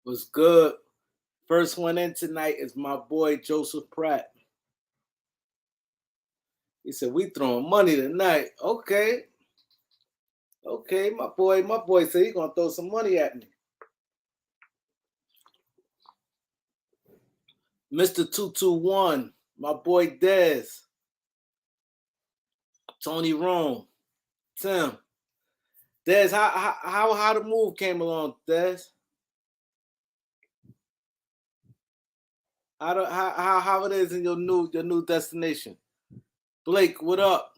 Was good. First one in tonight is my boy Joseph Pratt. He said, we throwing money tonight. Okay. Okay, my boy said he's gonna throw some money at me. Mr. 221, my boy Dez. Tony Rome. Tim. Dez, how the move came along, Dez? How it is in your new destination? Blake, what up?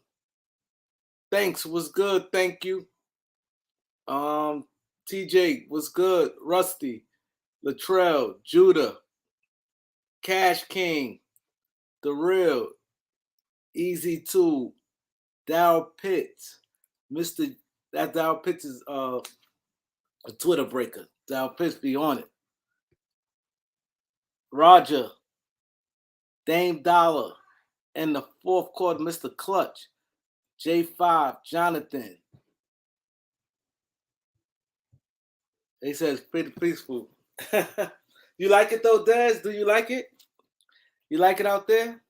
Thanks, what's good? Thank you. TJ, what's good? Rusty, Latrell, Judah, Cash King, The Real, Easy 2, Dow Pitts, that Dow Pitts is a Twitter breaker. Dow Pitts be on it. Roger, Dame Dollar, and the fourth quarter, Mr. Clutch, J5, Jonathan. He says pretty peaceful. You like it though, Dez? Do you like it? You like it out there?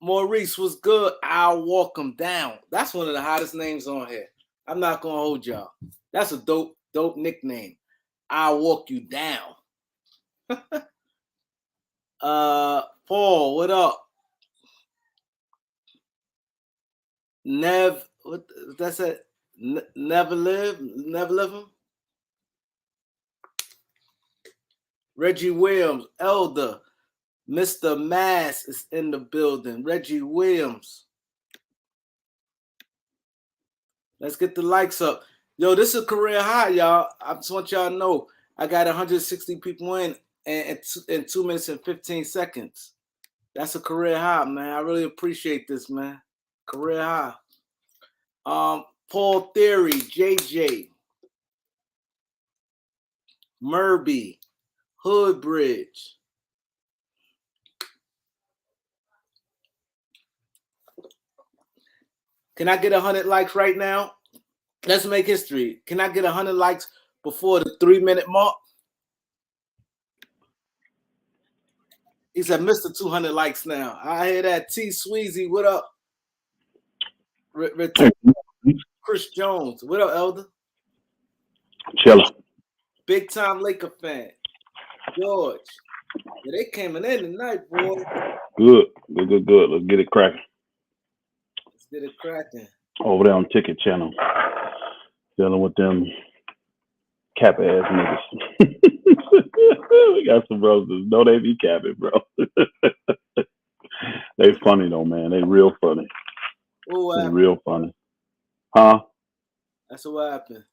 Maurice was good. I'll walk him down. That's one of the hottest names on here. I'm not gonna hold y'all. That's a dope nickname. I'll walk you down. Paul, what up? What that's it? Never live him. Reggie Williams, Elder, Mr. Mass is in the building. Reggie Williams. Let's get the likes up. Yo, this is a career high, y'all. I just want y'all to know I got 160 people in 2 minutes and 15 seconds. That's a career high, man. I really appreciate this, man. Career high. Paul Theory, JJ, Murby, Hoodbridge. Can I get 100 likes right now? Let's make history. Can I get 100 likes before the 3-minute mark? He said, Mr. 200 likes now. I hear that. T. Sweezy, what up? Chris Jones, what up, Elder? Chilla. Big time Laker fan. George. Yeah, they came in tonight, boy. Good. Let's get it cracking. Over there on Ticket Channel. Dealing with them cap ass niggas. We got some brothers. No, they be capping, bro. They funny though, man. They real funny. They real funny. Huh? That's what happened.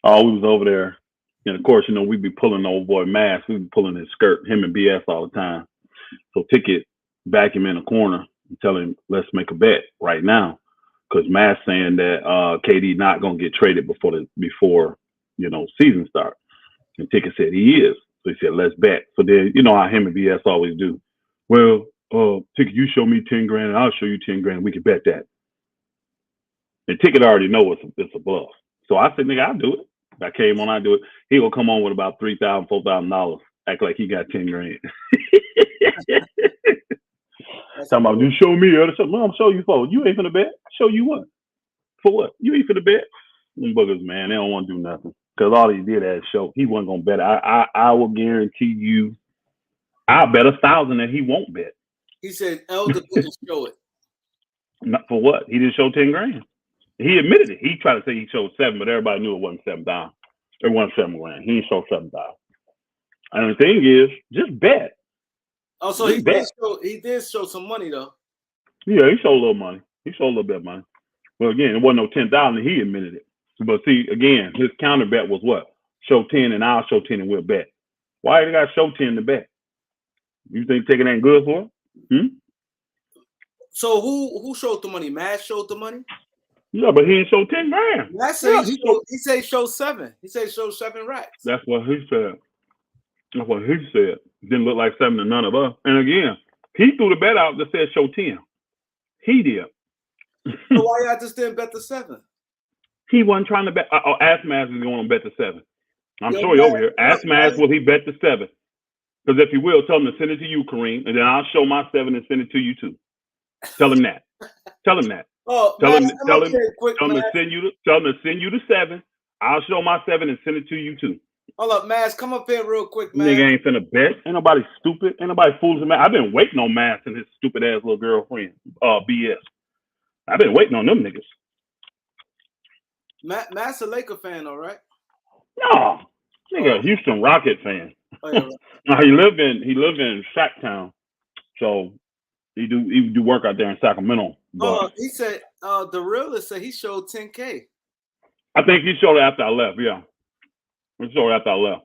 Oh, we was over there. And of course, we be pulling the old boy mask. We be pulling his skirt, him and BS all the time. So Ticket back him in the corner and tell him, let's make a bet right now. Because Mass saying that KD not gonna get traded before season start. And Ticket said he is. So he said, let's bet. So then you know how him and BS always do. Well, Ticket, you show me 10 grand and I'll show you 10 grand. We can bet that. And Ticket already know it's a bluff. So I said, nigga, I'll do it. I came on, I do it. He will come on with about $3,000, $4,000, act like he got 10 grand. Talking about, you show me or something. I'm show you for. You ain't finna bet. Show you what? For what? You ain't finna bet. Them boogers, man, they don't want to do nothing. Because all he did at show, he wasn't gonna bet. I will guarantee you, I'll bet 1,000 that he won't bet. He said Elder didn't show it. Not for what? He didn't show 10 grand. He admitted it. He tried to say he showed 7, but everybody knew it wasn't 7,000. It wasn't 7 grand. He didn't show 7,000. And the thing is, just bet. Oh, so he did show some money though. Yeah, he showed a little money. He showed a little bit of money. Well, again, it wasn't no 10,000. He admitted it. But see, again, his counter bet was what? Show 10 and I'll show 10 and we'll bet. Why you got to show 10 to bet? You think taking ain't good for it? So who showed the money? Matt showed the money? Yeah, but he didn't show 10 grand. Matt said he said he showed 7. He said he showed 7 racks. That's what he said. That's what he said. Didn't look like 7 to none of us. And again, he threw the bet out that said show 10. He did. So why y'all just didn't bet the 7? He wasn't trying to bet. Ask Matt if he's going to bet the 7. I'm Yo, sure he's over here. man, Ask Mass, will he bet the 7? Because if he will, tell him to send it to you, Kareem, and then I'll show my 7 and send it to you too. Tell him that. Tell him that. Oh, Tell man, him. come Tell up him. here quick, Tell him man. to send you. Tell him to send you the 7. I'll show my 7 and send it to you too. Hold up, Mass, come up here real quick, man. Nigga ain't finna bet. Ain't nobody stupid. Ain't nobody fools. Man, I've been waiting on Mass and his stupid ass little girlfriend. BS. I've been waiting on them niggas. Mass a Laker fan, all right? No, nigga, Houston Rocket fan. Oh, yeah, right. No, he live in Sacktown, so he do work out there in Sacramento. But He said the realist said he showed 10K. I think he showed it after I left. Yeah, he showed it after I left.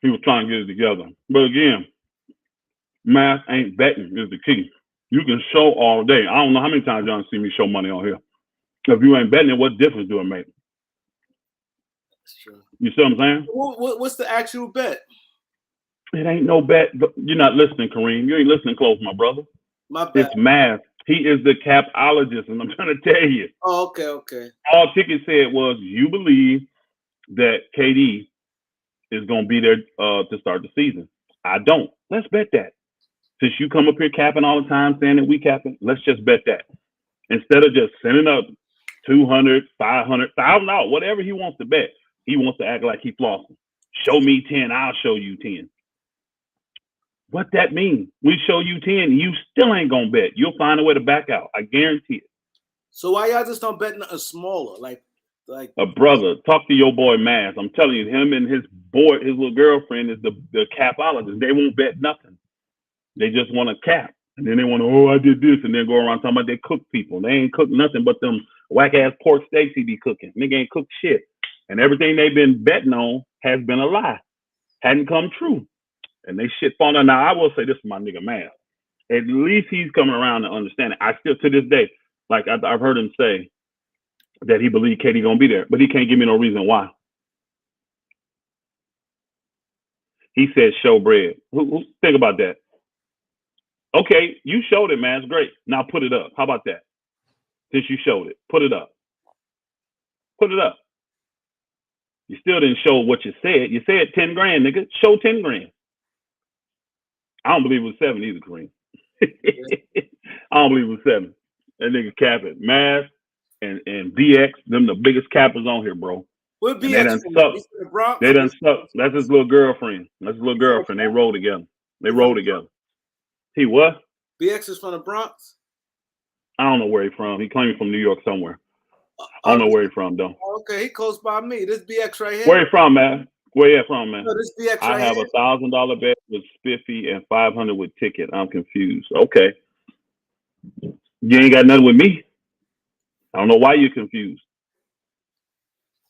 He was trying to get it together. But again, math ain't betting is the key. You can show all day. I don't know how many times y'all see me show money on here. If you ain't betting, what difference do it make? That's true. You see what I'm saying? What's the actual bet? It ain't no bet. You're not listening, Kareem. You ain't listening close, my brother. My bad. It's math. He is the capologist, and I'm trying to tell you. Oh, okay. All Ticket said was, you believe that KD is going to be there to start the season. I don't. Let's bet that. Since you come up here capping all the time, saying that we capping, let's just bet that. Instead of just sending up $200, $500, $1,000, whatever he wants to bet, he wants to act like he flossing. Show me 10, I'll show you 10. What that means? We show you 10, you still ain't gonna bet. You'll find a way to back out. I guarantee it. So why y'all just don't bet a smaller, like a brother? Talk to your boy Maz. I'm telling you, him and his little girlfriend is the capologist. They won't bet nothing. They just want to cap, and then they want to, oh, I did this, and then go around talking about they cook people. They ain't cook nothing but them whack ass pork steaks he be cooking. Nigga ain't cooked shit, and everything they've been betting on has been a lie, hadn't come true. And they shit falling. Now, I will say this to my nigga Mav. At least he's coming around to understand it. I still, to this day, like I've heard him say that he believes KD gonna be there, but he can't give me no reason why. He said show bread. Who think about that? Okay, you showed it, man. It's great. Now put it up. How about that? Since you showed it, put it up. Put it up. You still didn't show what you said. You said 10 grand, nigga. Show 10 grand. I don't believe it was 7 either, Kareem. I don't believe it was 7. That nigga cap it. Mass and BX, them the biggest cappers on here, bro. What BX? They done suck. They done suck. That's his little girlfriend. That's his little girlfriend. They roll together. They roll together. He what? BX is from the Bronx? I don't know where he's from. He claimed he's from New York somewhere. I don't know where he's from, though. Okay, he close by me. This BX right here. Where he from, man? Where you from, man? No, this BX I right have here. $1,000 bet with Spiffy and 500 with Ticket. I'm confused. Okay. You ain't got nothing with me. I don't know why you're confused.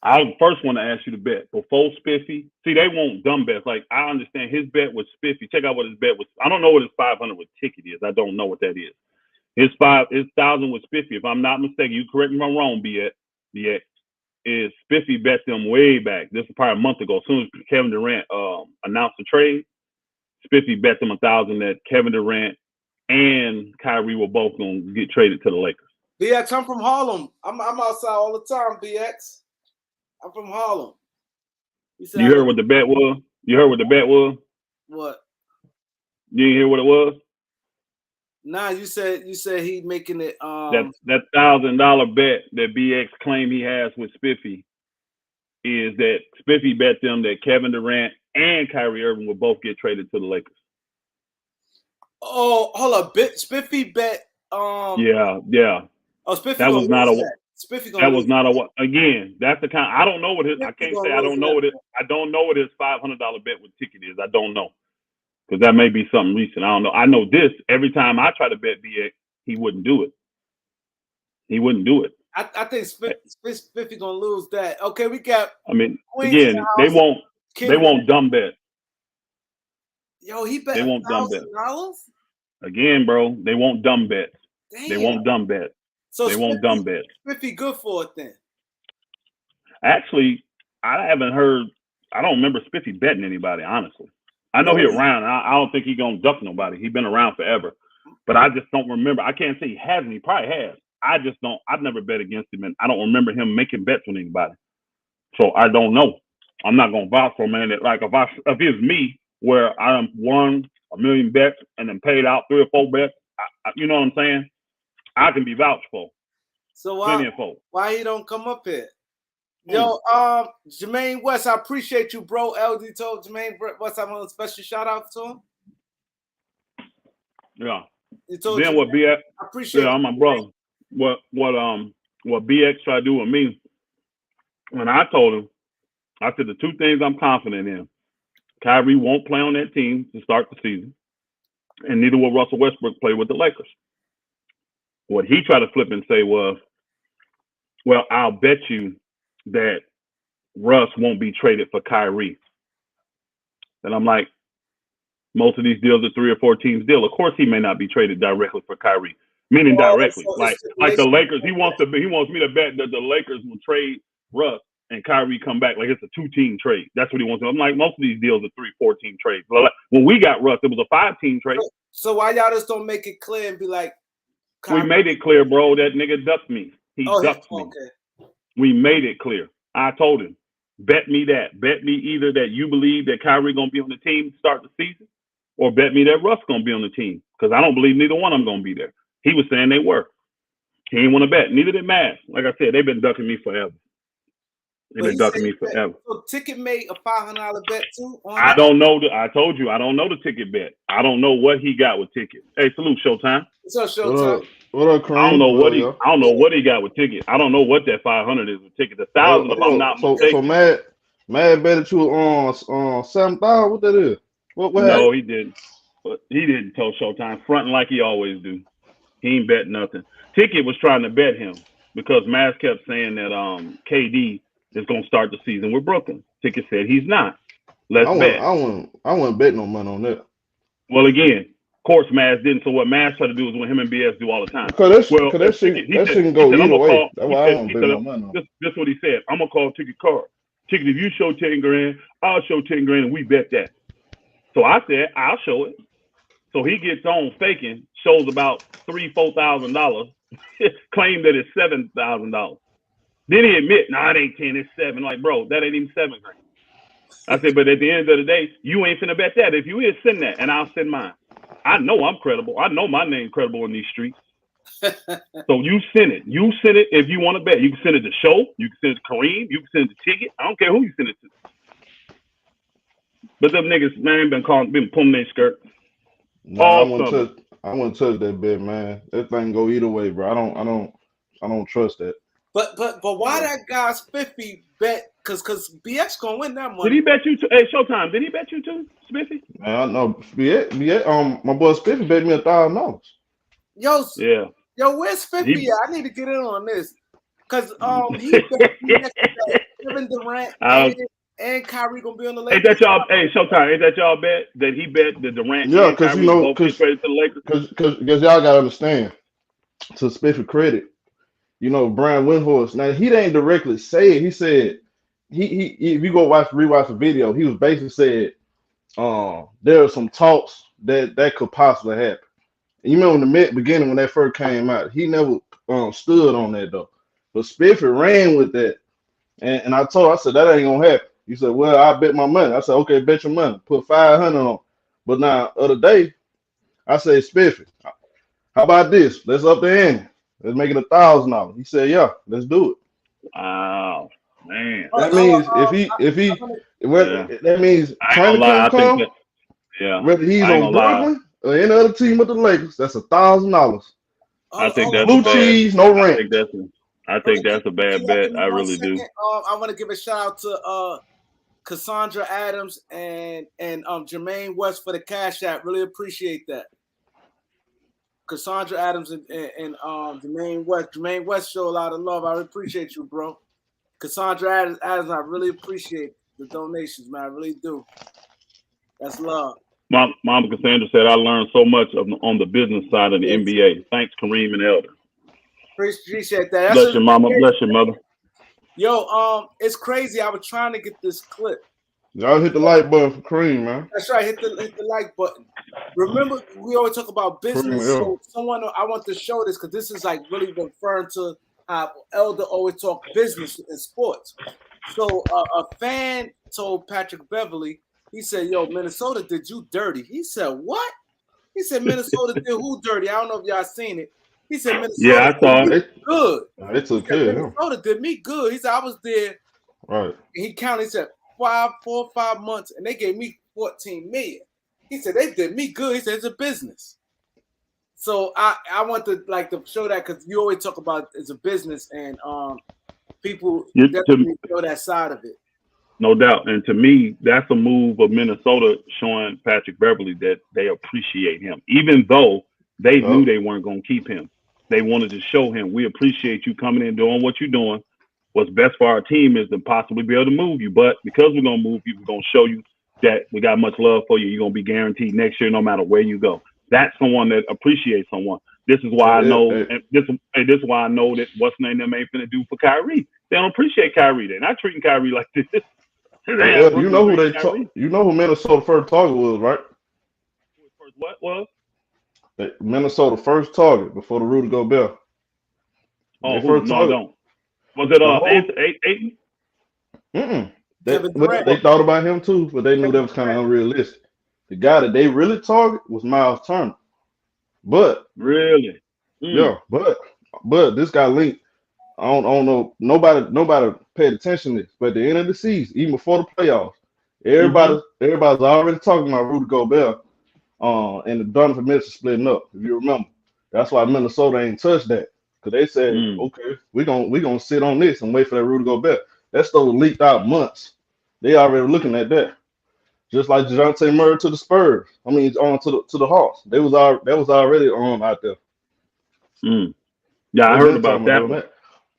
I first want to ask you to bet before Spiffy. See, they want dumb bets. Like, I understand his bet was Spiffy. Check out what his bet was. I don't know what his 500 with Ticket is. I don't know what that is. His 1,000 with Spiffy. If I'm not mistaken, you correct me if I'm wrong, BX. Is Spiffy bet them way back. This is probably a month ago. As soon as Kevin Durant announced the trade, Spiffy bet them 1,000 that Kevin Durant and Kyrie were both going to get traded to the Lakers. BX, I'm from Harlem. I'm outside all the time, BX. I'm from Harlem. You heard what the bet was? You heard what the bet was? What? You didn't hear what it was? Nah, you said he making it. That $1,000 bet that BX claimed he has with Spiffy is that Spiffy bet them that Kevin Durant and Kyrie Irving will both get traded to the Lakers. Oh, hold up, Spiffy bet. Yeah. Oh, Spiffy. That was not a. Spiffy that was not a. Again, that's the kind. I don't know what his. I can't say I don't know what it. I don't know what his $500 bet with Ticket is. I don't know. Because that may be something recent. I don't know. I know this. Every time I try to bet BX, he wouldn't do it. He wouldn't do it. I think Spiffy gonna lose that. Okay, we got. I mean, again, they won't dumb bet. Yo, he bet they won't dumb bet. $1,000. Again, bro, they won't dumb bet. Damn. They won't dumb bet. So they won't dumb bet. Spiffy good for it then. Actually, I haven't heard. I don't remember Spiffy betting anybody. Honestly. I know he's around. I don't think he's gonna duck nobody. He's been around forever, but I just don't remember. I can't say he hasn't. He probably has. I just don't. I've never bet against him, and I don't remember him making bets on anybody. So I don't know. I'm not gonna vouch for, man. That like if it's me where I won a million bets and then paid out 3 or 4 bets, you know what I'm saying? I can be vouched for. So why he don't come up here? Yo, Jermaine West, I appreciate you, bro. LD told Jermaine West I'm on a special shout out to him. Yeah. He told then you, what BX? I appreciate I'm my brother. What BX tried to do with me? When I told him, I said the 2 things I'm confident in: Kyrie won't play on that team to start the season, and neither will Russell Westbrook play with the Lakers. What he tried to flip and say was, well, I'll bet you that Russ won't be traded for Kyrie. And I'm like, most of these deals are 3 or 4 teams deal. Of course, he may not be traded directly for Kyrie, meaning directly. Like the Lakers, he wants me to bet that the Lakers will trade Russ and Kyrie come back. Like it's a 2-team trade. That's what he wants. I'm like, most of these deals are 3, 4-team trades. But like, when we got Russ, it was a 5-team trade. So why y'all just don't make it clear and be like, Kyrie? We made it clear, bro. That nigga ducked me. He ducked me. Okay. We made it clear. I told him, bet me that. Bet me either that you believe that Kyrie gonna be on the team to start the season, or bet me that Russ gonna be on the team, because I don't believe neither one of them gonna be there. He was saying they were. He didn't want to bet. Neither did Mavs. Like I said, they've been ducking me forever. They've been ducking me forever. So Ticket made a $500 bet too? I don't know. I told you, I don't know the Ticket bet. I don't know what he got with Ticket. Hey, salute, Showtime. What's up, Showtime? What up, Kareem? I don't know what he got with Ticket. I don't know what that 500 is with Ticket. 1,000 if I'm not mistaken. So Mad betted you on 7,000. What that is? What no, he didn't. But he didn't tell Showtime, fronting like he always do. He ain't bet nothing. Ticket was trying to bet him because Maz kept saying that KD is gonna start the season with Brooklyn. Ticket said he's not. Let's bet. I wouldn't bet no money on that. Well, again, of course, Maz didn't. So what Maz tried to do is what him and BS do all the time. Because that shit go either way. That's why I don't bet no money on. This is what he said. I'm gonna call Ticket card. Ticket, if you show 10 grand, I'll show 10 grand, and we bet that. So I said I'll show it. So he gets on faking, shows about $3,000-$4,000, claim that it's $7,000. Then he admit, nah, it ain't 10, it's 7. Like, bro, that ain't even 7 grand. I said, but at the end of the day, you ain't finna bet that. If you is, send that, and I'll send mine. I know I'm credible. I know my name credible in these streets. So you send it. You send it if you want to bet. You can send it to Show. You can send it to Kareem. You can send it to Ticket. I don't care who you send it to. But them niggas, man, been pulling their skirt. No, I wouldn't touch that bet, man. That thing go either way, bro. I don't trust that. But why that guy Spiffy bet? Cause BX gonna win that money. Did he bet you too? Hey, Showtime, did he bet you too, Spiffy? Man, I know. My boy Spiffy bet me $1,000. Yo, where's Spiffy at? I need to get in on this. Cause he bet Kevin Durant and Kyrie gonna be on the Lakers. Ain't that y'all? Hey, Showtime, ain't that y'all bet that he bet the Durant? Yeah, because you know, because y'all gotta understand. To Spiffy credit, you know, Brian Windhorst. Now he didn't directly say it. He said he if you go rewatch the video, he was basically said there are some talks that could possibly happen. And you remember in the beginning when that first came out, he never stood on that though. But Spiffy ran with that, and I said that ain't gonna happen. He said, well, I bet my money. I said, okay, bet your money. Put 500 on. But now, other day, I said, Spiffy, how about this? Let's up the ante. Let's make it $1,000. He said, yeah, let's do it. Wow, man. That means that means training camp come. Whether he's on Brooklyn or any other team with the Lakers, that's $1,000. I think that's blue cheese, no rent. I think that's a bad bet. I really do. I want to give a shout out to Cassandra Adams and Jermaine West for the Cash App. Really appreciate that. Cassandra Adams and Jermaine West. Jermaine West show a lot of love. I really appreciate you, bro. Cassandra Adams, I really appreciate the donations, man. I really do. That's love. Mama Cassandra said, I learned so much on the business side of the N.B.A. Thanks, Kareem and Elder. Appreciate that. Bless your mama. Bless your mother. Yo, it's crazy. I was trying to get this clip. Y'all hit the like button for Kareem, man. That's right. Hit the like button. Remember, we always talk about business. So I want to show this because this is like really referring to Elder always talk business in sports. So a fan told Patrick Beverly, he said, "Yo, Minnesota did you dirty." He said, "What?" He said, "Minnesota did who dirty?" I don't know if y'all seen it. He said, Yeah, "Minnesota I did saw me it. good." They He took said, care of him. "Minnesota did me good." He said, "I was there." Right. He counted. He said, 4 or 5 months, and they gave me 14 million. He said, "They did me good." He said, "It's a business." So I want to show that because you always talk about it's a business, and people definitely show that side of it. No doubt. And to me, that's a move of Minnesota showing Patrick Beverly that they appreciate him, even though they knew they weren't going to keep him. They wanted to show him, we appreciate you coming in, doing what you're doing. What's best for our team is to possibly be able to move you. But because we're going to move you, we're going to show you that we got much love for you. You're going to be guaranteed next year, no matter where you go. That's someone that appreciates someone. This is why I know, and this is why I know that what's name them ain't finna do for Kyrie. They don't appreciate Kyrie. They're not treating Kyrie like this. Yeah, you know who you know who Minnesota first target was, right? What was? Minnesota first target before the Rudy Gobert. Oh, who? No, I don't. Was it Ayton? Durant. They thought about him too, but they knew that was kind of unrealistic. The guy that they really target was Miles Turner. But really, yeah, but this guy linked. I don't know. Nobody paid attention to this. But at the end of the season, even before the playoffs, everybody's already talking about Rudy Gobert and the Donovan Mitchell splitting up. If you remember, that's why Minnesota ain't touched that, because they said, okay, we gonna sit on this and wait for that Rudy Gobert. That stuff was leaked out months. They already looking at that. Just like DeJounte Murray to the Spurs. I mean, on to the Hawks. That was already out there. Yeah, I heard about that.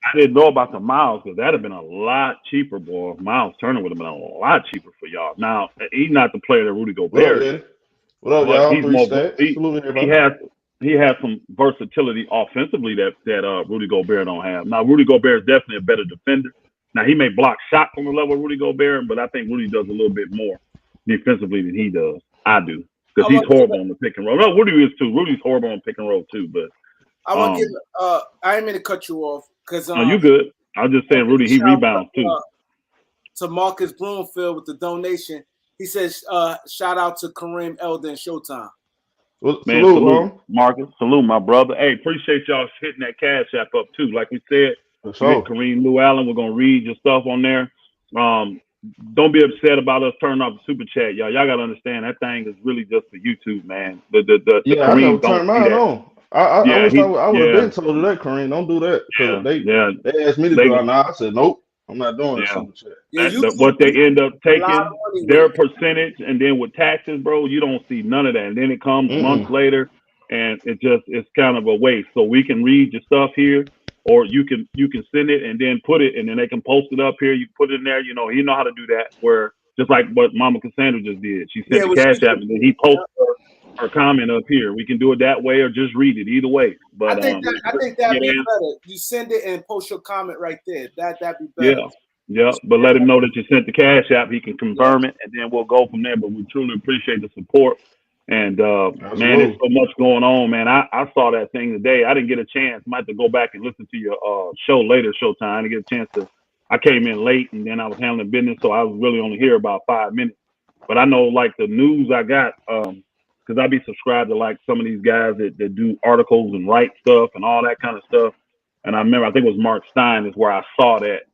I didn't know about the Miles, because that'd have been a lot cheaper, boy. Miles Turner would have been a lot cheaper for y'all. Now he's not the player that Rudy Gobert is. What up, y'all? He's more. He has some versatility offensively that Rudy Gobert don't have. Now Rudy Gobert is definitely a better defender. Now he may block shots on the level of Rudy Gobert, but I think Rudy does a little bit more defensively than he does. I do, because he's horrible on the pick and roll. No, Rudy is too. Rudy's horrible on pick and roll too. But I want to give. I didn't mean to cut you off because. No, you good. I was just saying, Rudy, he rebounds too. To Marcus Broomfield with the donation, he says, "Shout out to Kareem, Elder, and Showtime." Well, man, salute, Marcus. Salute, my brother. Hey, appreciate y'all hitting that cash app up too. Like we said, KAREEMLOUALLEN. We're gonna read your stuff on there. Don't be upset about us turning off the super chat, y'all. Y'all gotta understand that thing is really just for YouTube, man. The Kareem I never turned mine on. I wish I would have been told that, Kareem. Don't do that. They asked me to do it. Now I said nope. I'm not doing the super chat. What they end up taking, their percentage, and then with taxes, bro, you don't see none of that. And then it comes months later, and it's kind of a waste. So we can read your stuff here, or you can send it and then put it, and then they can post it up here. You put it in there. You know how to do that. Where just like what Mama Cassandra just did, she sent the cash app, and then he posted her comment up here. We can do it that way, or just read it. Either way. But I think that'd be better. You send it and post your comment right there. That'd be better. Yeah. But let him know that you sent the cash app. He can confirm it, and then we'll go from there. But we truly appreciate the support. And man, there's so much going on, man. I saw that thing today. I didn't get a chance. Might have to go back and listen to your show later, Showtime. I didn't get a chance to. I came in late, and then I was handling business, so I was really only here about 5 minutes. But I know, like, the news I got, because I be subscribed to like some of these guys that do articles and write stuff and all that kind of stuff. And I remember, I think it was Mark Stein is where I saw that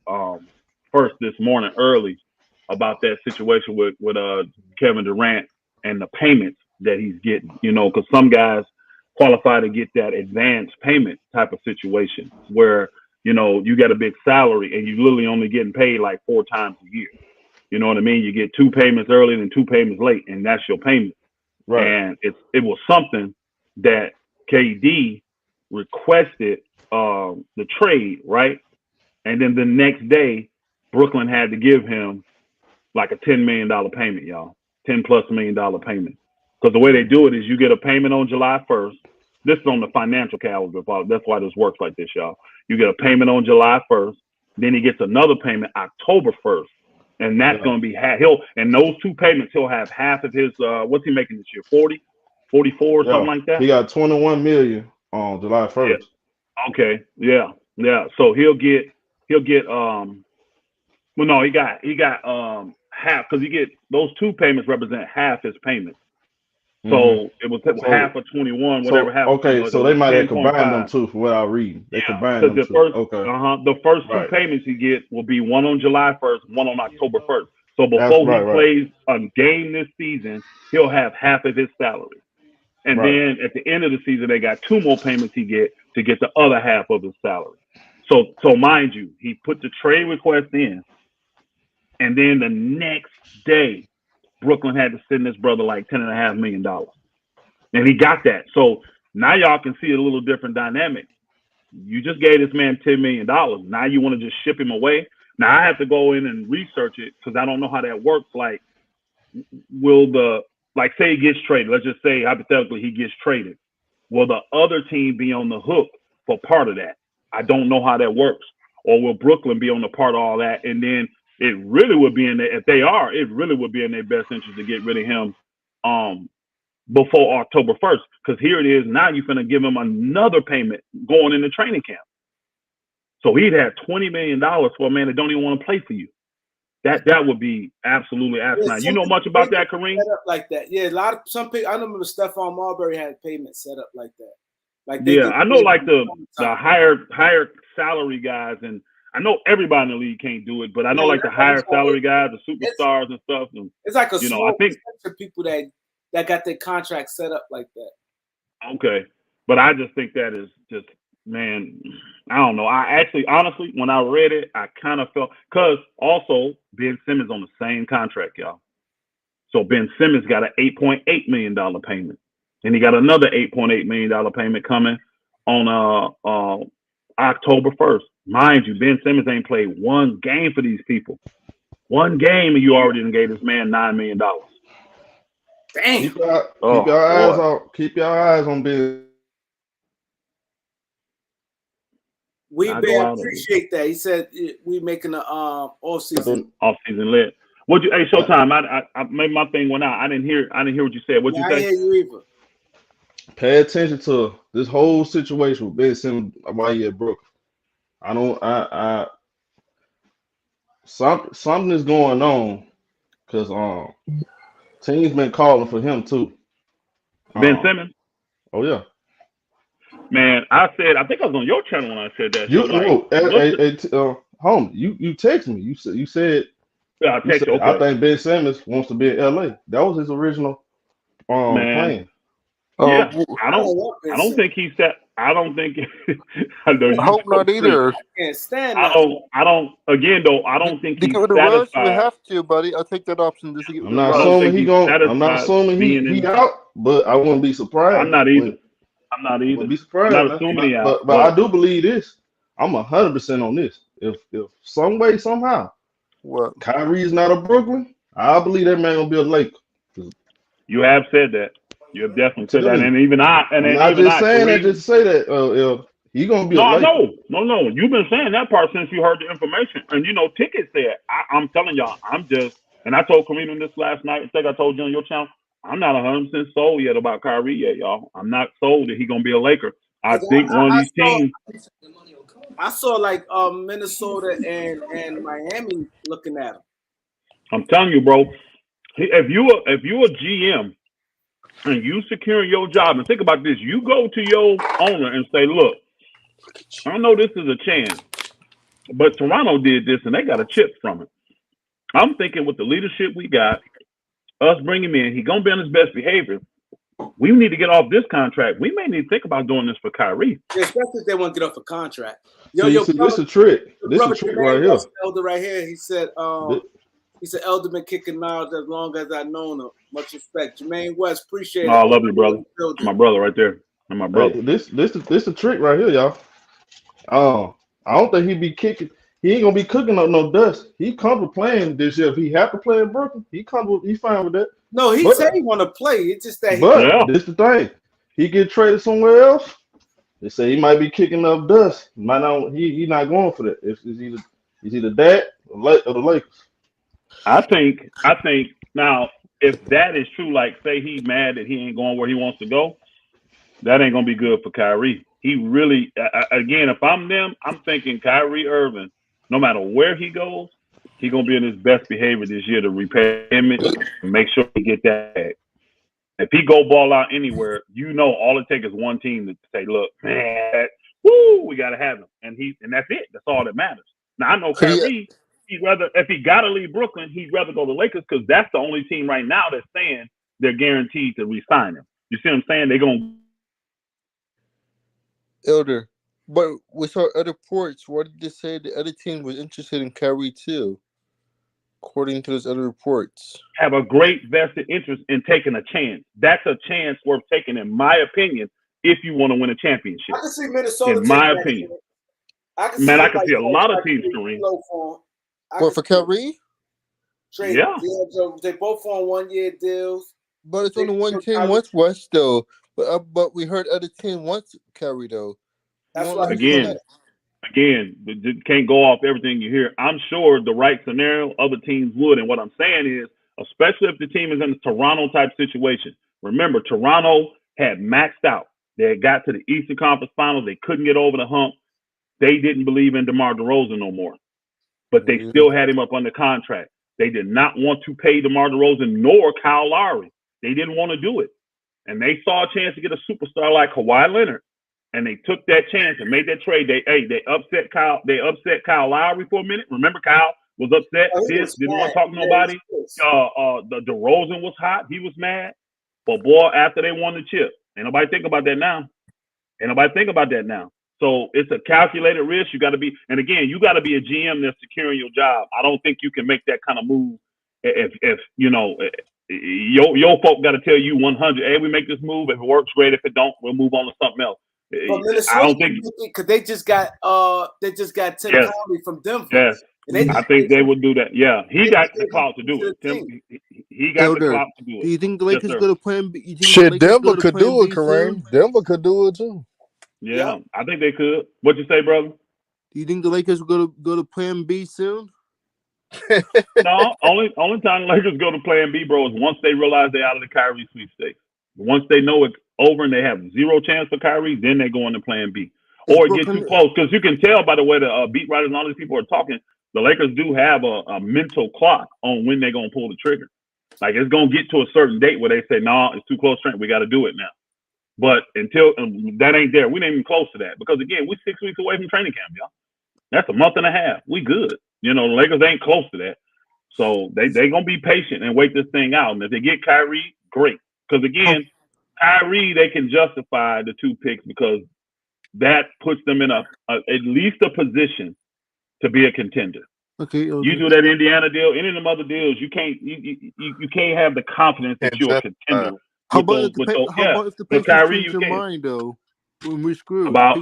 first this morning early about that situation with Kevin Durant and the payments that he's getting, because some guys qualify to get that advance payment type of situation where, you get a big salary and you literally only getting paid like 4 times a year. You know what I mean? You get 2 payments early and 2 payments late, and that's your payment. Right. And it was something that KD requested the trade, right? And then the next day, Brooklyn had to give him like a $10 million payment, y'all. $10+ million payment. Because the way they do it is you get a payment on July 1st. This is on the financial calendar. That's why this works like this, y'all. You get a payment on July 1st. Then he gets another payment October 1st. And that's going to be and those 2 payments, he'll have half of his, what's he making this year? 40, 44, something like that? He got $21 million on July 1st. Yeah. Okay. Yeah. Yeah, so he'll get well, no, he got half, because he get those 2 payments represent half his payment. So it was half of 21, whatever half of 20 okay, was. so It they was might have combined them 10.5. two for what I read. They Yeah, combined because them two. Okay. the first 2 Right. payments he get will be one on July 1st, one on October 1st. So That's before he right. plays a game this season, he'll have half of his salary. And Right. then at the end of the season, they got 2 more payments he get to get the other half of his salary. So mind you, he put the trade request in, and then the next day, Brooklyn had to send this brother like $10.5 million, and he got that. So now y'all can see a little different dynamic. You just gave this man $10 million. Now you want to just ship him away. Now I have to go in and research it because I don't know how that works. Like, say he gets traded. Let's just say hypothetically he gets traded. Will the other team be on the hook for part of that? I don't know how that works. Or will Brooklyn be on the part of all that? And then it really would be if they are, it really would be in their best interest to get rid of him before October 1st. Because here it is, now you're going to give him another payment going into training camp. So he'd have $20 million for a man that don't even want to play for you. That would be absolutely asinine. You know much about that, Kareem? Set up like that. Yeah, some people. I remember Stephon Marbury had payments set up like that. Like I know, like the higher salary guys, and I know everybody in the league can't do it, but I know like the higher salary guys, the superstars and stuff. And, it's like a small I think of people that got their contract set up like that. Okay, but I just think that is just, man, I don't know. I actually, honestly, when I read it, I kind of felt, because also Ben Simmons on the same contract, y'all. So Ben Simmons got an $8.8 million payment, and he got another $8.8 million payment coming on October 1st. Mind you, Ben Simmons ain't played one game for these people. One game, and you already gave this man $9 million. Damn. Keep your eyes on Ben. We appreciate that. He said we making an off-season lit. What you? Hey, Showtime. I maybe my thing went out. I didn't hear what you said. What you say? I hear you either. Pay attention to this whole situation with Ben Simmons while you're at Brooklyn. Something is going on, because teams been calling for him too. Ben Simmons. Oh yeah. Man, I think I was on your channel when I said that. Homie, you text me. You said. Yeah, I text you. Okay. I think Ben Simmons wants to be in LA. That was his original plan. Yeah, I don't think he's that. I don't think. I hope not either. I can't stand that. I don't. Again, though, I don't think he's satisfied. We have to, buddy. I'll take that option just to get I'm not assuming he out, but I wouldn't be surprised. I'm not either. I wouldn't be surprised. I'm not assuming he out. But I do believe this. I'm 100% on this. If some way somehow, Kyrie's not a Brooklyn, I believe that man gonna be a Laker. You have said that. You have definitely said that, and even I. And I'm not just saying that just to say that. He gonna be a Laker. No. You've been saying that part since you heard the information, and Ticket said. I'm telling y'all, and I told Kareem this last night. I think I told you on your channel. I'm not 100% sold yet about Kyrie yet, y'all. I'm not sold that he's gonna be a Laker. I think one of these teams. I saw like Minnesota and Miami looking at him. I'm telling you, bro. If you a GM and you securing your job, and think about this, you go to your owner and say, "Look, I know this is a chance, but Toronto did this and they got a chip from it. I'm thinking with the leadership we got, us bring him in, he's gonna be on his best behavior. We need to get off this contract. We may need to think about doing this for Kyrie. Yeah, especially if they want to get off a contract. This is a trick. This is a trick right here. Elder right here. He said, Elder been kicking Miles as long as I've known him. Much respect. Jermaine West, appreciate it. I love you, brother. My brother right there. And my brother. Hey, this a trick right here, y'all. I don't think he'd be kicking. He ain't gonna be cooking up no dust. He comfortable playing this year. If he have to play in Brooklyn, he fine with that. No, he said he want to play. It's just that. This the thing. He get traded somewhere else. They say he might be kicking up dust. He might not. He not going for that. It's either that or the Lakers. I think now, if that is true, like say he's mad that he ain't going where he wants to go, that ain't gonna be good for Kyrie. He really, again, if I'm them, I'm thinking Kyrie Irving, no matter where he goes, he's going to be in his best behavior this year to repay image and make sure he get that back. If he go ball out anywhere, you know all it takes is one team to say, look, man, woo, we got to have him. And that's it. That's all that matters. Now, I know Kyrie, he'd rather, if he got to leave Brooklyn, he'd rather go to Lakers because that's the only team right now that's saying they're guaranteed to re-sign him. You see what I'm saying? They're going to... Elder, but we saw other reports. What did they say? The other team was interested in Kyrie too, according to those other reports. Have a great vested interest in taking a chance. That's a chance worth taking, in my opinion, if you want to win a championship. I can see Minnesota. In my opinion. I can see a lot of teams doing. What, for Kyrie? Trade deals. They both on 1 year deals. But it's only one team wants West though. But we heard other team wants Kyrie though. That's why again, can't go off everything you hear. I'm sure the right scenario, other teams would. And what I'm saying is, especially if the team is in a Toronto type situation. Remember, Toronto had maxed out. They had got to the Eastern Conference Finals. They couldn't get over the hump. They didn't believe in DeMar DeRozan no more, but they still had him up under contract. They did not want to pay DeMar DeRozan nor Kyle Lowry. They didn't want to do it. And they saw a chance to get a superstar like Kawhi Leonard. And they took that chance and made that trade. They upset Kyle. They upset Kyle Lowry for a minute. Remember, Kyle was upset. Didn't want to talk to nobody. The DeRozan was hot. He was mad. But boy, after they won the chip, ain't nobody think about that now. So it's a calculated risk. You got to be, and again, you got to be a GM that's securing your job. I don't think you can make that kind of move if you know your folk got to tell you 100. Hey, we make this move. If it works, great. If it don't, we'll move on to something else. But Minnesota, I don't think because they just got Tim Connelly from Denver. Yes. I think they would do that. Yeah, he got the clout to do it. He got the clout to do it. Do you think the Lakers go to Plan B? Shit, Denver could do it, Kareem. Denver could do it too. Yeah, I think they could. What you say, brother? Do you think the Lakers will go to Plan B soon? No, only time the Lakers go to Plan B, bro, is once they realize they're out of the Kyrie sweepstakes. Once they know it's over and they have zero chance for Kyrie, then they go into Plan B. Or get too close. Because you can tell by the way the beat writers and all these people are talking, the Lakers do have a mental clock on when they're going to pull the trigger. Like, it's going to get to a certain date where they say, no, it's too close. We got to do it now. But until that ain't there, we ain't even close to that. Because, again, we're 6 weeks away from training camp, y'all. That's a month and a half. We good. You know, the Lakers ain't close to that. So they going to be patient and wait this thing out. And if they get Kyrie, great. Because, again, Kyrie, they can justify the 2 picks because that puts them in at least a position to be a contender. Okay. You do that Indiana deal, any of them other deals, you can't have the confidence that you're a contender. How about if the Pacers change their mind though? When we're screwed. About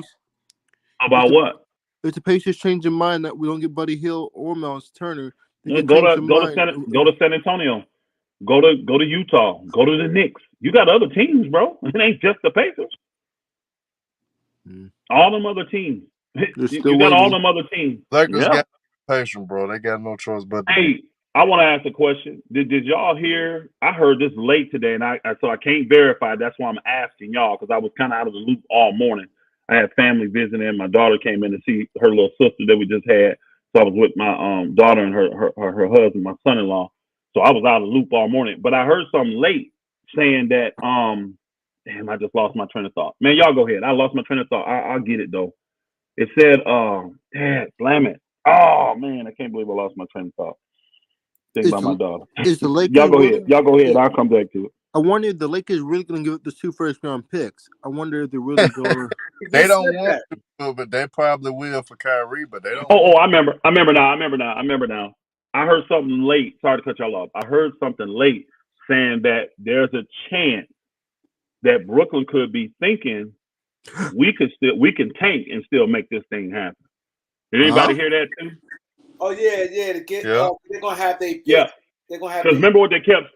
what? If the Pacers change their mind that we don't get Buddy Hield or Miles Turner, go to San Antonio. Go to Utah. Go to the Knicks. You got other teams, bro. It ain't just the Pacers. All them other teams. You got all them other teams. Lakers got patient, bro. They got no choice but to. Hey, I want to ask a question. Did y'all hear? I heard this late today, and so I can't verify. That's why I'm asking y'all, because I was kind of out of the loop all morning. I had family visiting. My daughter came in to see her little sister that we just had. So I was with my daughter and her husband, my son-in-law. So I was out of the loop all morning. But I heard something late saying that damn, I just lost my train of thought. Man, y'all go ahead. I lost my train of thought. I'll get it though. It said, blam it. Oh man, I can't believe I lost my train of thought. Think about my daughter. Is the Lakers Y'all go ahead. I'll come back to it. I wonder if the Lakers really going to give up the 2 first-round picks. I wonder if they're really going. They don't want to, but they probably will for Kyrie. But they don't. Oh, I remember now. I heard something late. Sorry to cut y'all off. I heard something late saying that there's a chance that Brooklyn could be thinking we can tank and still make this thing happen. Did anybody hear that too? Oh yeah. They're gonna have their yeah. They're gonna have. Because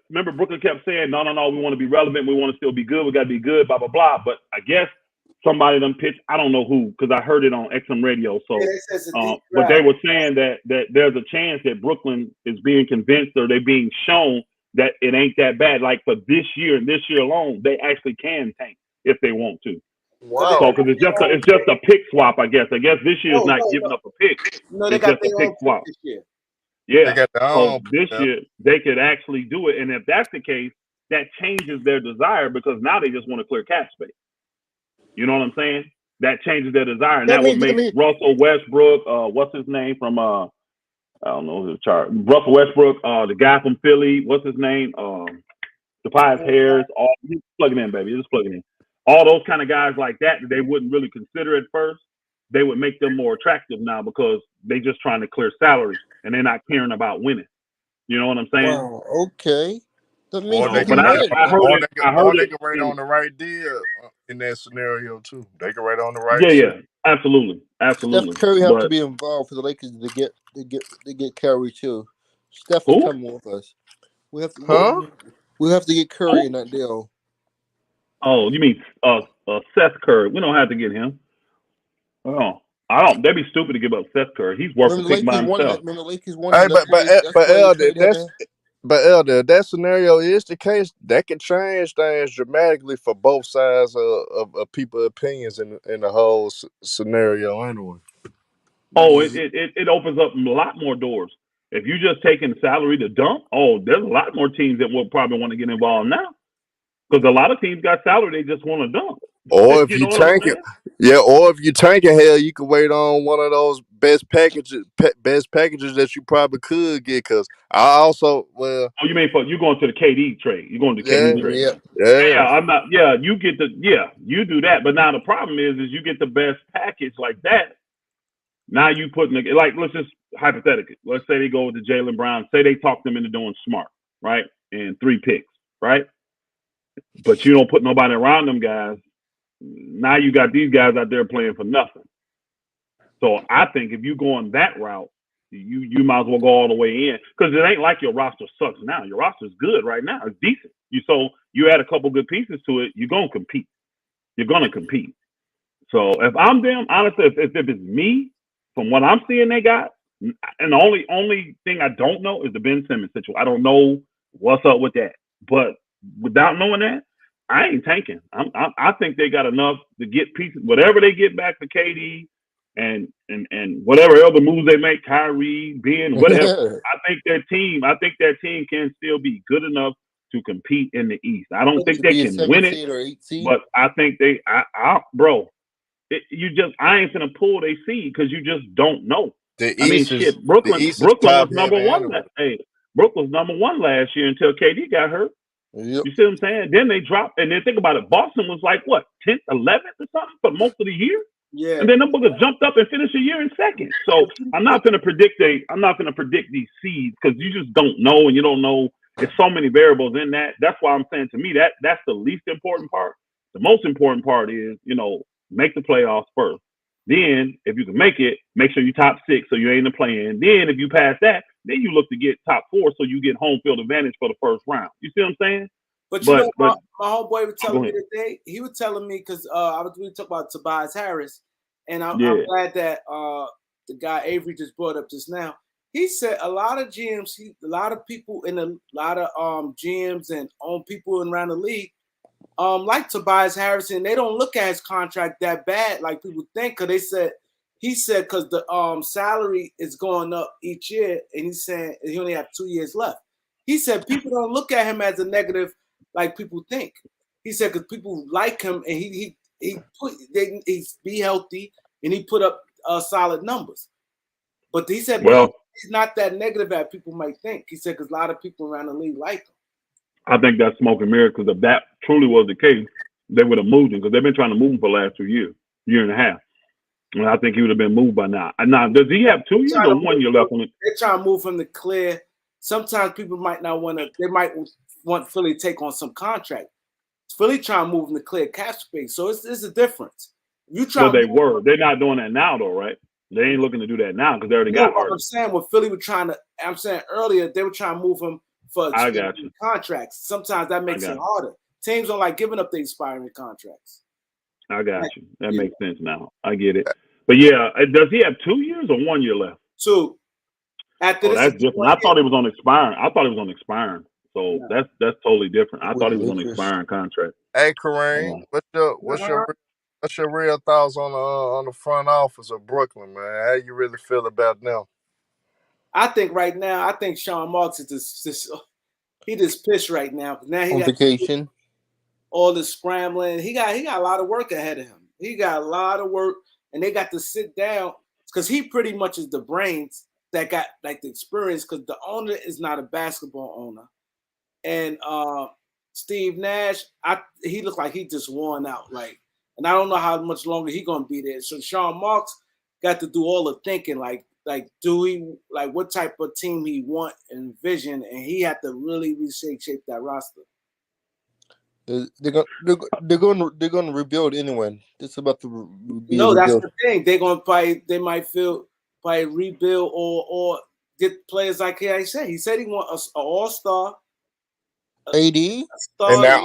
remember Brooklyn kept saying, no, we want to be relevant, we want to still be good, we got to be good, blah blah blah. But I guess somebody done pitched. I don't know who, because I heard it on XM radio. So, but they were saying that there's a chance that Brooklyn is being convinced, or they're being shown that it ain't that bad. Like for this year and this year alone, they actually can tank if they want to. Cause they So got Wow. because their own it's just a pick swap, I guess. I guess this year's not no, giving up a pick. no, they It's got just a their pick own pick swap. this year. They Yeah. got their So own. this Yeah. year they could actually do it, and if that's the case, that changes their desire because now they just want to clear cap space. You know what I'm saying? That changes their desire, and that would make Russell Westbrook, what's his name from I don't know his chart. Russell Westbrook, the guy from Philly, what's his name? Tobias Harris, all just plug it in, baby. Just plug it in. All those kind of guys like that they wouldn't really consider at first. They would make them more attractive now because they just trying to clear salaries and they're not caring about winning. You know what I'm saying? Wow. Okay. That means So, we but can win. I heard it. I heard they it. can rate on the right deal in that scenario too. They can rate on the right Yeah, shit. absolutely, Steph absolutely. Curry have to But be involved for the Lakers to get Curry too. Steph is who? coming with us. We have to Huh? we have to get Curry Who? in that deal. Oh, you mean Seth Curry? We don't have to get him. Oh, I don't. They'd be stupid to give up Seth Curry. He's worth a pick by himself. Remember the Lakers won Hey, his upgrade. That's but why the Elder, trade happened. if that scenario is the case, that can change things dramatically for both sides of people's opinions in the whole scenario anyway. Oh, it opens up a lot more doors. If you just taking salary to dump, there's a lot more teams that will probably want to get involved now because a lot of teams got salary they just want to dump. Or if You you know what I'm tank it, saying? yeah. Or if you tanking, hell, you can wait on one of those best packages that you probably could get. Cause I also, well, Oh, you mean you going to the KD trade? You going to the yeah, KD trade? Yeah. yeah. I'm not. Yeah, you get you do that. But now the problem is you get the best package like that. Now you putting like let's just hypothetically, let's say they go with the Jaylen Brown. Say they talk them into doing smart, right? And 3 picks, right? But you don't put nobody around them guys. Now you got these guys out there playing for nothing. So I think if you go on that route, you might as well go all the way in because it ain't like your roster sucks now. Your roster's good right now. It's decent. You add a couple good pieces to it, you're gonna compete. You're gonna compete. So if I'm them, honestly, if it's me, from what I'm seeing, they got, and the only thing I don't know is the Ben Simmons situation. I don't know what's up with that. But without knowing that, I ain't tanking. I think they got enough to get pieces, whatever they get back for KD, and whatever other moves they make, Kyrie, Ben, whatever. I think that team can still be good enough to compete in the East. I don't think they can win it, or 8 seed. but I think bro. I ain't gonna pull they seed because you just don't know. The I mean, East is shit, Brooklyn was top number heavy one. anyway. Brooklyn was number one last year until KD got hurt. Yep. You see what I'm saying? Then they dropped, and then think about it. Boston was like what 10th, 11th or something for most of the year, Yeah. and then them boogers jumped up and finished the year in second. So I'm not gonna predict these seeds because you just don't know, and you don't know. There's so many variables in that. That's why I'm saying to me that's the least important part. The most important part is make the playoffs first. Then, if you can make it, make sure you top 6 so you ain't in the play-in. Then, if you pass that, then you look to get top 4 so you get home field advantage for the first round. You see what I'm saying? But my homeboy was telling me today. He was telling me because we talked about Tobias Harris, and I'm glad that the guy Avery just brought up just now. He said a lot of GMs, a lot of people in a lot of GMs and people around the league, like Tobias Harris, and they don't look at his contract that bad like people think. Because he said because the salary is going up each year, and he's saying he only have 2 years left. He said people don't look at him as a negative like people think. He said because people like him, and he's be healthy, and he put up solid numbers. But he said he's not that negative as people might think. He said because a lot of people around the league like him. I think that's smoke and mirrors because if that truly was the case, they would have moved him because they've been trying to move him for the last 2 years, year and a half. And I think he would have been moved by now. Now, does he have 2 years or 1 year left on it? They're trying to move him to clear. Sometimes people might not want to. They might want Philly to take on some contract. Philly trying to move him to clear cap space. So it's a difference. You try. Well, they were. They're not doing that now, though, right? They ain't looking to do that now because they already got Harden. I'm saying what Philly were trying to. I'm saying earlier they were trying to move him for contracts. Sometimes that makes it harder. Teams don't like giving up the expiring contracts. I got you. That makes sense now. I get it. But yeah, does he have 2 years or 1 year left? 2. After this, that's different. I thought it was on expiring. So that's totally different. I thought he was on expiring contract. Hey, Kareem, what's your What's your real thoughts on the front office of Brooklyn, man? How you really feel about them? I think right now, I think Sean Marks is he just pissed right now. Now he On got vacation. all the scrambling. He got a lot of work ahead of him. He got a lot of work, and they got to sit down because he pretty much is the brains that got like the experience. Because the owner is not a basketball owner, and Steve Nash, he looked like he just worn out. Like, and I don't know how much longer he gonna be there. So Sean Marks got to do all the thinking. Like do he like what type of team he want and vision, and he had to really reshape that roster. They're going to rebuild anyway. It's about to be No, that's rebuilt. the thing. They might rebuild or get players like he said. He said he want an all-star. AD And that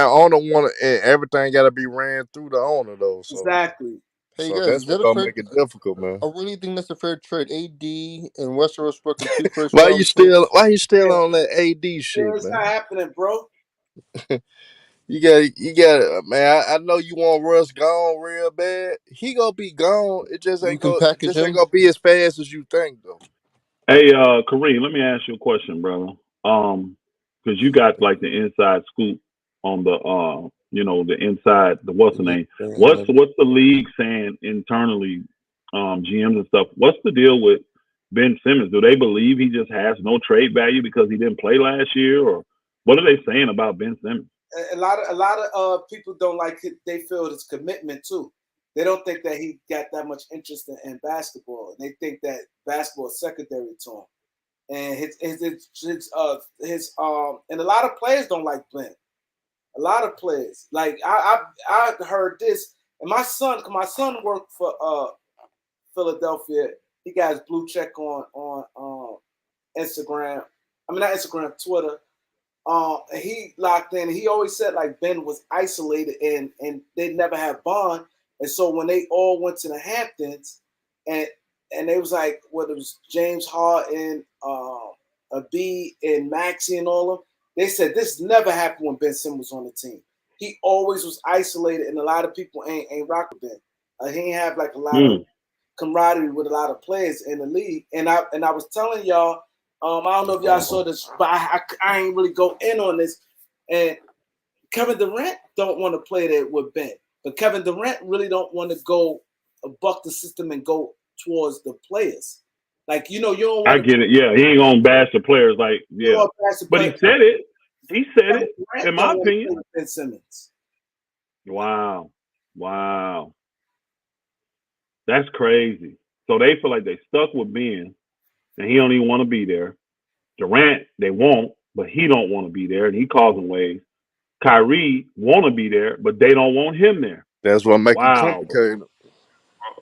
owner want everything got to be ran through the owner though. So exactly. Hey so guys, that's is what that a gonna fair? make it difficult, man. I really think that's a fair trade. AD and Westeros and 2 first Why round you picks. still on that AD shit, Yeah, it's man? not happening, bro. You got man. I know you want Russ gone real bad. He gonna be gone. It just You ain't can package ain't him. gonna be as fast as you think though. Hey, Kareem, let me ask you a question, brother. Because you got like the inside scoop on the the inside, the what's the name? What's the league saying internally, GMs and stuff? What's the deal with Ben Simmons? Do they believe he just has no trade value because he didn't play last year, or what are they saying about Ben Simmons? A lot of people don't like it. They feel his commitment too. They don't think that he got that much interest in basketball. They think that basketball is secondary to him. And his and a lot of players don't like Ben. A lot of players. Like I heard this, and my son worked for Philadelphia. He got his blue check on Instagram. I mean not Instagram, Twitter. He locked in. He always said like Ben was isolated and they never had bond. And so when they all went to the Hamptons, and they was like, what it was James Harden, a B and Maxey and all of them. They said this never happened when Ben Simmons was on the team. He always was isolated, and a lot of people ain't rock with Ben. He ain't have like a lot of camaraderie with a lot of players in the league. And I was telling y'all. I don't know if y'all saw this, but I ain't really go in on this. And Kevin Durant don't want to play there with Ben, but Kevin Durant really don't want to go buck the system and go towards the players. Like you don't want. I get it. Yeah, he ain't gonna bash the players. Like yeah, but he said it. He said it. In my opinion. Ben Simmons. Wow, that's crazy. So they feel like they stuck with Ben. And he don't even want to be there. Durant, they won't, but he don't want to be there, and he causing waves. Kyrie want to be there, but they don't want him there. That's what makes it Wow, complicated.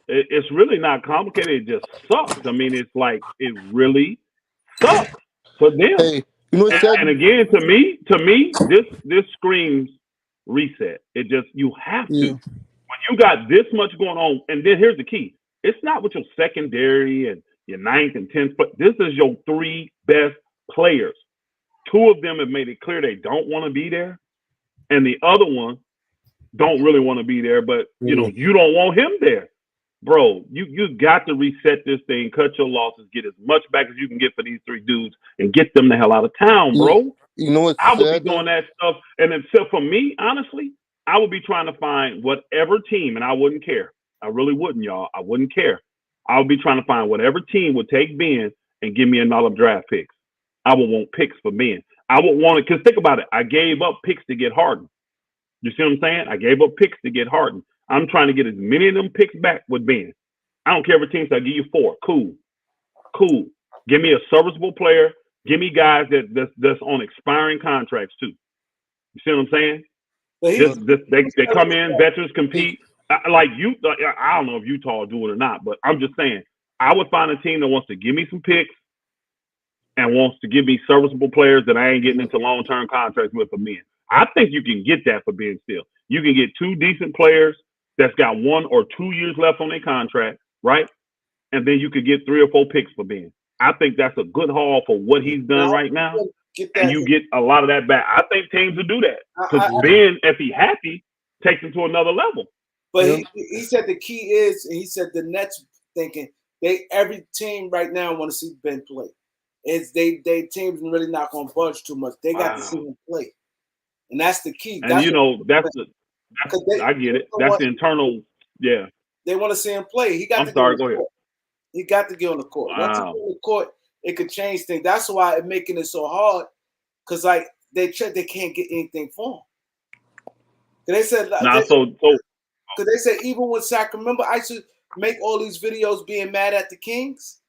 it's really not complicated. It just sucks. I mean, it's like it really sucks for them. Hey, you know what's sad? And again, to me, this screams reset. It just you have to. Yeah. When you got this much going on, and then here's the key: it's not with your secondary and your 9th and 10th, but this is your 3 best players. 2 of them have made it clear they don't want to be there, and the other one don't really want to be there. But you don't want him there, bro. You got to reset this thing, cut your losses, get as much back as you can get for these 3 dudes, and get them the hell out of town, bro. You know what's I would sad, be doing that stuff, and except for me, honestly, I would be trying to find whatever team, and I wouldn't care. I really wouldn't, y'all. I wouldn't care. I would be trying to find whatever team would take Ben and give me another draft picks. I would want picks for Ben. I would want it because think about it. I gave up picks to get Harden. You see what I'm saying? I gave up picks to get Harden. I'm trying to get as many of them picks back with Ben. I don't care if a team says I give you 4. Cool. Give me a serviceable player. Give me guys that's on expiring contracts too. You see what I'm saying? They come in, veterans compete. Like you, I don't know if Utah do it or not, but I'm just saying, I would find a team that wants to give me some picks and wants to give me serviceable players that I ain't getting into long-term contracts with for Ben. I think you can get that for Ben still. You can get 2 decent players that's got 1 or 2 years left on their contract, right? And then you could get 3 or 4 picks for Ben. I think that's a good haul for what he's done right now. And you get a lot of that back. I think teams will do that. Because Ben, if he's happy, takes him to another level. But Yep. he said the key is, and he said the Nets thinking every team right now want to see Ben play. It's they teams really not going to budge too much. They got to see him play, and that's the key. And That's I get it. That's the internal. Yeah. They want to see him play. He got I'm to sorry. get on the Go ahead. court. He got to get on the court. Once he Wow. get on the court, it could change things. That's why it's making it so hard, because like they can't get anything for him. They said because they said even with Sacramento, I should make all these videos being mad at the Kings.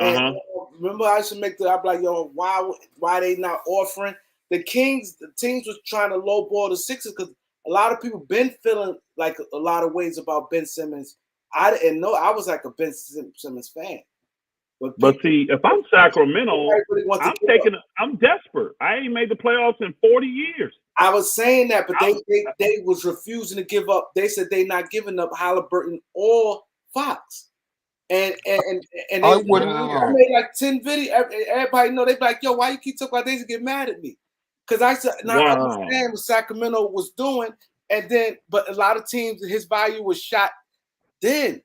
And remember, I should make I'd be like, yo, why they not offering the Kings? The teams was trying to lowball the Sixers because a lot of people been feeling like a lot of ways about Ben Simmons. I didn't know. I was like a Ben Simmons fan. But see, if I'm Sacramento, I'm desperate. I ain't made the playoffs in 40 years. I was saying that, but they was refusing to give up. They said they not giving up Halliburton or Fox. And they made like 10 videos. Everybody know they be like, yo, why you keep talking about this and get mad at me? Because I said, I understand what Sacramento was doing, but a lot of teams, his value was shot then,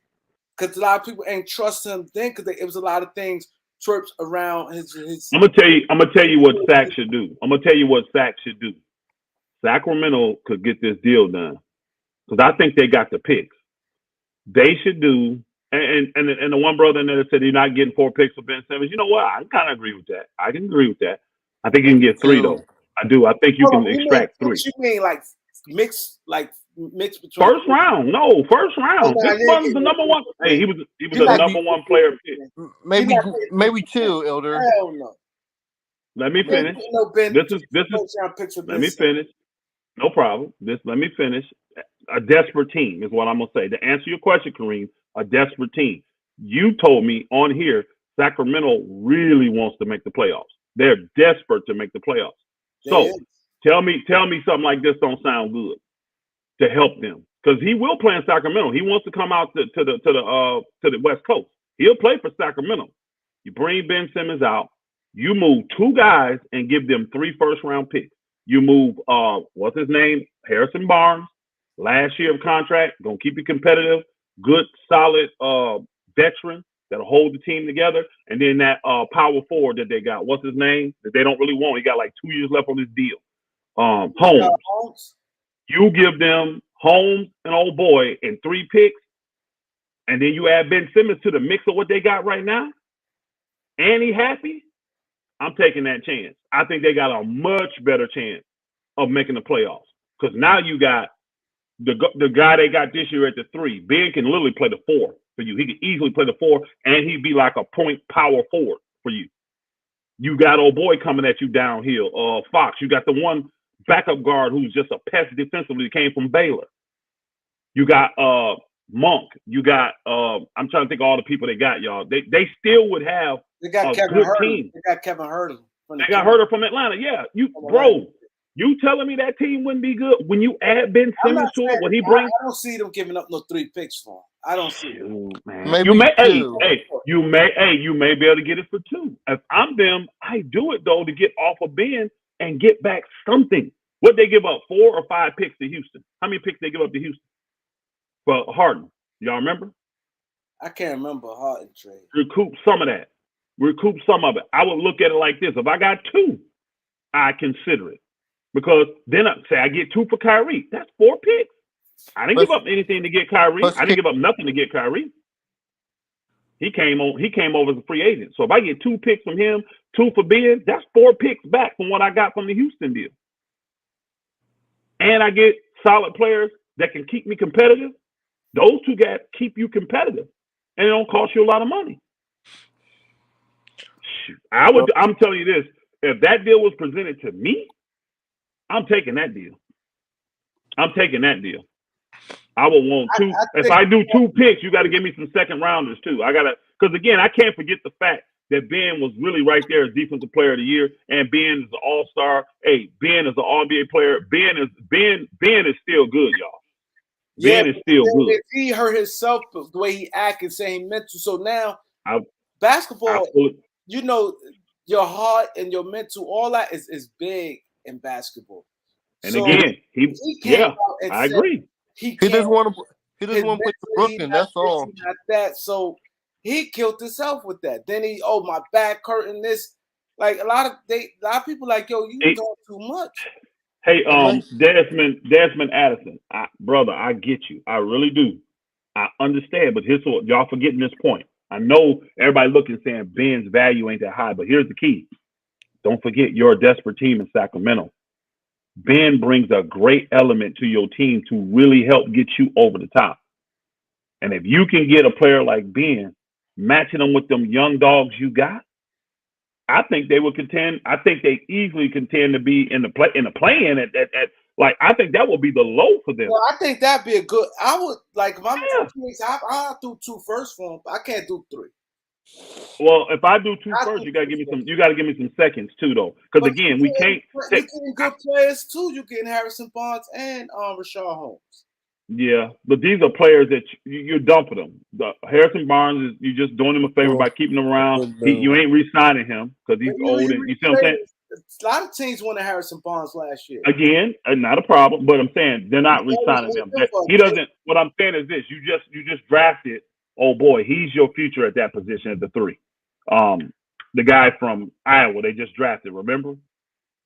because a lot of people ain't trust him then, because it was a lot of things trips around his. I'm gonna tell you what Sac should do. Sacramento could get this deal done, because I think they got the picks. They should do. And the one brother in there said he's not getting 4 picks for Ben Simmons. You know what? I kind of agree with that. I can agree with that. I think you can get 3 though. I do. I think you can extract 3. What you mean, like mix between first round? No, first round. This one's the number one. Hey, he was the number one player pick. Maybe 2, Elder. Hell no. Let me finish. Let me finish. No problem. Let me finish. A desperate team is what I'm gonna say. To answer your question, Kareem, a desperate team. You told me on here, Sacramento really wants to make the playoffs. They're desperate to make the playoffs. So tell me something like this don't sound good to help them, because he will play in Sacramento. He wants to come out to the West Coast. He'll play for Sacramento. You bring Ben Simmons out. You move 2 guys and give them 3 first-round picks. You move what's his name, Harrison Barnes. Last year of contract, gonna keep you competitive, good, solid veteran that'll hold the team together. And then that power forward that they got, what's his name? That they don't really want. He got like 2 years left on his deal. Holmes. You give them Holmes and old boy and 3 picks, and then you add Ben Simmons to the mix of what they got right now, and he happy. I'm taking that chance. I think they got a much better chance of making the playoffs, because now you got the guy they got this year at the 3. Ben can literally play the 4 for you. He can easily play the 4, and he'd be like a point power forward for you. You got old boy coming at you downhill. Fox. You got the one backup guard who's just a pest defensively, came from Baylor. You got Monk. You got I'm trying to think of all the people they got, y'all. They still would have a good team. They got Kevin Herter. They got Herter from Atlanta. Yeah, you telling me that team wouldn't be good when you add Ben Simmons to it? What he brings? I don't see them giving up no 3 picks for him. I don't see it. Man. Maybe you may be able to get it for 2. If I'm them, I do it though to get off of Ben and get back something. What they give up, 4 or 5 picks to Houston? How many picks they give up to Houston? For Harden, y'all remember? I can't remember Harden trade. Recoup some of that. Recoup some of it. I would look at it like this: if I got 2, I consider it. Because then I get 2 for Kyrie. That's 4 picks. I didn't give up anything to get Kyrie. I didn't give up nothing to get Kyrie. He came over as a free agent. So if I get 2 picks from him, 2 for Ben, that's 4 picks back from what I got from the Houston deal. And I get solid players that can keep me competitive. Those 2 guys keep you competitive, and it don't cost you a lot of money. Shoot. I'm telling you this: if that deal was presented to me, I'm taking that deal. I would want 2. If I do 2 picks, you got to give me some second rounders too. Because again, I can't forget the fact that Ben was really right there as defensive player of the year, and Ben is an all-star. Hey, Ben is an All-NBA player. Ben is still good, y'all. Ben is still good. He hurt himself the way he acted, saying mental. So now basketball, you know, your heart and your mental, all that is big in basketball. And so again, I agree. He doesn't want to. He doesn't want to play for Brooklyn. That's all. Not that. So he killed himself with that. Then my back hurting. This, like a lot of people like, yo, you doing too much. Hey, Desmond Addison, brother, I get you. I really do. I understand, but here's what y'all forgetting this point. I know everybody looking saying Ben's value ain't that high, but here's the key. Don't forget you're a desperate team in Sacramento. Ben brings a great element to your team to really help get you over the top. And if you can get a player like Ben, matching them with them young dogs you got, I think they would contend. I think they easily contend to be in the play-in at like, I think that would be the low for them. Well, I think that'd be a good. I would like if I'm I'll do 2 first for them. I can't do 3. Well, if I do 2 first, you gotta give me some. You gotta give me some seconds too, though, because again, we can't. You're getting good players too. You're getting Harrison Barnes and Rashard Holmes. Yeah, but these are players that you're dumping them. Harrison Barnes you're just doing him a favor by keeping him around. You ain't re-signing him because he's old, and you see what I'm saying. A lot of teams wanted Harrison Barnes last year. Again, not a problem, but I'm saying they're not re-signing him. He doesn't. What I'm saying is this: you just drafted. Oh boy, he's your future at that position at the 3. The guy from Iowa they just drafted. Remember?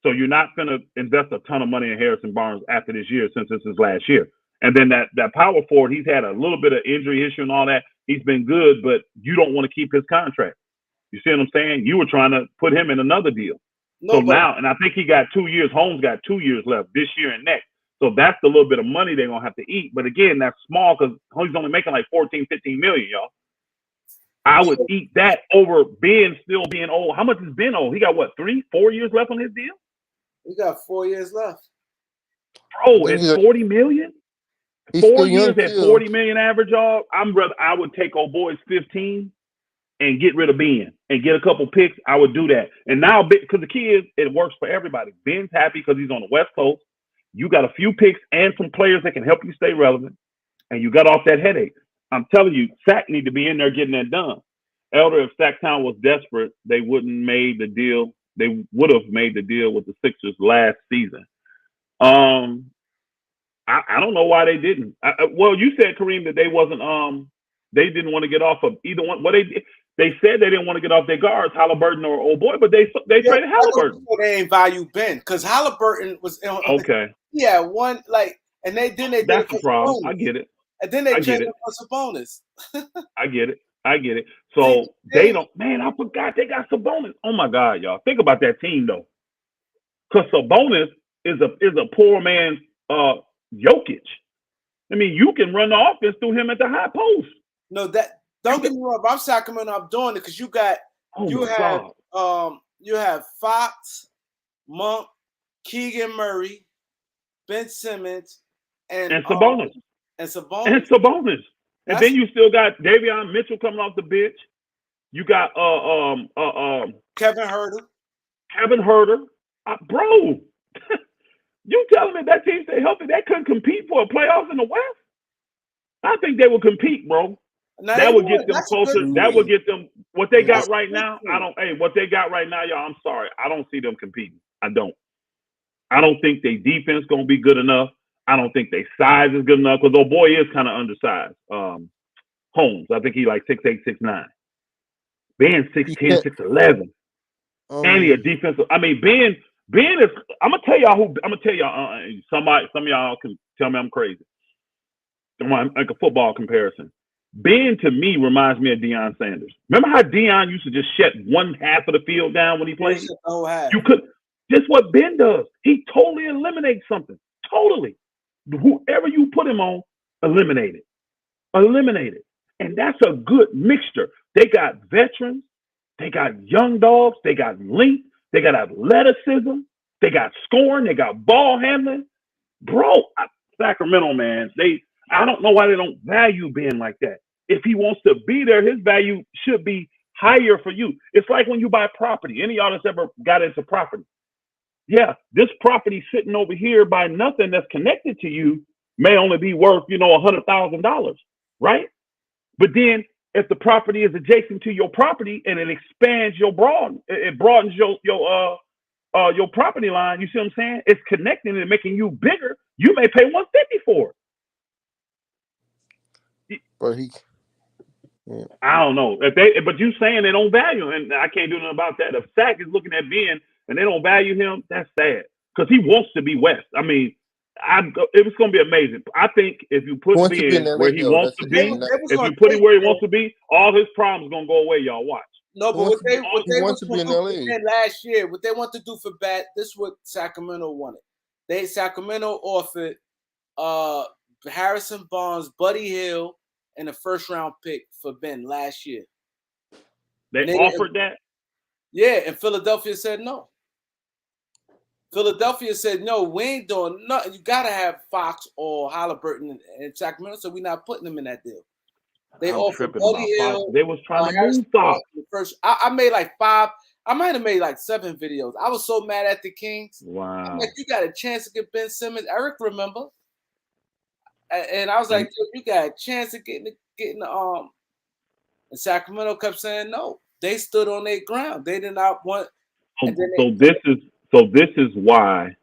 So you're not going to invest a ton of money in Harrison Barnes after this year, since this is last year. And then that power forward, he's had a little bit of injury issue and all that. He's been good, but you don't want to keep his contract. You see what I'm saying? You were trying to put him in another deal. Now, and I think he got 2 years. Holmes got 2 years left this year and next. So that's the little bit of money they're going to have to eat. But again, that's small because he's only making like 14, 15 million, y'all. I would eat that over Ben still being old. How much is Ben old? He got what, 3, 4 years left on his deal? He got 4 years left. Bro, it's 40 million? 4 years at 40 million average, y'all. I would take old boys 15 and get rid of Ben and get a couple picks. I would do that. And now, because the key is, it works for everybody. Ben's happy because he's on the West Coast. You got a few picks and some players that can help you stay relevant, and you got off that headache. I'm telling you, Sac need to be in there getting that done. Elder, if Sacktown was desperate, they wouldn't made the deal. They would have made the deal with the Sixers last season. I don't know why they didn't. Well, you said, Kareem, that they wasn't. They didn't want to get off of either one. Well, they said they didn't want to get off their guards, Halliburton or old boy, but they traded Halliburton. They ain't value Ben because Halliburton was okay. Yeah, one and they that's the problem. I get it. And then they traded for Sabonis. I get it. So they don't. Man, I forgot they got Sabonis. Oh my God, y'all! Think about that team though, because Sabonis is a poor man's Jokic. I mean, you can run the offense through him at the high post. No, don't get me wrong. If I'm Sacramento, I'm doing it because you have Fox, Monk, Keegan Murray, Ben Simmons, and Sabonis. And then you still got Davion Mitchell coming off the bench. You got Kevin Huerter. Bro. You telling me that team stay healthy? They couldn't compete for a playoffs in the West? I think they would compete, bro. That would get them closer. That would get them what they got right now. What they got right now, y'all. I'm sorry. I don't see them competing. I don't think their defense gonna be good enough. I don't think their size is good enough because old boy is kind of undersized. Holmes, I think he like 6'8", 6'9". Ben 6'10", 6'11". And he a defensive. I mean, Ben is. I'm gonna tell y'all. Some of y'all can tell me I'm crazy. I'm like a football comparison. Ben to me reminds me of Deion Sanders. Remember how Deion used to just shut one half of the field down when he played? You could. Just what Ben does. He totally eliminates something. Totally. Whoever you put him on, eliminate it. And that's a good mixture. They got veterans. They got young dogs. They got length. They got athleticism. They got scoring. They got ball handling. Bro, Sacramento, man, I don't know why they don't value Ben like that. If he wants to be there, his value should be higher for you. It's like when you buy property. Any of y'all that's ever got into property. Yeah, this property sitting over here by nothing that's connected to you may only be worth, $100,000, right? But then if the property is adjacent to your property and it expands it broadens your property line, you see what I'm saying? It's connecting and making you bigger. You may pay $150 for it. but he. Yeah. I don't know but you saying they don't value him, and I can't do nothing about that. If Sack is looking at Ben and they don't value him, that's sad because he wants to be West. I mean, it was going to be amazing. I think if you put He wants to be in Ben LA where he though. wants That's to the be, thing. if you put him where he wants to be, all his problems going to go away. Y'all watch. No, but what they wants to be in LA. Last year, what they want to do for Bat, this is what Sacramento wanted. Sacramento offered Harrison Barnes, Buddy Hill, and a first round pick for Ben last year. They offered that? Yeah, and Philadelphia said no. Philadelphia said no, we ain't doing nothing. You gotta have Fox or Halliburton in Sacramento, so we're not putting them in that deal. They offered Buddy Hill. They was trying to move Fox. First, I made like 5. I might have made like 7 videos. I was so mad at the Kings. Wow. I'm like, you got a chance to get Ben Simmons. Eric, remember? And I was like, you got a chance of getting and Sacramento kept saying no. They stood on their ground. They did not want. So this is why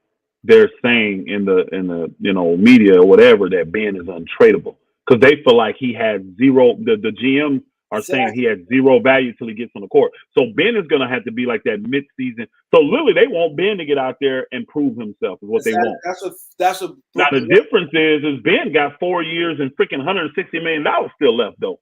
they're saying in the media or whatever that Ben is untradeable, because they feel like he has zero. The GM are saying he has zero value till he gets on the court. So Ben is going to have to be like that mid-season. So literally, they want Ben to get out there and prove himself is what they want. That's what. Now the difference is Ben got 4 years and freaking $160 million still left though.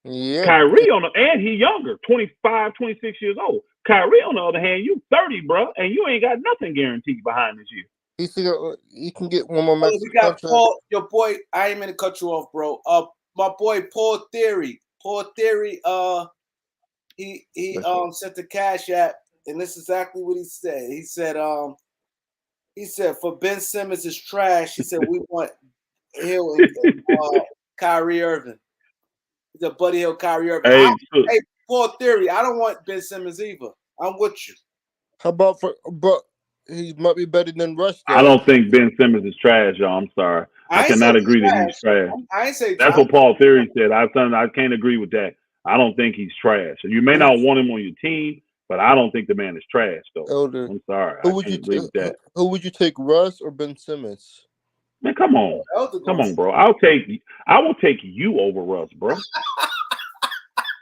Yeah. Kyrie and he younger, 25, 26 years old. Kyrie on the other hand, you 30, bro, and you ain't got nothing guaranteed behind this year. He can get one more max. We got Paul, your boy. I ain't mean to cut you off, bro. My boy Paul Theory. He sent the Cash App, and this is exactly what he said. He said for Ben Simmons is trash. He said we want Hill and Kyrie Irving. He said Buddy Hill, Kyrie Irving. Hey, Paul Theory. I don't want Ben Simmons either. I'm with you. How about but he might be better than Russ. Though. I don't think Ben Simmons is trash, y'all. I'm sorry. I cannot agree that he's trash. I ain't say that's what Paul Theory said. I can't agree with that. I don't think he's trash. You may not want him on your team, but I don't think the man is trash, though. Elder, I'm sorry. Who would you take, Russ or Ben Simmons? Man, come on, bro. I will take you over Russ, bro.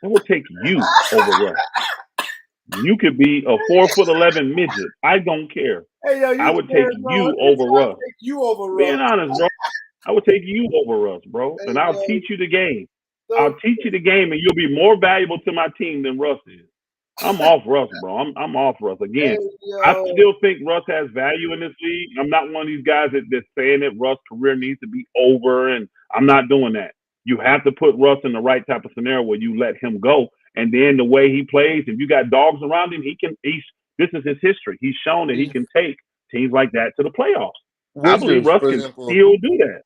I will take you over Russ. You could be a 4'11" midget. I don't care. Hey, yo, I would take you over Russ. Being honest, bro. I would take you over Russ, bro. And I'll teach you the game. I'll teach you the game, and you'll be more valuable to my team than Russ is. I'm off Russ, bro. I'm off Russ. Again, I still think Russ has value in this league. I'm not one of these guys that's saying that Russ' career needs to be over, and I'm not doing that. You have to put Russ in the right type of scenario where you let him go. And then the way he plays, if you got dogs around him, this is his history. He's shown that he can take teams like that to the playoffs. I believe Russ can still do that.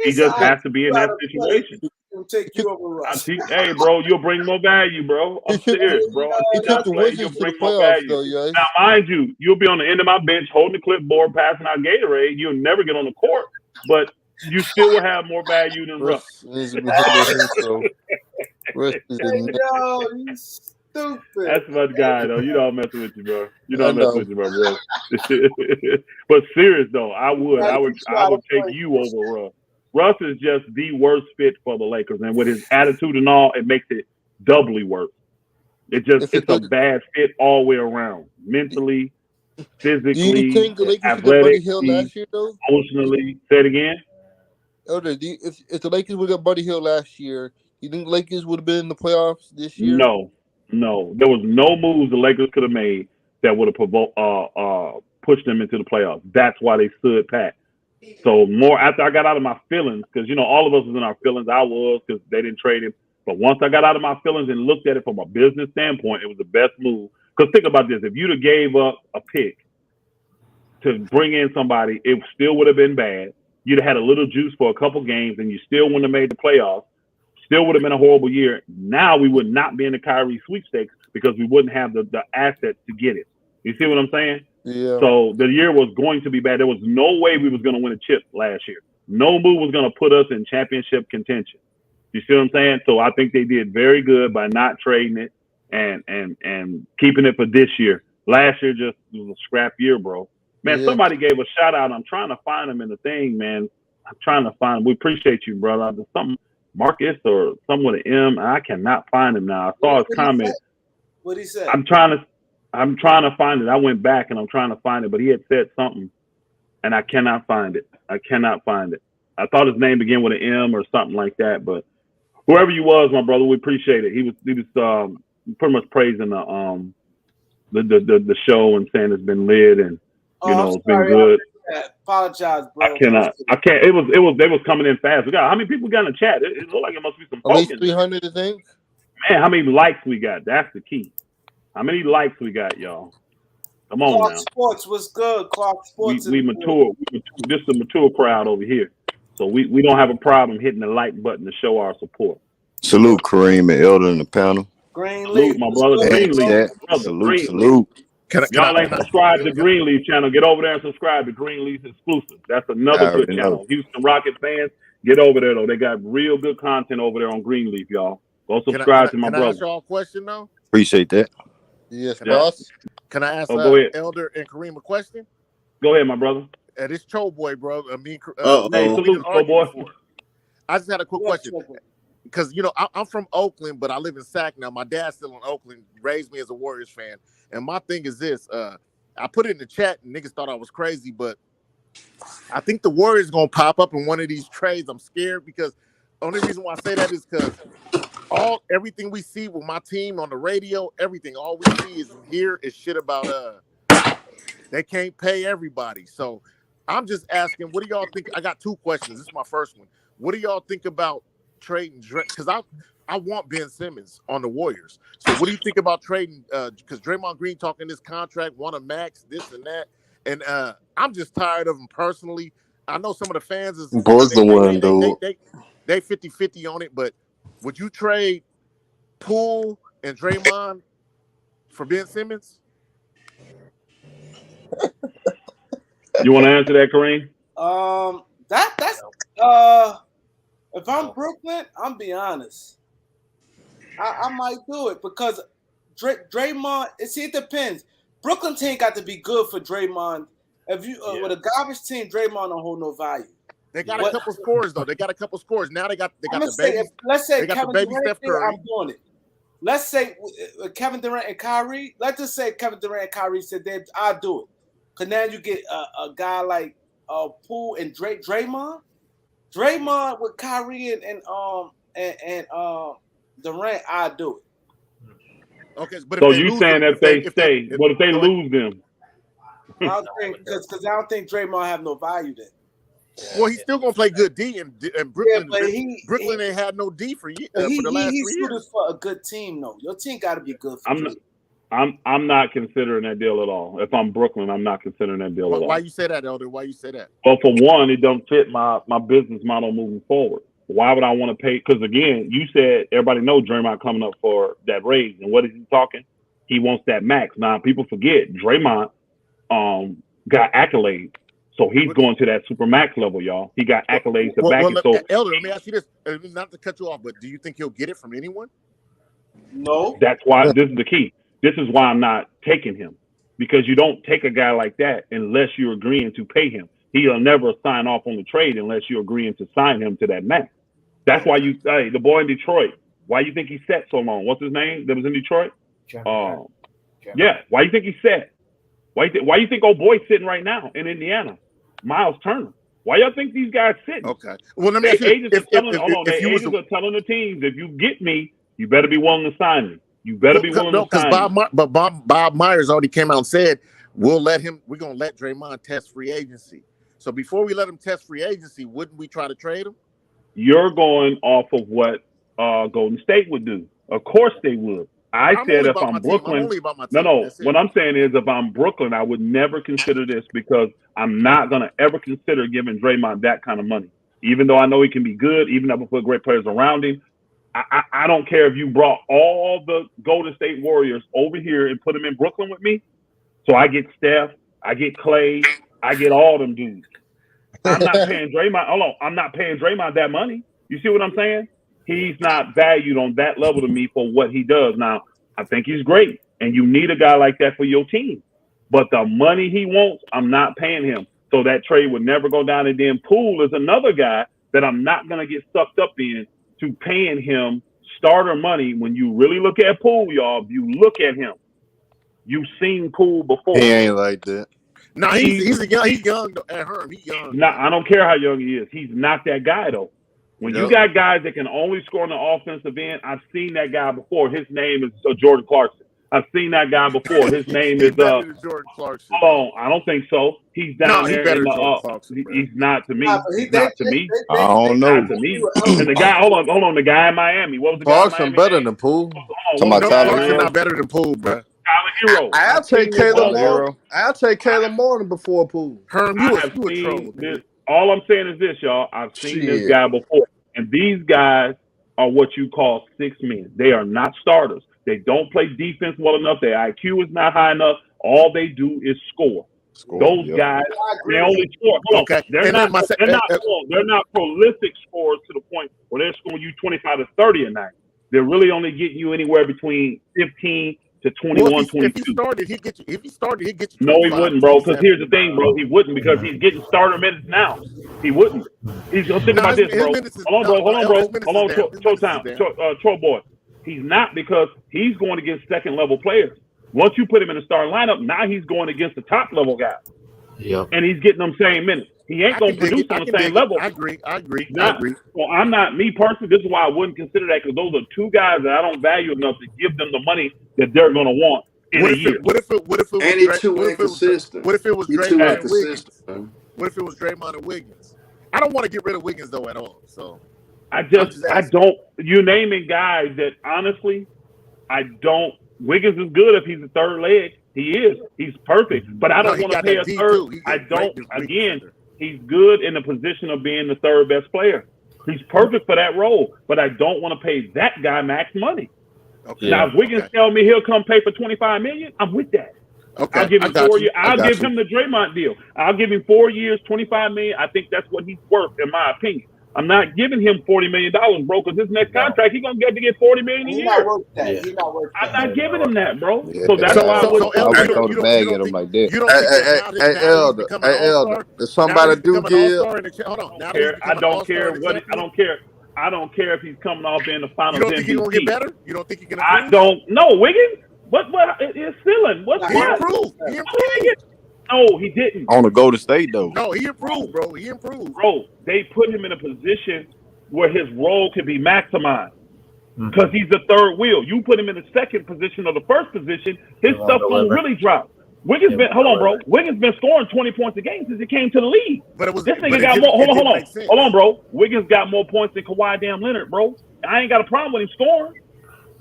He just has to be in that situation. Take you over Russ. Hey, bro, you'll bring more value, bro. I'm serious, bro. You'll bring more value. Now, mind you, you'll be on the end of my bench holding the clipboard, passing out Gatorade. You'll never get on the court, but you still will have more value than Russ. Yo, you stupid. That's my guy, though. You know I'm messing with you, bro. You know I'm messing with you, bro. But serious though, I would take you over Russ. Russ is just the worst fit for the Lakers, and with his attitude and all, it makes it doubly worse. It's a bad fit all the way around, mentally, physically, do you think the Lakers athletically, Hill last year, though? Emotionally. Say it again. Elder, if the Lakers would have got Buddy Hill last year, do you think the Lakers would have been in the playoffs this year? No. There was no moves the Lakers could have made that would have pushed them into the playoffs. That's why they stood pat. So more after I got out of my feelings, because all of us was in our feelings. I was, because they didn't trade him. But once I got out of my feelings and looked at it from a business standpoint, it was the best move. Because think about this: if you'd have gave up a pick to bring in somebody, it still would have been bad. You'd have had a little juice for a couple games, and you still wouldn't have made the playoffs. Still would have been a horrible year. Now we would not be in the Kyrie sweepstakes because we wouldn't have the assets to get it. You see what I'm saying? Yeah. So the year was going to be bad. There was no way we was going to win a chip last year. No move was going to put us in championship contention. You see what I'm saying? So I think they did very good by not trading it and keeping it for this year. Last year just was a scrap year, bro. Man, somebody gave a shout out. I'm trying to find him in the thing, man. I'm trying to find him. We appreciate you, brother. There's something Marcus or someone with an M. I cannot find him now. I saw his comment. What he said? I'm trying to find it. I went back and I'm trying to find it, but he had said something, and I cannot find it. I thought his name began with an M or something like that, but whoever you was, my brother, we appreciate it. He was pretty much praising the show and saying it's been lit and it's been good. I apologize, bro. I can't. They was coming in fast. We got how many people got in the chat? It looked like it must be some. At least 300, I think. Man, how many likes we got? That's the key. How many likes we got, y'all? Come on Clark now. Sports was good. Clark Sports. We mature. This is a mature crowd over here, so we don't have a problem hitting the like button to show our support. Salute Kareem and Elder in the panel. Greenleaf, my brother. Greenleaf, salute. Y'all ain't subscribed to Greenleaf channel. Get over there and subscribe to Greenleaf exclusive. That's another good channel. Houston Rockets fans, get over there though. They got real good content over there on Greenleaf, y'all. Go subscribe to my brother. Can I ask y'all a question though? Appreciate that. Yes, boss. Can I ask Elder and Kareem a question? Go ahead, my brother. This Cho boy, bro. Hey, salute, Cho boy. I just had a quick question. Because, I'm from Oakland, but I live in Sac now. My dad's still in Oakland, raised me as a Warriors fan. And my thing is this. I put it in the chat, and niggas thought I was crazy, but I think the Warriors going to pop up in one of these trades. I'm scared because the only reason why I say that is because everything we see with my team on the radio, all we see is here is shit about they can't pay everybody. So I'm just asking, what do y'all think? I got two questions. This is my first one. What do y'all think about trading? Because I want Ben Simmons on the Warriors. So what do you think about trading? Because Draymond Green talking this contract, want a max, this and that. And I'm just tired of him personally. I know some of the fans is they 50-50 on it, but would you trade Poole and Draymond for Ben Simmons? You want to answer that, Kareem? That's if I'm Brooklyn, I'm be honest. I might do it because Draymond. It depends. Brooklyn team got to be good for Draymond. If you with a garbage team, Draymond don't hold no value. They got a couple scores though. They got a couple scores. Now they got the baby. Let's say Kevin Durant, Steph Curry. I'm doing it. Let's say Kevin Durant and Kyrie. Let's just say Kevin Durant and Kyrie said I'll do it. Cause now you get a guy like Poole and Draymond. Draymond with Kyrie and Durant, I'll do it. Okay, but so you saying if they stay, what if they lose them? I don't think because I don't think Draymond have no value then. Well, he's still gonna play good D and Brooklyn. Yeah, Brooklyn ain't had no D for the last 3 years. He's for a good team though. Your team got to be good. I'm not considering that deal at all. If I'm Brooklyn, I'm not considering that deal at all. Why you say that, Elder? Why you say that? Well, for one, it don't fit my business model moving forward. Why would I want to pay? Because again, you said everybody knows Draymond coming up for that raise, and what is he talking? He wants that max. Now people forget Draymond got accolades. So he's going to that super max level, y'all. He got accolades to back it. So, Elder, let me ask you this, not to cut you off, but do you think he'll get it from anyone? No. That's why this is the key. This is why I'm not taking him, because you don't take a guy like that unless you're agreeing to pay him. He'll never sign off on the trade unless you're agreeing to sign him to that max. That's why you say the boy in Detroit. Why you think he sat so long? What's his name that was in Detroit? Yeah. Why you think he sat? Why you think old boy's sitting right now in Indiana? Miles Turner. Why y'all think these guys sitting? Okay. Well, let me ask you, agents are telling the teams, if you get me, you better be willing to sign me. You better be willing to sign me. But Bob Myers already came out and said we're gonna let Draymond test free agency. So before we let him test free agency, wouldn't we try to trade him? You're going off of what Golden State would do. Of course they would. I said if I'm Brooklyn, what I'm saying is if I'm Brooklyn, I would never consider this because I'm not going to ever consider giving Draymond that kind of money. Even though I know he can be good, even though I put great players around him, I don't care if you brought all the Golden State Warriors over here and put them in Brooklyn with me. So I get Steph, I get Clay, I get all them dudes. I'm not paying Draymond. Hold on, I'm not paying Draymond that money. You see what I'm saying? He's not valued on that level to me for what he does. Now, I think he's great, and you need a guy like that for your team. But the money he wants, I'm not paying him. So that trade would never go down. And then Poole is another guy that I'm not going to get sucked up in to paying him starter money. When you really look at Poole, y'all, if you look at him, you've seen Poole before. He ain't like that. No, he's young though. At Herm, he's young. I don't care how young he is. He's not that guy though. When you got guys that can only score on the offensive end, I've seen that guy before. His name is Jordan Clarkson. I've seen that guy before. His name is Jordan Clarkson. Hold on, I don't think so. He's down there in the. Clarkson, he's not to me. He's not to me. I don't know. Not to me. And the guy, hold on, the guy in Miami. What was the guy in Clarkson Miami? better than Poole. Clarkson not better than Poole, bro. Hero. I'll take Caleb Martin. I'll take Caleb Martin before Poole. Herm, you a trouble. All I'm saying is this, y'all. I've seen this guy before, and these guys are what you call 6 men. They are not starters. They don't play defense well enough. Their IQ is not high enough. All they do is score. Those guys, they only score. Okay. They're not prolific scorers to the point where they're scoring you 25 to 30 a night. They're really only getting you anywhere between 15 to 21, 22. If he started, he'd get you. No, he wouldn't, bro. Because here's the thing, bro. He wouldn't, because he's getting starter minutes now. He wouldn't. He's gonna think about this, bro. Hold on, bro. Troll boy. He's not, because he's going against second level players. Once you put him in the starting lineup, now he's going against the top level guy. Yep. And he's getting them same minutes. He ain't going to produce on the same level. I agree. Well, I'm not, me personally, this is why I wouldn't consider that, because those are two guys that I don't value enough to give them the money that they're going to want in a year. What if it was inconsistent. What if it was Draymond and Wiggins? What if it was Draymond and Wiggins? I don't want to get rid of Wiggins though at all. So I don't. You're naming guys that honestly, I don't. Wiggins is good if he's a third leg. He is. He's perfect. But I don't want to pay a third. I don't. Again, he's good in the position of being the third best player. He's perfect for that role. But I don't want to pay that guy max money. Okay. Now, if Wiggins tell me he'll come pay for $25 million, I'm with that. Okay. I'll give him 4 years. I'll give him the Draymond deal. I'll give him 4 years, $25 million. I think that's what he's worth, in my opinion. I'm not giving him $40 million, bro, because his next contract, he's going to get $40 million a year. Not worth that. He's not worth that. I'm not giving him that, bro. Yeah, so that's why I wouldn't throw the bag at him like that. Hey, Elder, if somebody do give, I don't care what. I don't care if he's coming off in the finals. You don't think he's gonna get better? You don't think he can improve? I don't know. Wiggins? What is ceiling? What's he improved? He improved. No, he didn't. On the Golden State though. No, he improved, bro. He improved. Bro, they put him in a position where his role can be maximized. Because he's the third wheel. You put him in the second position or the first position, his stuff won't really drop. Wiggins Wiggins been scoring 20 points a game since he came to the league. This nigga got more. Hold on, bro. Wiggins got more points than Kawhi damn Leonard, bro. I ain't got a problem with him scoring,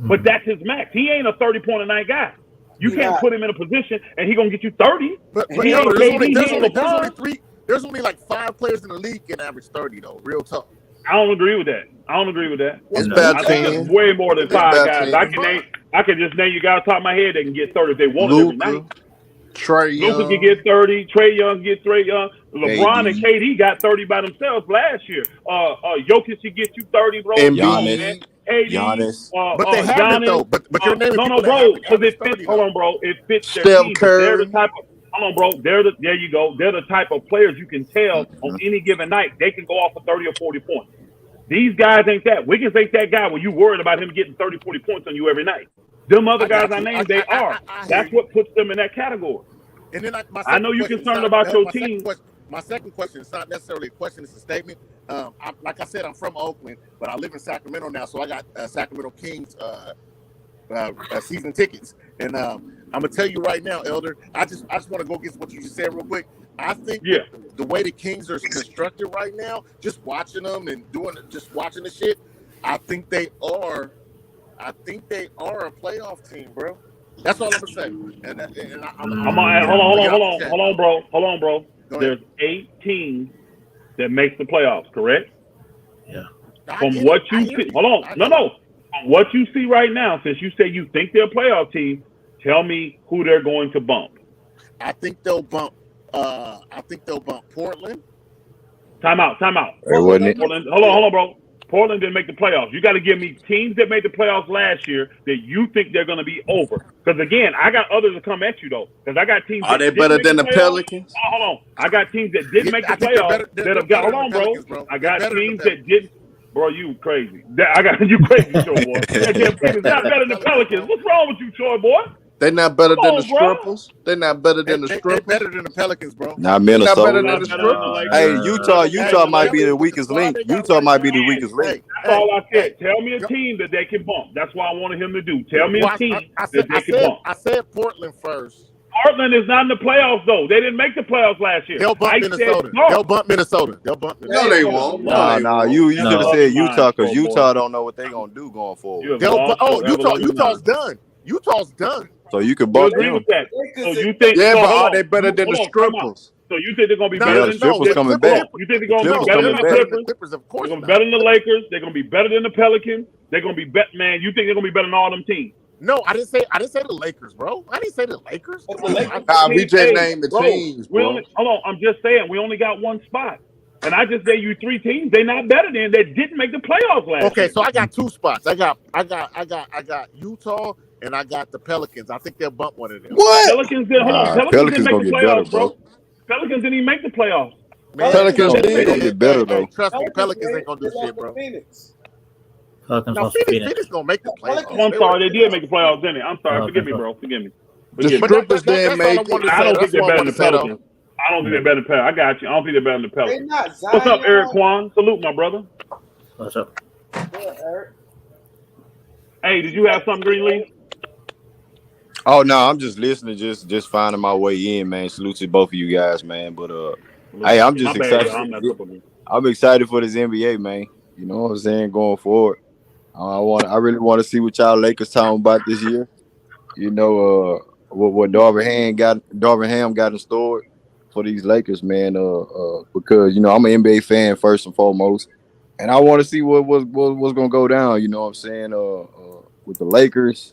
but that's his max. He ain't a 30-point-a-night guy. You can't put him in a position and he gonna get you 30. But there's only like 5 players in the league can average 30 though. Real tough. I don't agree with that. It's about 10. It's way more than 5 guys. I can just name you guys off the top of my head that can get 30 if they want every night. Trae Young. Luka can get 30. Trae Young get Trae Young. LeBron and KD got 30 by themselves last year. Jokic should get you 30, bro. Giannis. But they have it though. But you're naming no, bro. Because it fits. Hold on, bro. It fits their Steph team. Curry. They're the type of. Hold on, bro. There you go. They're the type of players you can tell on any given night they can go off for 30 or 40 points. These guys ain't that. Wiggins ain't that guy where you worried about him getting 30, 40 points on you every night. Them other guys I named, they are. That's what puts them in that category. And then I know you're concerned about your team. My second question is not necessarily a question; it's a statement. Like I said, I'm from Oakland, but I live in Sacramento now, so I got Sacramento Kings season tickets. And I'm gonna tell you right now, Elder, I just want to go against what you just said real quick. I think the way the Kings are constructed right now, just watching them and just watching the shit, I think they are a playoff team, bro. That's all I'm gonna say. And hold on, bro. There's 8 teams that makes the playoffs, correct? Yeah. From what you see, hold on, no. From what you see right now, since you say you think they're a playoff team, tell me who they're going to bump. I think they'll bump. Portland. Time out. Portland. Hold on, bro. Portland didn't make the playoffs. You got to give me teams that made the playoffs last year that you think they're going to be over. Because, again, I got others to come at you, though. Because I got teams Are they better than the Pelicans? Hold on. I got teams that didn't make the playoffs that have got – hold on, bro. I got teams that didn't Bro, you crazy. I got you crazy, Troy boy. That damn team is not better than the Pelicans. What's wrong with you, Troy boy? They not better Come than the on, bro. strippers. They not better than the They strippers. better than the Pelicans, bro. Not They not better Minnesota. than the Not better than the strippers. Hey, Lakers. Utah might be the Pelicans, weakest squad link. they got Utah right might be now. the weakest link. That's all I said. Tell me a team that they can bump. That's what I wanted him to do. Tell me a team that they can bump. I said Portland first. Portland is not in the playoffs, though. They didn't make the playoffs last year. They'll bump Minnesota. They'll bump Minnesota. No, they won't. Nah. You should have said Utah because Utah don't know what they're gonna do going forward. Utah's done. Utah's done. So you could You bump agree them. with that? So you think? Yeah, so but hold are on. they better than the Hold on, time out. strippers? So you think they're gonna be No, better Yeah, than the strippers coming Clippers? back. You think they're gonna Clippers be better than coming the back. Clippers? Clippers, of course. They're gonna be better than the Lakers. They're gonna be better than the Pelicans. They're gonna be better. Man, you think they're gonna be better than all them teams? No, I didn't say the Lakers, bro. I didn't say the Lakers. But the Lakers- Nah, we just Hey, named the bro, teams, bro. Hold on, I'm just saying we only got one spot, and I just gave you three teams. They're not better than that didn't make the playoffs last year. Okay, so I got two spots. I got Utah and I got the Pelicans. I think they'll bump one of them. What? Pelicans did. Hold on, Pelicans Pelicans didn't gonna make the get better, playoffs, bro. Pelicans didn't even make the playoffs. Man, Pelicans They did. gonna get better though. Trust me, Pelicans ain't gonna do shit, bro. Phoenix. Pelicans No, lost to Phoenix Phoenix. gonna make the playoffs. I'm sorry, they did make the playoffs, didn't they? I'm sorry, forgive me, bro. Forgive me. The Forgive me. strippers didn't that's all make I wanted it. to I don't say. think they're That's better what than I the wanted to say, though. Pelicans. I don't think they're better than the Pelicans. I got you. I don't think they're better than the They Pelicans. not Zion. What's up, Eric Kwan? Salute, my brother. What's up? Yeah, Eric. Hey, did you have something, Greenlee? Oh no, I'm just listening, just finding my way in, man. Salute to both of you guys, man. But hey, I'm just My bad, excited. y'all. I'm messed up with me. I'm excited for this NBA, man. You know what I'm saying, going forward. I really want to see what y'all Lakers talking about this year. You know, what Darvin Ham got in store for these Lakers, man. Because you know I'm an NBA fan first and foremost, and I want to see what's gonna go down. You know what I'm saying? With the Lakers,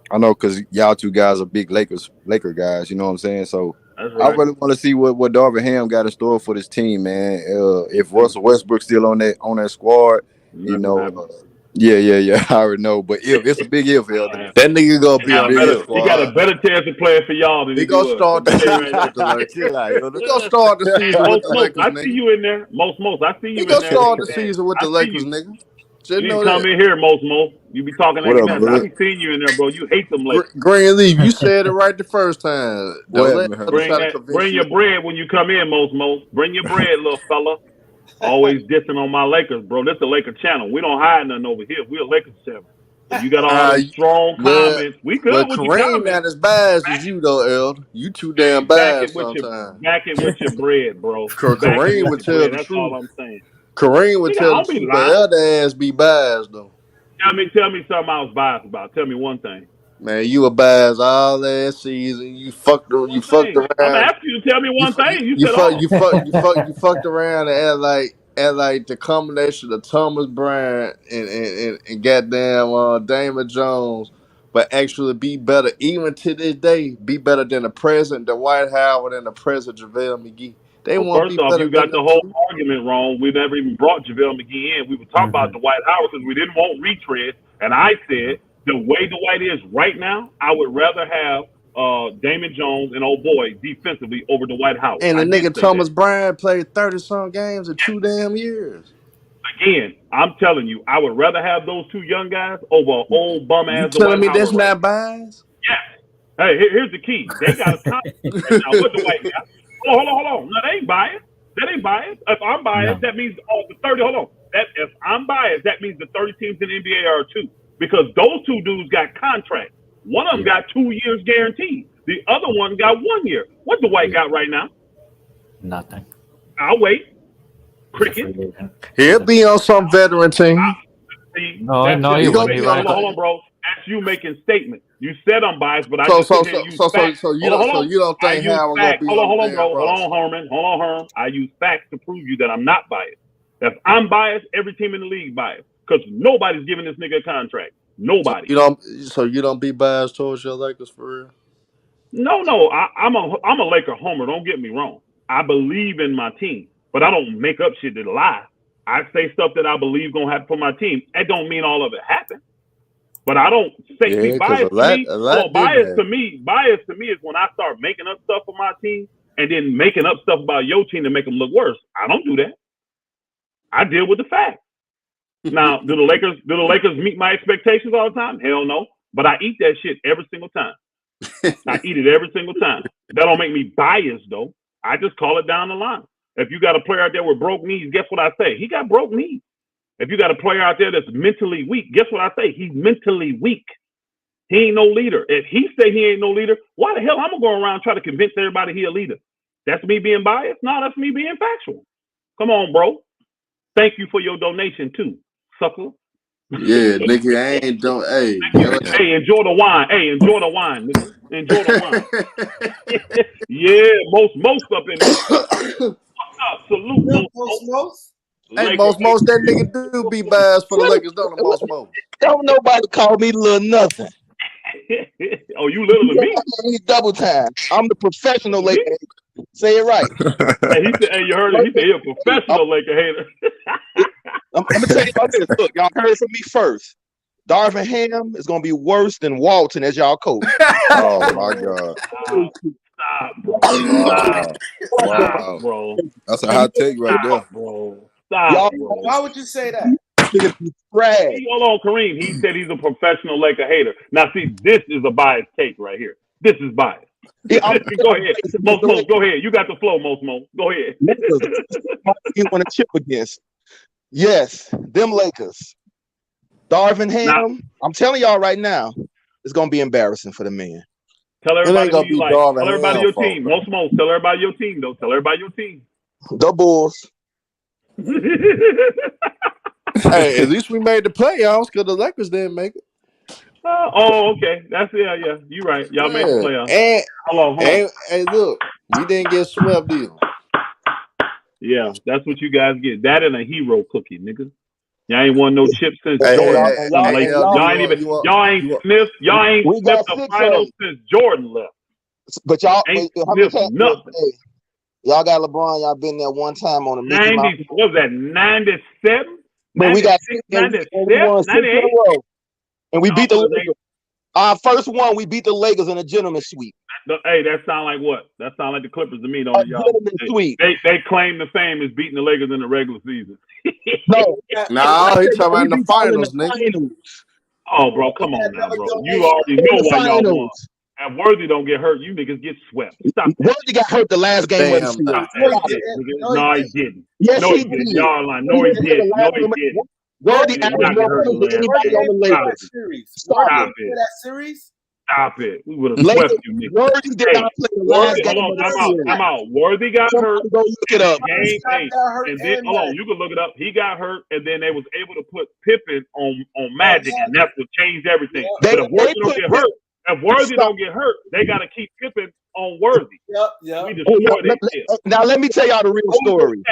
I know because y'all two guys are big Laker guys. You know what I'm saying? So That's right. I really want to see what Darvin Ham got in store for this team, man. If Russell Westbrook's still on that squad, you know. Yeah. I already know, but it's a big if, Elder. That nigga gonna be on the He got a better chance of playing for y'all than He he gonna do start the us. season with the Lakers. Chill out, Elder. He gonna start the season with the Most, Lakers, I see nigga. you in there. Most, I see you He in gonna there. start the season with I the see Lakers, you. nigga. You Just need know to come that. in here, most. You be talking What like up, that. I blood? be seeing you in there, bro. You hate them Lakers. Greenleaf, you said it right the first time. What Don't let happened, others Bring try to convince bring you. your bread when you come in, most. Bring your bread, little fella. Always dissing on my Lakers, bro. This is a Laker channel. We don't hide nothing over here. We a Lakers channel. If you got all those strong comments, we good But with your Kareem comments. not as biased as you though, Elder. You too damn Back biased it with sometimes. your bread, bro. Kareem Back it with would your tell bread. the That's truth. all I'm saying. Kareem would Nigga, I tell the don't be truth, but lying. Elder ass be biased though. Tell me something I was biased about. Tell me one thing. Man, you were biased all last season. You fucked around. I'm asking you to tell me one thing. You said all. You fucked around and act like the combination of Thomas Bryant and goddamn Damon Jones, but actually be better even to this day. Be better than the president, the Dwight Howard, and the president JaVale McGee. They Well, won't first be off, better you than got the them whole two. argument wrong. We never even brought JaVale McGee in. We were talking about Dwight Howard because we didn't want retread. And I said the way Dwight is right now, I would rather have Damon Jones and old boy defensively over Dwight Howard. And the I did nigga say Thomas that. Bryant played 30-some games in 2 damn years. Again, I'm telling you, I would rather have those two young guys over an old bum ass. You telling me Dwight that's Howard not biased? Yes. Hey, here's the key. They got a contract right now with Dwight got. Hold on. No, they ain't biased. That ain't biased. If I'm biased, that means the 30. Hold on. If I'm biased, that means the 30 teams in the NBA are too, because those two dudes got contracts. One of them got 2 years guaranteed. The other one got 1 year. What Dwight got right now? Nothing. I'll wait. Cricket. He'll be on some veteran team. No, he He won't gonna be be right. Hold on, bro. That's you making statements. You said I'm biased, but I So just sit here and use facts. you don't I think use Howard facts. gonna be Hold on, damn bro. roster? Hold on, Herm. I use facts to prove you that I'm not biased. If I'm biased, every team in the league biased, because nobody's giving this nigga a contract. Nobody. You don't be biased towards your Lakers for real? No. I'm a Laker homer. Don't get me wrong. I believe in my team, but I don't make up shit to lie. I say stuff that I believe gonna happen for my team. That don't mean all of it happened. But I don't say bias to me. Bias to me is when I start making up stuff for my team and then making up stuff about your team to make them look worse. I don't do that. I deal with the facts. Now, do the Lakers meet my expectations all the time? Hell no. But I eat that shit every single time. I eat it every single time. That don't make me biased though. I just call it down the line. If you got a player out there with broke knees, guess what I say? He got broke knees. If you got a player out there that's mentally weak, guess what I say? He's mentally weak. He ain't no leader. If he say he ain't no leader, why the hell I'm gonna go around and try to convince everybody he a leader? That's me being biased? No, that's me being factual. Come on, bro. Thank you for your donation too, sucker. Yeah, nigga, I ain't don't. Hey, hey, enjoy the wine. Hey, enjoy the wine, nigga. Enjoy the wine. Yeah, most up in there. What's up? Salute, most. Hey, most that nigga do be biased for the Lakers, don't the most? Don't nobody call me little nothing. Oh, you little than me? He's double time. I'm the professional Laker hater. Say it right. Hey, he said, hey, you heard it. He said he's a professional Laker hater. I'm gonna tell you about this. Look, y'all heard it from me first. Darvin Ham is gonna be worse than Walton as y'all coach. Oh my God! Stop, bro. Wow, bro. That's a hot take right there, bro. Stop, bro. Why would you say that? Hold on, Kareem. He said he's a professional Laker hater. Now, see, this is a biased take right here. This is biased. Yeah, go ahead. Most, go ahead. You got the flow, Most. Go ahead. You want to chip against? Yes, them Lakers. Darvin Ham. I'm telling y'all right now, it's gonna be embarrassing for the man. Tell everybody who you like. Tell everybody your team. Most. Tell everybody your team, though. Tell everybody your team. The Bulls. Hey, at least we made the playoffs because the Lakers didn't make it. Oh, okay. That's yeah. You right. Y'all made the playoffs. And hold on. Hey, look, we didn't get swept either. Yeah, that's what you guys get. That and a hero cookie, nigga. Y'all ain't won no chips since Jordan. Y'all ain't sniffed the finals since Jordan left. But y'all ain't sniffed nothing. Y'all got LeBron. Y'all been there one time on a Mickey Mouse. What was that? 97. But we got 98. And we beat the Lakers. Our first one, we beat the Lakers in a gentleman's sweep. Hey, that sound like what? That sound like the Clippers to me, don't y'all? Sweep. They claim the fame is beating the Lakers in the regular season. No, he talking about in the finals, nigga. Oh, bro, come on now, bro. You already know why y'all won. And Worthy don't get hurt, you niggas get swept. Stop that. Worthy got hurt the last game of the season. No, he didn't. Yes, he didn't. Y'all lying. No, he didn't. No, he didn't. Worthy averaged more points than anybody on the Lakers. Stop it. That series? Stop it. We would have swept you, niggas. Worthy did not play the last game of the season. I'm out. Worthy got hurt. Go look it up. And then, hold on, you can look it up. He got hurt, and then they was able to put Pippen on Magic, and that's what changed everything. But if Worthy don't get hurt, they got to keep Pippen on Worthy. Yep. We destroyed it. Now let me tell y'all the real story.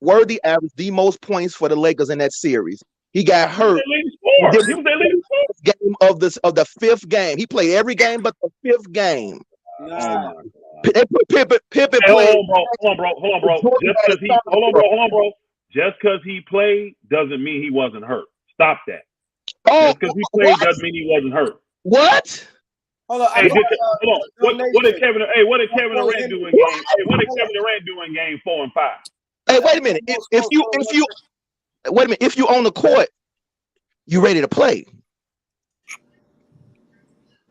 Worthy averaged the most points for the Lakers in that series. He got hurt. He was their game of the fifth game. He played every game but the fifth game. They put Pippen played. Hold on, bro. Just because he played doesn't mean he wasn't hurt. Stop that. Just because he played doesn't mean he wasn't hurt. What? Hold on. Hold on. What did Kevin Durant do in game? What did Kevin Durant do in game 4 and 5? Hey, wait a minute. If you on the court, you ready to play.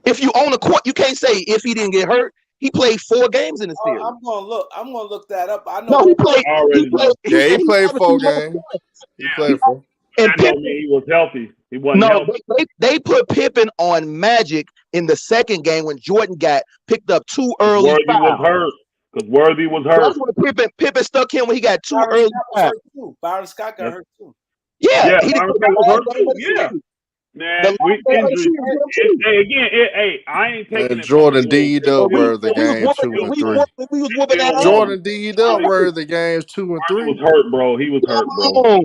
If you on the court, you can't say if he didn't get hurt. He played 4 games in the series. I'm gonna look that up. I know. No, he played. He played 4 games. He played 4. And Pippen, he was healthy. He wasn't healthy. They put Pippen on Magic in the second game when Jordan got picked up 2 early. Worthy was hurt. Because Worthy was hurt. That's when Pippen stuck him when he got 2 early. Byron Scott got hurt too. Yeah, he Byron Scott was hurt too. Yeah. Man, I ain't taking it. Jordan D'd up were the games 2 and 3. Jordan D'd up were the games 2 and 3. He was hurt, bro. He was hurt, bro.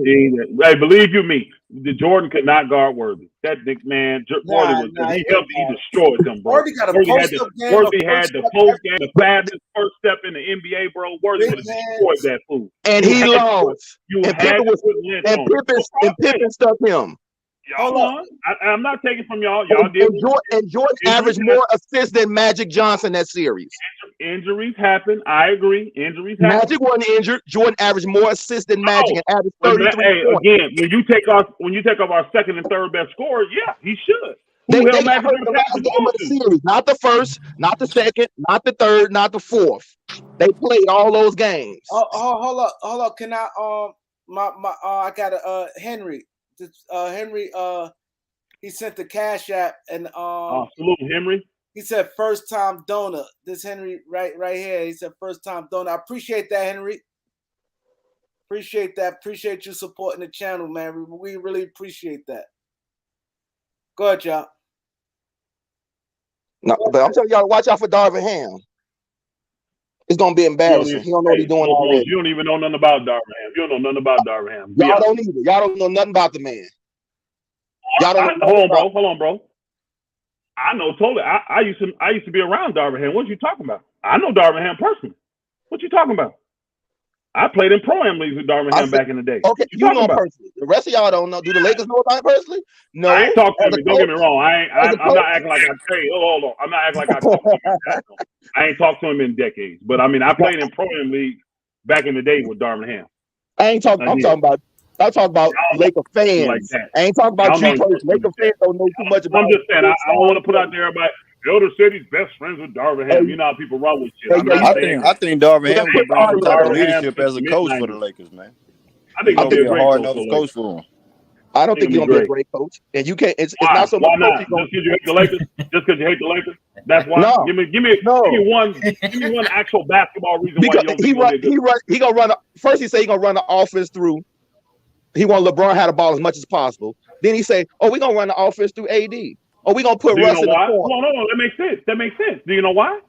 Hey, believe you me, the Jordan could not guard Worthy. That big man, Worthy he destroyed them, bro. Worthy got a post-up game. Worthy had the post game, the fastest first step in the NBA, bro. Worthy would have destroyed that fool. And he lost. And Pippen stuck him. Hold on. I'm not taking from y'all. Y'all did. And Jordan averaged more assists than Magic Johnson that series. Injuries happen. I agree. Injuries happen. Magic wasn't injured. Jordan averaged more assists than Magic and averaged 33 points. Again, when you take off our second and third best scorer, yeah, he should. They got hurt the last game of the series. Not the first, not the second, not the third, not the fourth. They played all those games. Hold up. Can I I got a Henry. Henry he sent the Cash App and salute Henry. He said first time donor. This Henry right here. He said first time donor. I appreciate that, Henry. Appreciate that. Appreciate you supporting the channel, man. We really appreciate that. Go ahead, y'all. No, but I'm telling y'all, watch out for Darvin Ham. It's gonna be embarrassing. He don't know what he's doing already. You don't even know nothing about Darvin Ham. You don't know nothing about Darvin Ham. Y'all don't either. Y'all don't know nothing about the man. Y'all don't know hold on, bro. I know totally. I used to be around Darvin Ham. What you talking about? I know Darvin Ham personally. What you talking about? I played in pro-am leagues with Darvin Ham back in the day. Okay, you know him personally. The rest of y'all don't know. Do the Lakers know about him personally? No. I ain't talking to him. Don't get me wrong. I'm not acting like hold on. I'm not acting like I talk to him. I ain't talked to him in decades. But I mean, I played in pro-am leagues back in the day with Darvin Ham. I'm talking about Laker fans. Like that. I ain't talking about you personally. Laker fans don't know too much about. I'm just saying. I don't want to put out there everybody. Elder said he's best friends with Darvin Ham. You know how people run with shit. I think Darvin Ham will bring some type of leadership as a coach for the Lakers, man. I think he'll be a hard enough coach for him. I don't think he'll be a great coach. And you can't. It's not so much. Why not? Just because you hate the Lakers? Just because you hate the Lakers? That's why. No. Give me one actual basketball reason why you don't he gonna run. First he say he gonna run the offense through. He want LeBron have the ball as much as possible. Then he say, "Oh, we gonna run the offense through AD. Oh, we gonna put Russ in the corner." No, that makes sense. Do you know why?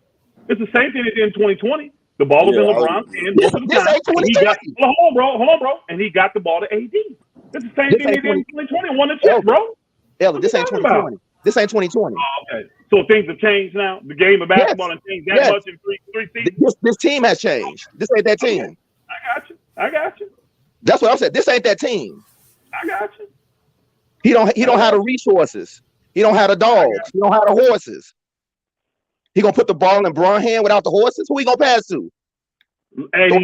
It's the same thing they did in 2020. The ball was in LeBron's hand most of the time. Hold on, bro. And he got the ball to AD. It's the same thing they did in 2020. Won the chip, bro. Elder, this ain't 2020. This ain't 2020. Oh, okay. So things have changed now. The game of basketball has changed that much in three seasons. This team has changed. This ain't that team. I got you. That's what I'm saying. This ain't that team. I got you. He don't have the resources. He don't have the dogs. He don't have the horses. He gonna put the ball in Bron's hand without the horses? Who he gonna pass to? AD.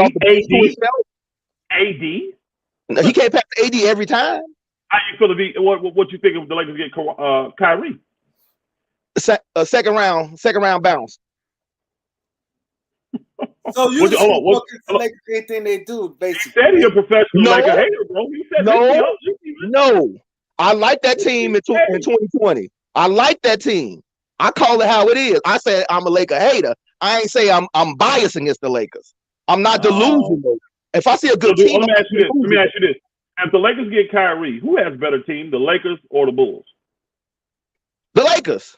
He can't pass to AD every time. How you feel what you think if the Lakers get Kyrie? Second round bounce. So you support the Lakers anything they do, basically. He said he's a professional Laker hater, bro. He said no. I like that team in 2020. I like that team. I call it how it is. I said I'm a Laker hater. I ain't say I'm biased against the Lakers. I'm not delusional. If I see a good team, let me ask you this. If the Lakers get Kyrie, who has a better team, the Lakers or the Bulls? The Lakers.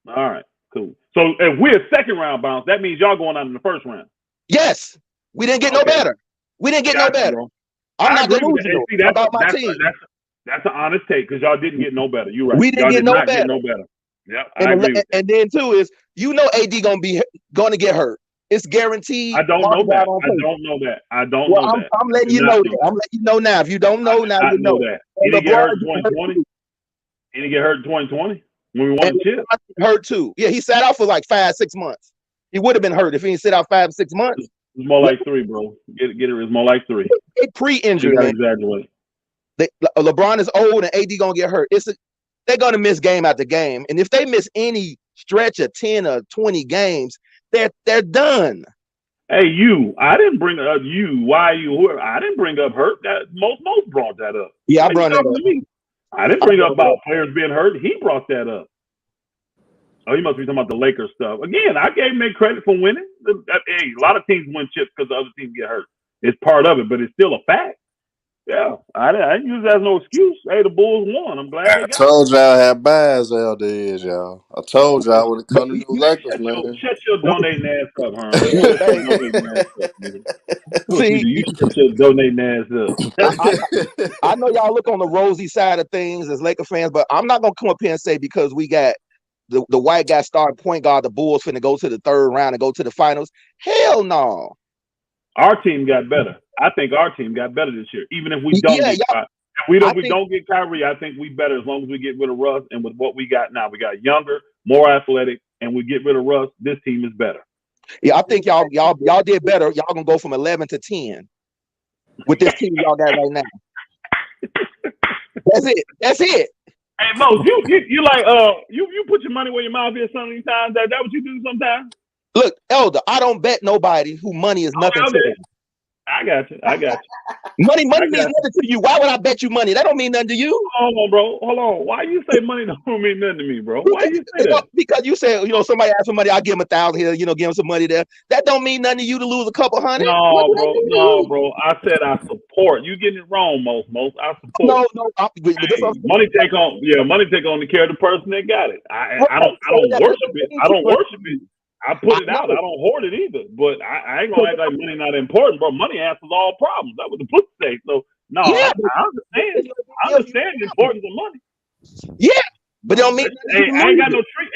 All right, cool. So if we're a second round bounce, that means y'all going out in the first round. Yes. We didn't get no better. We didn't get no better. I'm not delusional about my team. That's an honest take because y'all didn't get no better. You're right. We didn't get no better. Yep, I agree with and then too is AD gonna get hurt. It's guaranteed. I don't know that. I don't know that. I'm letting you know that. I'm letting you know now. If you don't know now, you know that. He didn't get hurt in 2020. He didn't get hurt in 2020 when we won the chip. Hurt too. Yeah, he sat out for like 5-6 months. He would have been hurt if he didn't sit out 5-6 months. It's more like 3, bro. Get it. It's more like 3. They pre-injured. Exaggerate. LeBron is old and AD gonna get hurt. They're gonna miss game after game, and if they miss any stretch of 10 or 20 games, they're done. Hey, I didn't bring up you. Why you? Whoever. I didn't bring up hurt. That most brought that up. Yeah, I brought that up. I didn't bring up about players being hurt. He brought that up. Oh, he must be talking about the Lakers stuff. Again, I gave him credit for winning. Hey, a lot of teams win chips because the other teams get hurt. It's part of it, but it's still a fact. Yeah, I didn't use that as no excuse. Hey, the Bulls won. I'm glad. I told y'all how biased LD is, y'all. I told y'all when it comes to the Lakers, man. Shut your donating ass up, Herm. See, you shut your donating ass up. I know y'all look on the rosy side of things as Laker fans, but I'm not gonna come up here and say because we got the white guy starting point guard, the Bulls finna go to the third round and go to the finals. Hell no. Our team got better. I think our team got better this year. Even if we don't don't get Kyrie, I think we better as long as we get rid of Russ. And with what we got now, we got younger, more athletic, and we get rid of Russ. This team is better. Yeah, I think y'all did better. Y'all gonna go from 11 to 10 with this team y'all got right now. That's it. Hey Mo, you like you put your money where your mouth is sometimes. That what you do sometimes? Look, Elder, I don't bet nobody who money is nothing to them. I got you. Money means nothing to you. Why would I bet you money? That don't mean nothing to you. Hold on, bro. Hold on. Why you say money don't mean nothing to me, bro? Why you say that? Because you say, somebody asked for money, I give him 1,000 here, give him some money there. That don't mean nothing to you to lose a couple hundred. No, bro. I said I support. You getting it wrong, most. I support. No. Money take on the care of the person that got it. I don't worship it. I don't worship it. I put it out. I don't hoard it either. But I ain't gonna act like money not important, bro. Money answers all problems. That's what the book say. So no, I understand. I understand the importance of money. Yeah, but don't mean I ain't got no tree.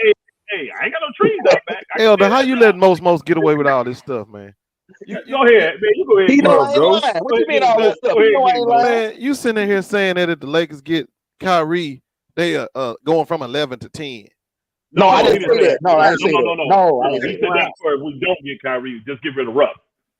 Hey, I ain't got no trees out back. Elder, how you letting most get away with all this stuff, man? Go ahead, man. You go ahead. He know I ain't lying. What you mean all this stuff? You know I ain't lying. Man, you sitting here saying that if the Lakers get Kyrie, they are going from 11 to 10. No, I didn't say that. No, I didn't say that. No, I didn't say that. If we don't get Kyrie, just get rid of Russ.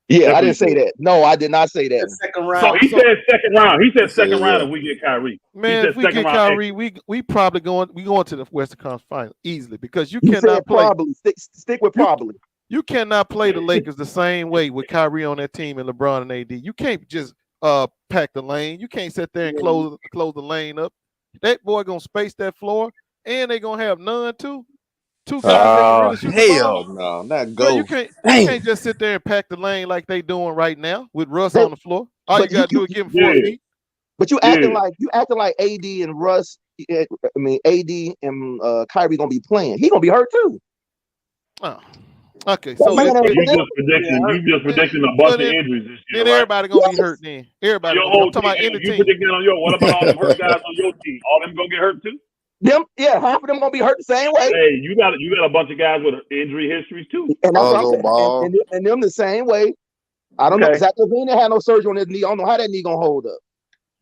Yeah, I didn't say that. No, I did not say that. Second round. So he said second round. He said second round if we get Kyrie. Man, if we get Kyrie, we probably going to the Western Conference Final easily because you cannot play. Probably stick with probably. You cannot play the Lakers the same way with Kyrie on that team and LeBron and AD. You can't just pack the lane. You can't sit there and close the lane up. That boy gonna space that floor, and they gonna have none too. Two guys that can really shoot the ball. No, not Bro, go. you can't just sit there and pack the lane like they doing right now with Russ on the floor. All you gotta do is give him 4 feet. But you acting like AD and Russ. I mean, AD and Kyrie gonna be playing. He gonna be hurt too. Oh, okay. So you just predicting a bunch of injuries this year. Then everybody gonna be hurt. Then everybody. I'm talking about any team. You predicting on your. What about all them hurt guys on your team? All them gonna get hurt too? Half of them gonna be hurt the same way. Hey, you got a bunch of guys with injury histories too. And that's what I'm saying. And them the same way. I don't know. Zach LaVine had no surgery on his knee. I don't know how that knee gonna hold up.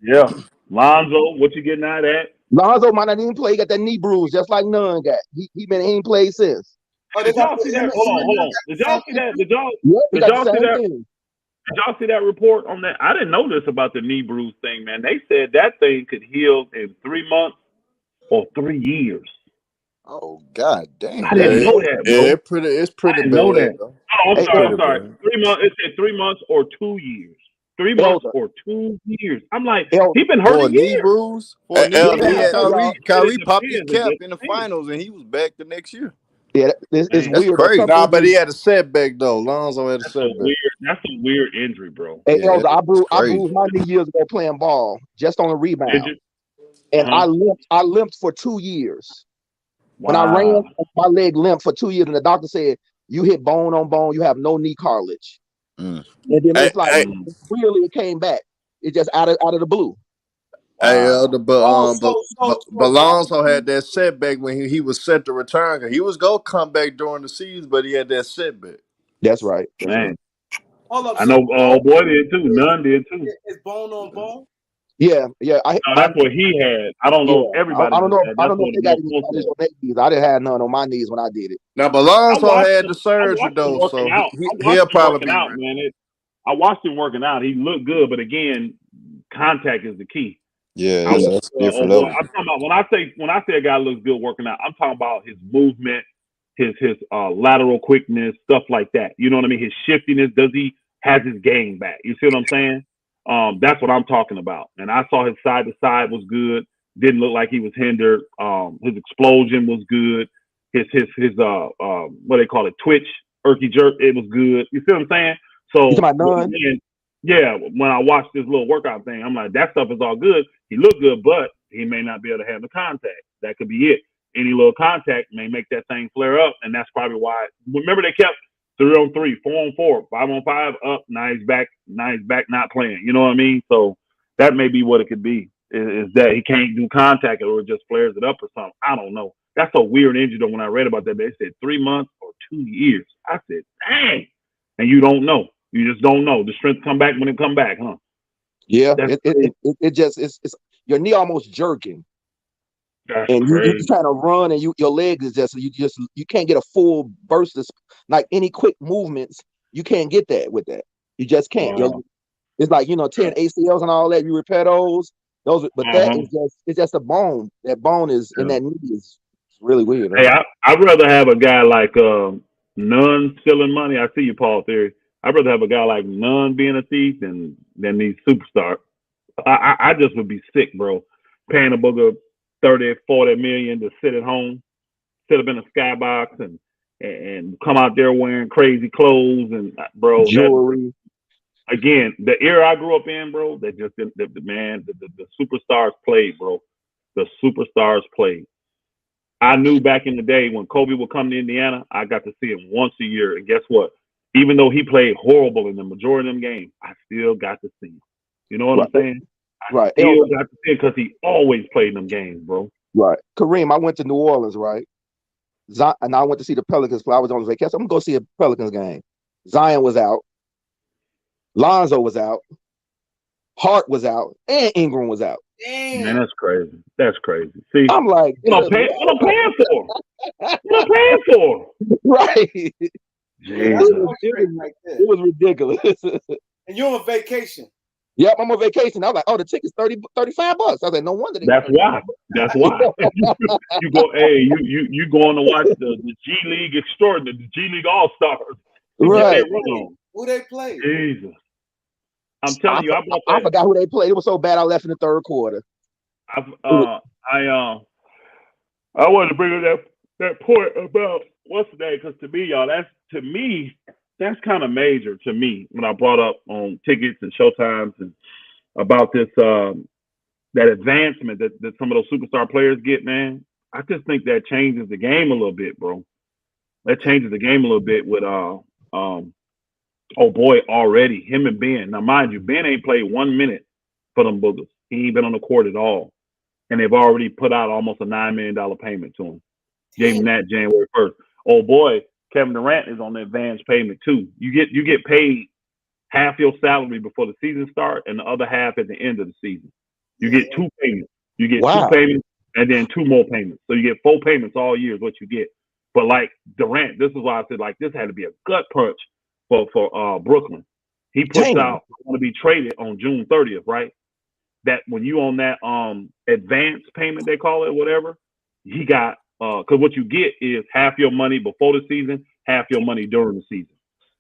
Yeah. Lonzo, what you getting out of that? Lonzo might not even play. He got that knee bruise just like Nunn got. He ain't played since. Did y'all see that? Hold on. Did y'all see that? Did y'all see that report on that? I didn't know this about the knee bruise thing, man. They said that thing could heal in 3 months or 3 years. Oh God damn! I didn't know that, bro. Yeah, it's pretty bad. Know that. Oh, I'm sorry. 3 months. It said 3 months or 2 years. 3 months or 2 years. I'm like, he been hurt knee bruise. Kyrie popped his cap in the finals, and he was back the next year. Yeah, it's weird. Crazy. Nah, but he had a setback though. Lonzo had a setback. That's a weird injury, bro. Hey, Elder, I bruised my knee years ago playing ball, just on a rebound, and I limped for 2 years. When I ran, my leg limped for 2 years, and the doctor said, "You hit bone on bone. You have no knee cartilage." And then it's really it came back. It just out of the blue. Hey, Elder, but Lonzo had that setback when he was set to return. Cause he was gonna come back during the season, but he had that setback. That's right. Man. Hold up, I know boy did too. None did too. It's bone on bone. Yeah. That's what he had. I don't know if everybody. I don't know if they got any on their knees. I didn't have none on my knees when I did it. Now, but Lonzo had the surgery though, so he'll probably be out, man. I watched him working out. He looked good, but again, contact is the key. Yeah, that's different level. I'm talking about when I say a guy looks good working out, I'm talking about his movement, his lateral quickness, stuff like that. You know what I mean? His shiftiness. Does he has his game back? You see what I'm saying? That's what I'm talking about. And I saw his side to side was good. Didn't look like he was hindered. His explosion was good. His what they call it, twitch, erky jerk. It was good. You see what I'm saying? So when I watched this little workout thing, I'm like, that stuff is all good. He looked good, but he may not be able to handle contact. That could be it. Any little contact may make that thing flare up, and that's probably why. Remember, they kept 3-on-3, 4-on-4, 5-on-5 up. Now he's back not playing. You know what I mean? So that may be what it could be. Is that he can't do contact or it just flares it up or something? I don't know. That's a weird injury though. When I read about that, they said 3 months or 2 years. I said, dang. And you don't know. You just don't know. The strength come back when it come back, huh? Yeah, it's your knee almost jerking. That's and you crazy. trying to run, and your legs is you can't get a full burst of like any quick movements. You can't get that with that. You just can't. Wow. It's like tearing ACLs and all that. You repair those, but that Uh-huh. is it's just a bone. That bone is in Yeah. that knee is really weird. Hey, I'd rather have a guy like Nunn stealing money. I see you, Paul Theory. I'd rather have a guy like Nunn being a thief than these superstars. I just would be sick, bro. Paying a booger 30, 40 million to sit at home, sit up in a skybox and come out there wearing crazy clothes and bro, Jewelry. Again, the era I grew up in, bro, that just the superstars played, bro. The superstars played. I knew back in the day when Kobe would come to Indiana, I got to see him once a year. And guess what? Even though he played horrible in the majority of them games, I still got to see him. You know what I'm saying? I still got to see him because he always played in them games, bro. Right. Kareem, I went to New Orleans, right? And I went to see the Pelicans play. I was on vacation. I'm going to go see a Pelicans game. Zion was out. Lonzo was out. Hart was out. And Ingram was out. Damn. Man, that's crazy. That's crazy. See, I'm like, what I'm paying for? What I'm paying for? Right. Jesus. It was ridiculous. And you're on vacation. Yep, I'm on vacation. I was like, oh, the ticket's $35. I was like, no wonder. That's why. That's why. you go, hey, you going to watch the G League Extraordinary, the G League All Stars. Right. Who they play? Jesus. I'm telling you, I forgot who they played. It was so bad I left in the third quarter. I wanted to bring up that point about what's the name, because to me, that's kind of major to me when I brought up on tickets and showtimes and about this that advancement that some of those superstar players get, man. I just think that changes the game a little bit, bro. That changes the game a little bit with oh boy, already him and Ben. Now, mind you, Ben ain't played 1 minute for them boogers. He ain't been on the court at all, and they've already put out almost a $9 million payment to him. Gave him that January 1st. Oh boy, Kevin Durant is on the advance payment too. You get paid half your salary before the season starts, and the other half at the end of the season. You get 2 payments. You get 2 payments, and then 2 more payments. So you get 4 payments all year is what you get. But like Durant, this is why I said like this had to be a gut punch for Brooklyn. He puts out going to be traded on June 30th, right? That when you on that advance payment they call it, whatever, he got because what you get is half your money before the season, half your money during the season,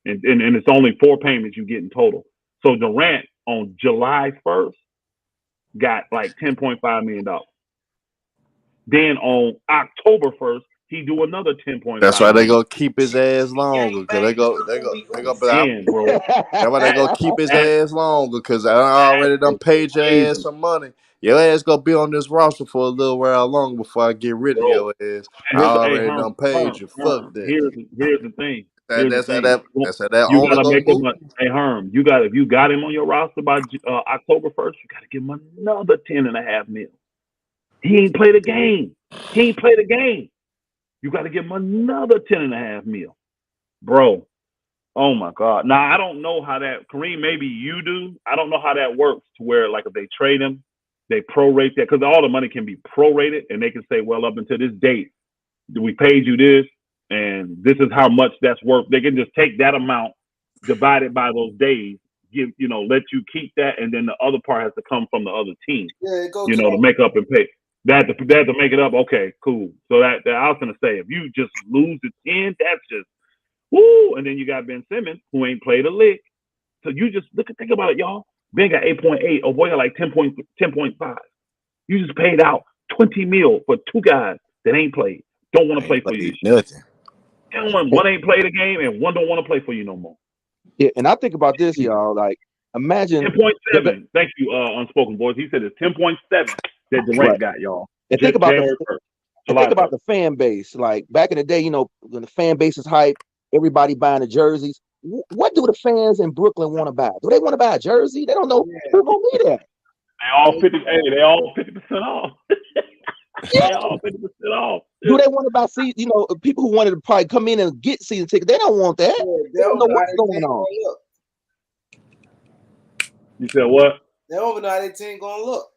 and it's only 4 payments you get in total. So Durant on July 1st got like $10.5 million. Then on October 1st, he do another 10.5. That's why they gonna keep his ass longer, because they go Again, bro. That's why they gonna keep his ass longer, because I already done paid your ass some money. Your ass gonna be on this roster for a little while longer before I get rid of your ass. I already done paid you. Fuck that. Here's the thing. That's how that you only gotta gonna make him. Hey Herm, if you got him on your roster by October 1st, you gotta give him another $10.5 million. He ain't played a game. You got to give him another $10.5 million, bro. Oh my God! Now I don't know how that, Kareem. Maybe you do. I don't know how that works to where like if they trade him, they prorate that because all the money can be prorated, and they can say, well, up until this date, we paid you this, and this is how much that's worth. They can just take that amount, divide it by those days, let you keep that, and then the other part has to come from the other team. Yeah, it goes to make up and pay. They had to make it up. Okay, cool. So that I was gonna say, if you just lose the 10, that's just woo. And then you got Ben Simmons, who ain't played a lick. So you just think about it, y'all. Ben got 8.8. Oh boy, got like 10.5. You just paid out $20 million for 2 guys that ain't played, don't want to play for you. Nothing. One ain't played a game, and one don't want to play for you no more. Yeah, and I think about this, y'all. Like, imagine 10.7. Thank you, Unspoken Boys. He said it's 10.7 that Durant got, y'all. And think about the fan base. Like back in the day, when the fan base is hype, everybody buying the jerseys. What do the fans in Brooklyn want to buy? Do they want to buy a jersey? They don't know who's gonna be there. They all 50% off. They all 50% off. Do they want to buy seats? People who wanted to probably come in and get season tickets, they don't want that. They don't know what's going on. You said what? They don't even know how their team gonna look.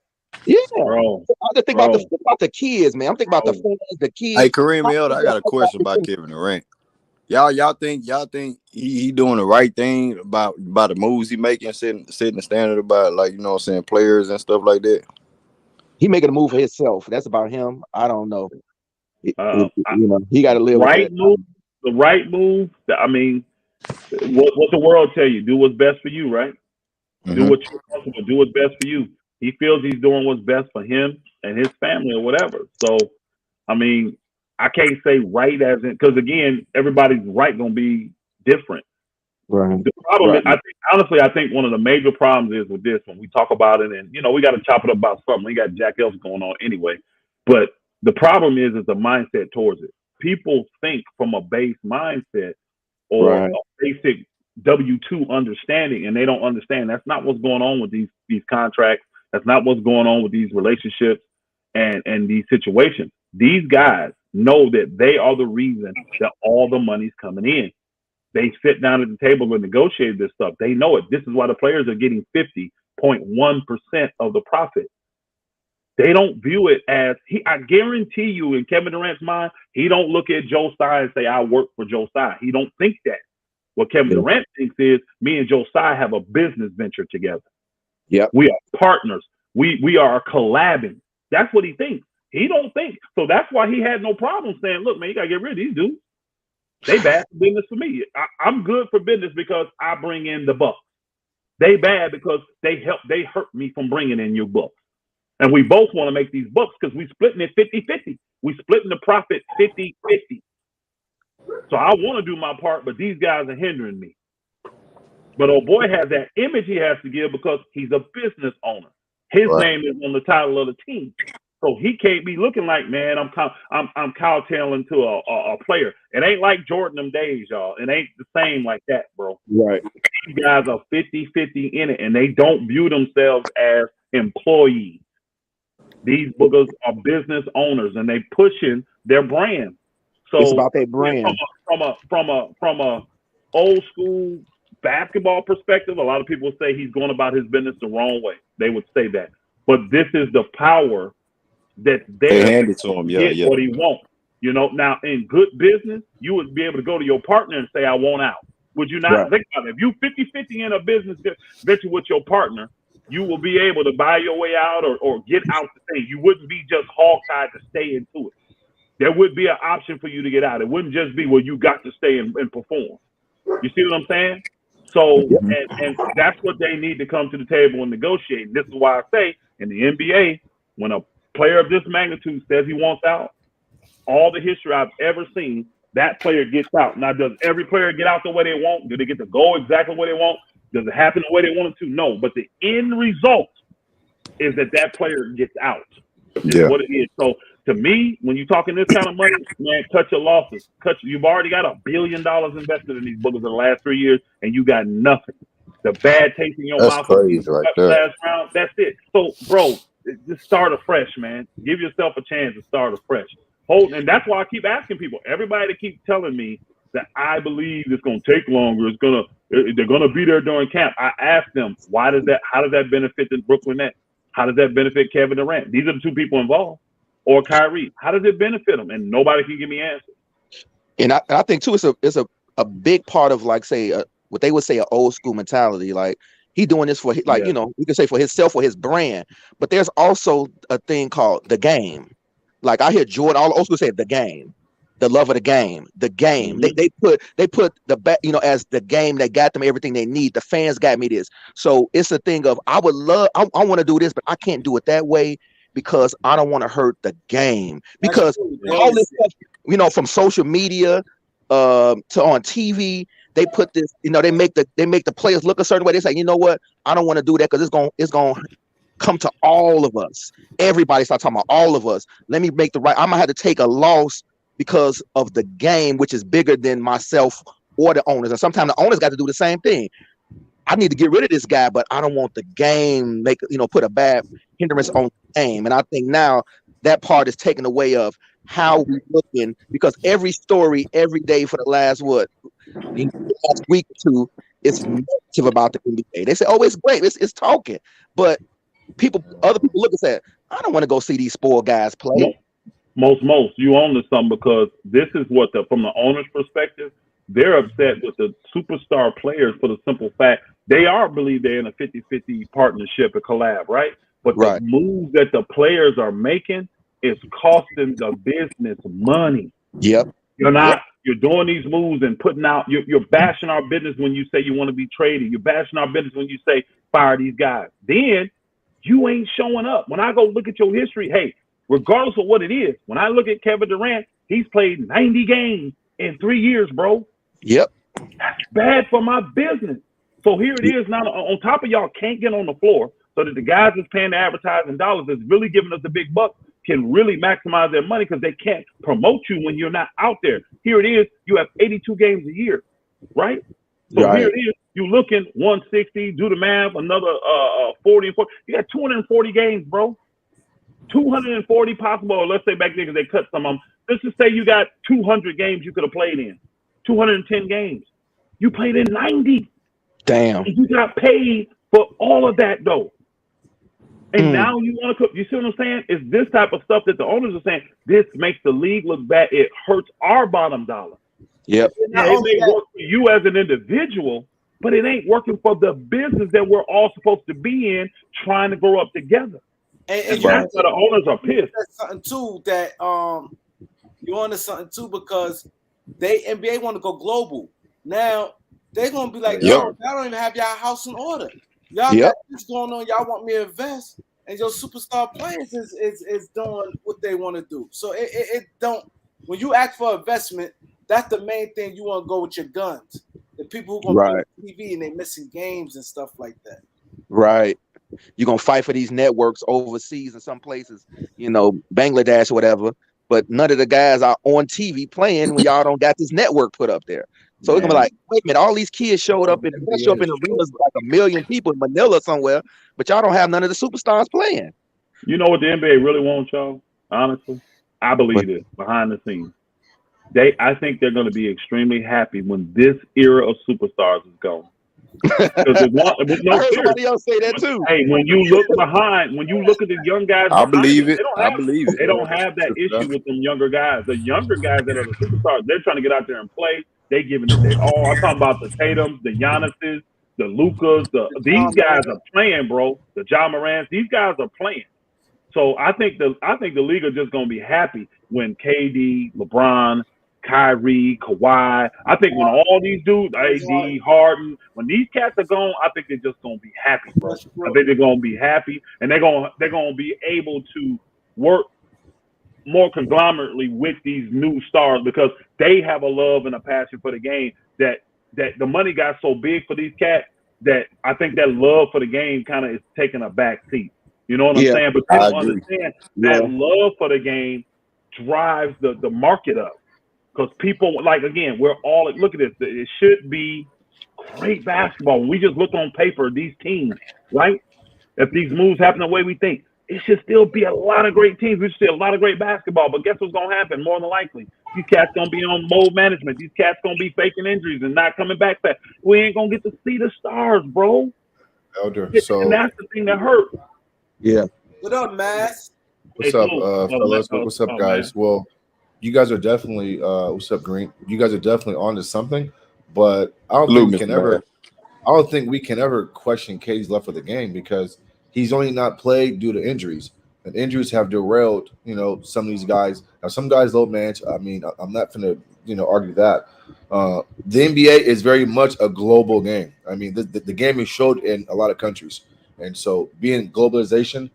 Yeah. Bro, I just think about the kids, man. I'm thinking about the bro. fans, the Hey, kids. Kareem Elder, I got a question about Kevin Durant. Y'all think he doing the right thing about the moves he making, setting the standard about, like, you know what I'm saying, players and stuff like that? He making a move for himself. That's about him. I don't know. I, He got to live with right that. move, the right move. I mean, what the world tell you? Do what's best for you, right? Do what you're comfortable. Do what's best for you. He feels he's doing what's best for him and his family or whatever. So, I mean, I can't say right as in, because again, everybody's right gonna be different. Right. The problem is, I think one of the major problems is with this when we talk about it, and we got to chop it up about something. We got Jack Ellis going on anyway, but the problem is the mindset towards it. People think from a base mindset or Right. a basic W-2 understanding, and they don't understand that's not what's going on with these contracts. That's not what's going on with these relationships and these situations. These guys know that they are the reason that all the money's coming in. They sit down at the table and negotiate this stuff. They know it. This is why the players are getting 50.1% of the profit. They don't view it as I guarantee you, in Kevin Durant's mind, he don't look at Joe Tsai and say, I work for Joe Tsai. He don't think that. What Kevin Durant thinks is, me and Joe Tsai have a business venture together. Yeah, we are partners. We are collabing. That's what he thinks. He don't think. So that's why he had no problem saying, look, man, you got to get rid of these dudes. They bad for business for me. I'm good for business because I bring in the bucks. They bad because they hurt me from bringing in your bucks. And we both want to make these bucks because we splitting it 50-50. We splitting the profit 50-50. So I want to do my part, but these guys are hindering me. But old boy has that image he has to give because he's a business owner. His name is on the title of the team. So he can't be looking like, man, I'm cowtailing to a player. It ain't like Jordan them days, y'all. It ain't the same like that, bro. Right. These guys are 50-50 in it, and they don't view themselves as employees. These boogers are business owners, and they pushing their brand. So it's about their brand. From a old school basketball perspective, a lot of people say he's going about his business the wrong way. They would say that. But this is the power that's there they hand it to him. Get what he wants. Now in good business, you would be able to go to your partner and say, I want out. Would you not? Right. Think about it. If you 50-50 in a business venture with your partner, you will be able to buy your way out or get out the thing. You wouldn't be just hog-tied to stay into it. There would be an option for you to get out. It wouldn't just be, well, you got to stay and perform. You see what I'm saying? So, and that's what they need to come to the table and negotiate. And this is why I say in the NBA, when a player of this magnitude says he wants out, all the history I've ever seen, that player gets out. Now, does every player get out the way they want? Do they get to go exactly the way they want? Does it happen the way they want it to? No. But the end result is that player gets out. Is what it is. So, to me, when you're talking this kind of money, man, cut your losses. You've already got $1 billion invested in these boogers in the last 3 years, and you got nothing. The bad taste in your mouth. Crazy right there. Last round, that's it. So, bro, just start afresh, man. Give yourself a chance to start afresh. And that's why I keep asking people. Everybody that keeps telling me that I believe it's going to take longer. They're going to be there during camp. I ask them, how does that benefit the Brooklyn Nets? How does that benefit Kevin Durant? These are the two people involved. Or Kyrie. How does it benefit them? And nobody can give me answers. And I think too, it's a big part of, like, say what they would say an old school mentality. Like, he doing this for, like, you can say for himself or his brand. But there's also a thing called the game. Like, I hear Jordan, all old school say the game, the love of the game, the game. Mm-hmm. They put the back, as the game that got them everything they need. The fans got me this. So it's a thing of, I want to do this, but I can't do it that way because I don't want to hurt the game. Because all this stuff, from social media to on TV, they put this, they make the players look a certain way. They say, you know what, I don't want to do that because it's going to come to all of us. Everybody start talking about all of us. Let me make I'm gonna have to take a loss because of the game, which is bigger than myself or the owners. And sometimes the owners got to do the same thing. I need to get rid of this guy, but I don't want the game put a bad hindrance on the game. And I think now that part is taken away of how we looking, because every story every day for the last week or two, it's negative about the NBA. They say, oh, it's great, it's talking, but other people look and say, I don't want to go see these spoiled guys play. Most you own to something, because this is what from the owner's perspective, they're upset with the superstar players for the simple fact they believe they're in a 50-50 partnership, a collab, right? But the moves that the players are making is costing the business money. Yep. You're doing these moves and putting out, you're bashing our business when you say you want to be traded. You're bashing our business when you say fire these guys. Then you ain't showing up. When I go look at your history, hey, regardless of what it is, when I look at Kevin Durant, he's played 90 games in 3 years, bro. Yep. That's bad for my business. So here it is now, on top of y'all can't get on the floor, so that the guys that's paying the advertising dollars that's really giving us the big bucks can really maximize their money, because they can't promote you when you're not out there. Here it is, you have 82 games a year, right? So here it is, you looking 160, do the math, another 40 and 40. You got 240 games, bro. 240 possible, or let's say back then, because they cut some of them. Let's just say you got 200 games you could have played in. 210 games. You played in 90. Damn. And you got paid for all of that, though. And now you want to cook. You see what I'm saying? It's this type of stuff that the owners are saying, this makes the league look bad. It hurts our bottom dollar. Yep. It may work for you as an individual, but it ain't working for the business that we're all supposed to be in, trying to grow up together. And that's why the owners are pissed. That's something too that you onto something too, because they N.B.A. want to go global. Now they're gonna be like, yo, y'all don't even have y'all house in order. Y'all got this going on. Y'all want me to invest, and your superstar players is doing what they want to do. So it don't. When you ask for investment, that's the main thing. You want to go with your guns. The people who gonna be on TV and they missing games and stuff like that. Right. You're gonna fight for these networks overseas in some places, Bangladesh or whatever. But none of the guys are on TV playing when y'all don't got this network put up there. So it's gonna be like, wait a minute, all these kids showed up in arenas like 1 million people in Manila somewhere, but y'all don't have none of the superstars playing. You know what the NBA really wants, y'all? Honestly, I believe it behind the scenes. I think they're going to be extremely happy when this era of superstars is gone. I heard somebody else say that too. Hey, when you look at the young guys, I believe it. They don't have that issue with them younger guys. The younger guys that are the superstars, they're trying to get out there and play. They giving it their all. I'm talking about the Tatums, the Giannis's, the Lucas. These guys are playing, bro. The Ja Morants. These guys are playing. So I think the league are just gonna be happy when KD, LeBron, Kyrie, Kawhi. I think when all these dudes, AD, Harden, when these cats are gone, I think they're just gonna be happy, bro. I think they're gonna be happy, and they're gonna be able to work more conglomerately with these new stars, because they have a love and a passion for the game that the money got so big for these cats that I think that love for the game kind of is taking a back seat. You know what I'm saying? But they don't understand that love for the game drives the market up. Because people, like, again, we're all, look at this. It should be great basketball. When we just look on paper, these teams, right? If these moves happen the way we think, it should still be a lot of great teams. We should see a lot of great basketball. But guess what's going to happen? More than likely, these cats going to be on mold management. These cats going to be faking injuries and not coming back fast. We ain't going to get to see the stars, bro. Elder, and that's the thing that hurt. Yeah. What up, Mass? What's up, fellas? What's up, guys? Well, you guys are definitely what's up, Green? You guys are definitely on to something, but I don't think we can ever question KD's love for the game, because he's only not played due to injuries, and injuries have derailed, some of these guys. Now, some guys low manage. I mean, I'm not gonna, argue that. The NBA is very much a global game. I mean, the game is showed in a lot of countries, and so being globalization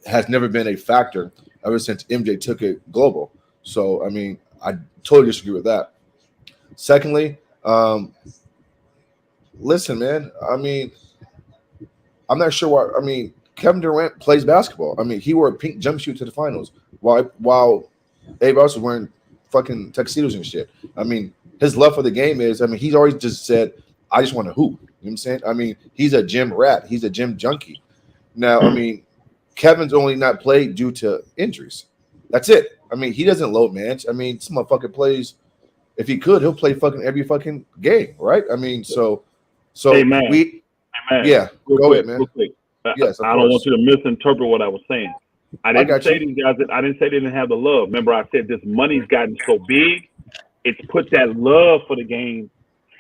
has never been a factor ever since MJ took it global. So, I mean, I totally disagree with that. Secondly, listen, man, I mean, I'm not sure why. I mean, Kevin Durant plays basketball. I mean, he wore a pink jumpsuit to the finals while everybody else was wearing fucking tuxedos and shit. I mean, his love for the game is, I mean, he's always just said, I just want to hoop. You know what I'm saying? I mean, he's a gym rat. He's a gym junkie. Now, I mean, Kevin's only not played due to injuries. That's it. I mean, he doesn't load manage. I mean, this motherfucker plays. If he could, he'll play fucking every fucking game, right? I mean, so hey, man. yeah. Go ahead, man. Yes, of I don't want course. you to misinterpret what I was saying. I didn't got say you. these guys. I didn't say they didn't have the love. Remember, I said this money's gotten so big, it's put that love for the game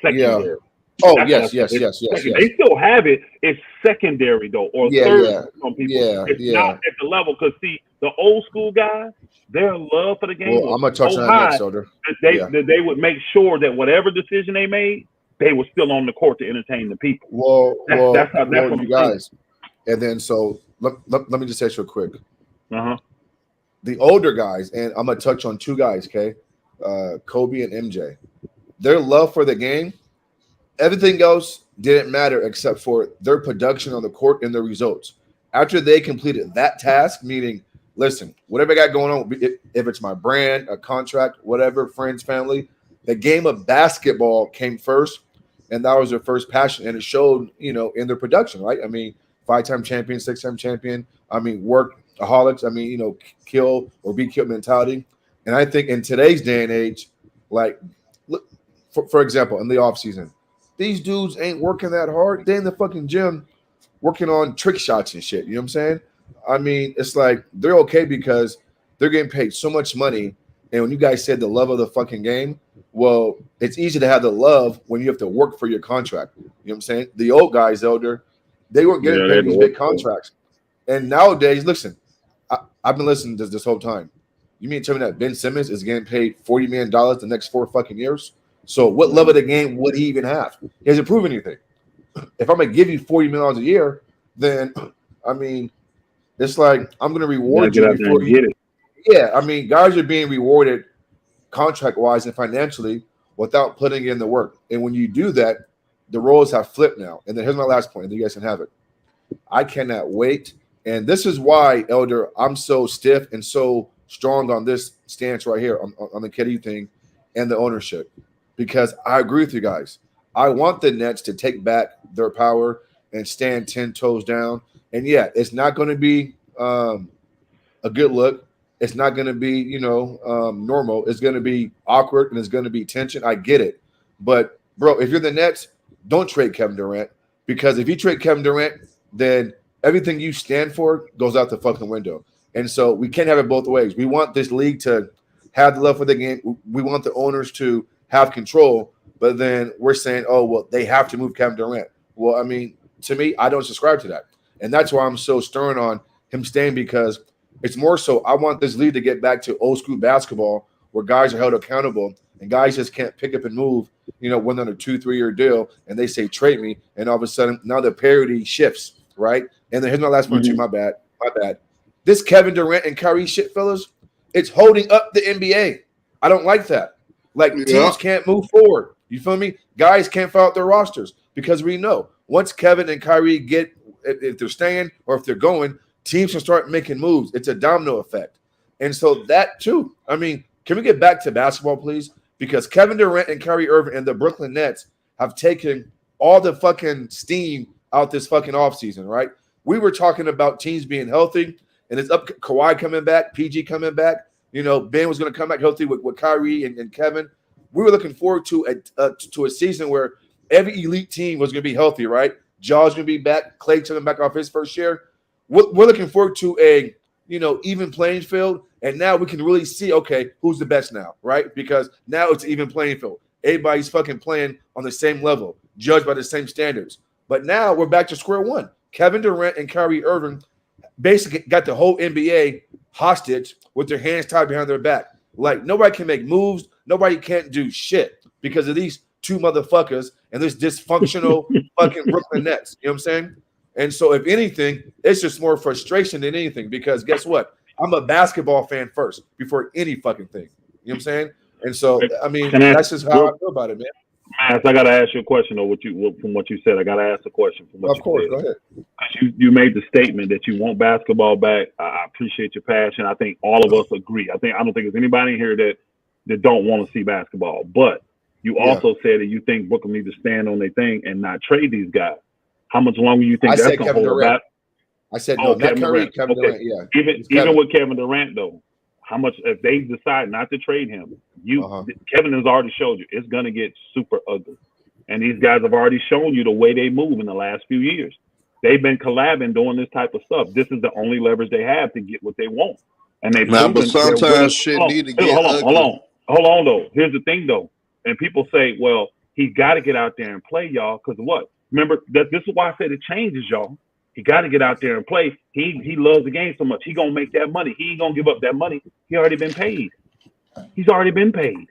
Yeah. secondary. Oh, That's what I yes, said. yes, yes, yes, yes. They still have it. It's secondary though, or Yeah, third yeah, for some people. yeah, It's yeah. not at the level because see, the old school guys, their love for the game Well, was I'm gonna touch so on that high next, Elder. that Yeah. they would make sure that whatever decision they made, they were still on the court to entertain the people. That's what You I'm saying. guys. And then so let me just say this real quick. Uh-huh. The older guys, and I'm gonna touch on two guys, okay? Kobe and MJ. Their love for the game, everything else didn't matter except for their production on the court and their results. After they completed that task, meaning, listen, whatever I got going on, if it's my brand, a contract, whatever, friends, family, the game of basketball came first, and that was their first passion, and it showed, in their production, right? I mean, 5-time champion, 6-time champion. I mean, workaholics. I mean, kill or be killed mentality. And I think in today's day and age, like, look, for example, in the off season, these dudes ain't working that hard. They in the fucking gym working on trick shots and shit. You know what I'm saying? I mean, it's like they're okay because they're getting paid so much money. And when you guys said the love of the fucking game, well, it's easy to have the love when you have to work for your contract. You know what I'm saying? The old guys, Elder, they weren't getting paid these big contracts. And nowadays, listen, I've been listening to this whole time. You mean to tell me that Ben Simmons is getting paid $40 million the next 4 fucking years? So what love of the game would he even have? He hasn't proven anything. If I'm gonna give you $40 million a year, then I mean, it's like I'm gonna reward you before you get it. Yeah, I mean, guys are being rewarded contract-wise and financially without putting in the work. And when you do that, the roles have flipped now. And then here's my last point, and you guys can have it. I cannot wait. And this is why, Elder, I'm so stiff and so strong on this stance right here on the KD thing and the ownership. Because I agree with you guys. I want the Nets to take back their power and stand 10 toes down. And yeah, it's not going to be a good look. It's not going to be, normal. It's going to be awkward and it's going to be tension. I get it. But, bro, if you're the Nets, don't trade Kevin Durant. Because if you trade Kevin Durant, then everything you stand for goes out the fucking window. And so we can't have it both ways. We want this league to have the love for the game. We want the owners to have control. But then we're saying, oh, well, they have to move Kevin Durant. Well, I mean, to me, I don't subscribe to that. And that's why I'm so stern on him staying, because it's more so I want this league to get back to old school basketball where guys are held accountable and guys just can't pick up and move, when on a 2-3 year deal and they say trade me. And all of a sudden now the parity shifts, right? And then here's my last point too. My bad. This Kevin Durant and Kyrie shit, fellas, it's holding up the NBA. I don't like that. Like, teams can't move forward. You feel me? Guys can't fill out their rosters because we know once Kevin and Kyrie get, if they're staying or if they're going, teams can start making moves. It's a domino effect. And so that too, I mean, can we get back to basketball, please? Because Kevin Durant and Kyrie Irving and the Brooklyn Nets have taken all the fucking steam out this fucking offseason, right? We were talking about teams being healthy, and it's up Kawhi coming back, PG coming back. Ben was going to come back healthy with Kyrie and Kevin. We were looking forward to a season where every elite team was going to be healthy, right? Jaw's going to be back. Clay coming back off his first year. We're looking forward to a even playing field, and now we can really see, okay, who's the best now, right? Because now it's an even playing field. Everybody's fucking playing on the same level, judged by the same standards. But now we're back to square one. Kevin Durant and Kyrie Irving basically got the whole NBA hostage with their hands tied behind their back. Like, nobody can make moves. Nobody can't do shit because of these two motherfuckers and this dysfunctional fucking Brooklyn Nets. You know what I'm saying? And so, if anything, it's just more frustration than anything because guess what? I'm a basketball fan first before any fucking thing. You know what I'm saying? And so, I mean, that's just how I feel about it, man. I got to ask you a question, though, from what you said. I got to ask a question from what you said. Of course, go ahead. You made the statement that you want basketball back. I appreciate your passion. I think all of us agree. I don't think there's anybody in here that don't want to see basketball. But you also said that you think Brooklyn needs to stand on their thing and not trade these guys. How much longer do you think that's going to hold back? I said no, not Kyrie, Kevin Durant. Yeah, even with Kevin Durant, though, how much if they decide not to trade him? Kevin has already showed you it's going to get super ugly, and these guys have already shown you the way they move in the last few years. They've been collabing, doing this type of stuff. This is the only leverage they have to get what they want, and they've Nah, but proven they're willing. sometimes shit need to get ugly. Hold on, though. Here's the thing, though, and people say, well, he's got to get out there and play, y'all, because what? Remember that this is why I said it changes, y'all. He got to get out there and play. He loves the game so much. He gonna make that money. He ain't gonna give up that money. He already been paid. He's already been paid.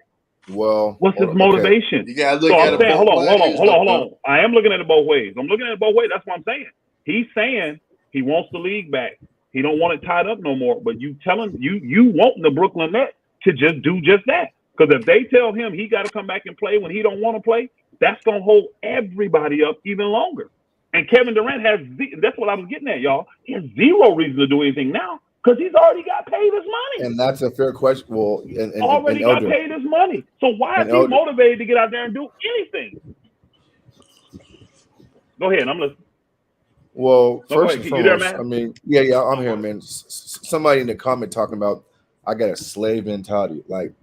Well, what's his motivation? You gotta look so at I'm saying, hold on. on. I am looking at it both ways. I'm looking at it both ways. That's what I'm saying. He's saying he wants the league back. He don't want it tied up no more. But you telling you want the Brooklyn Nets to just do just that. Because if they tell him he got to come back and play when he don't want to play, that's gonna hold everybody up even longer. And Kevin Durant that's what I was getting at, y'all. He has zero reason to do anything now because he's already got paid his money. And that's a fair question. Well, already got paid his money. So why is he motivated to get out there and do anything? Go ahead, I'm listening. Well, first and you there, foremost, man? I mean, yeah, I'm here, man. Somebody in the comment talking about I got a slave mentality. Like,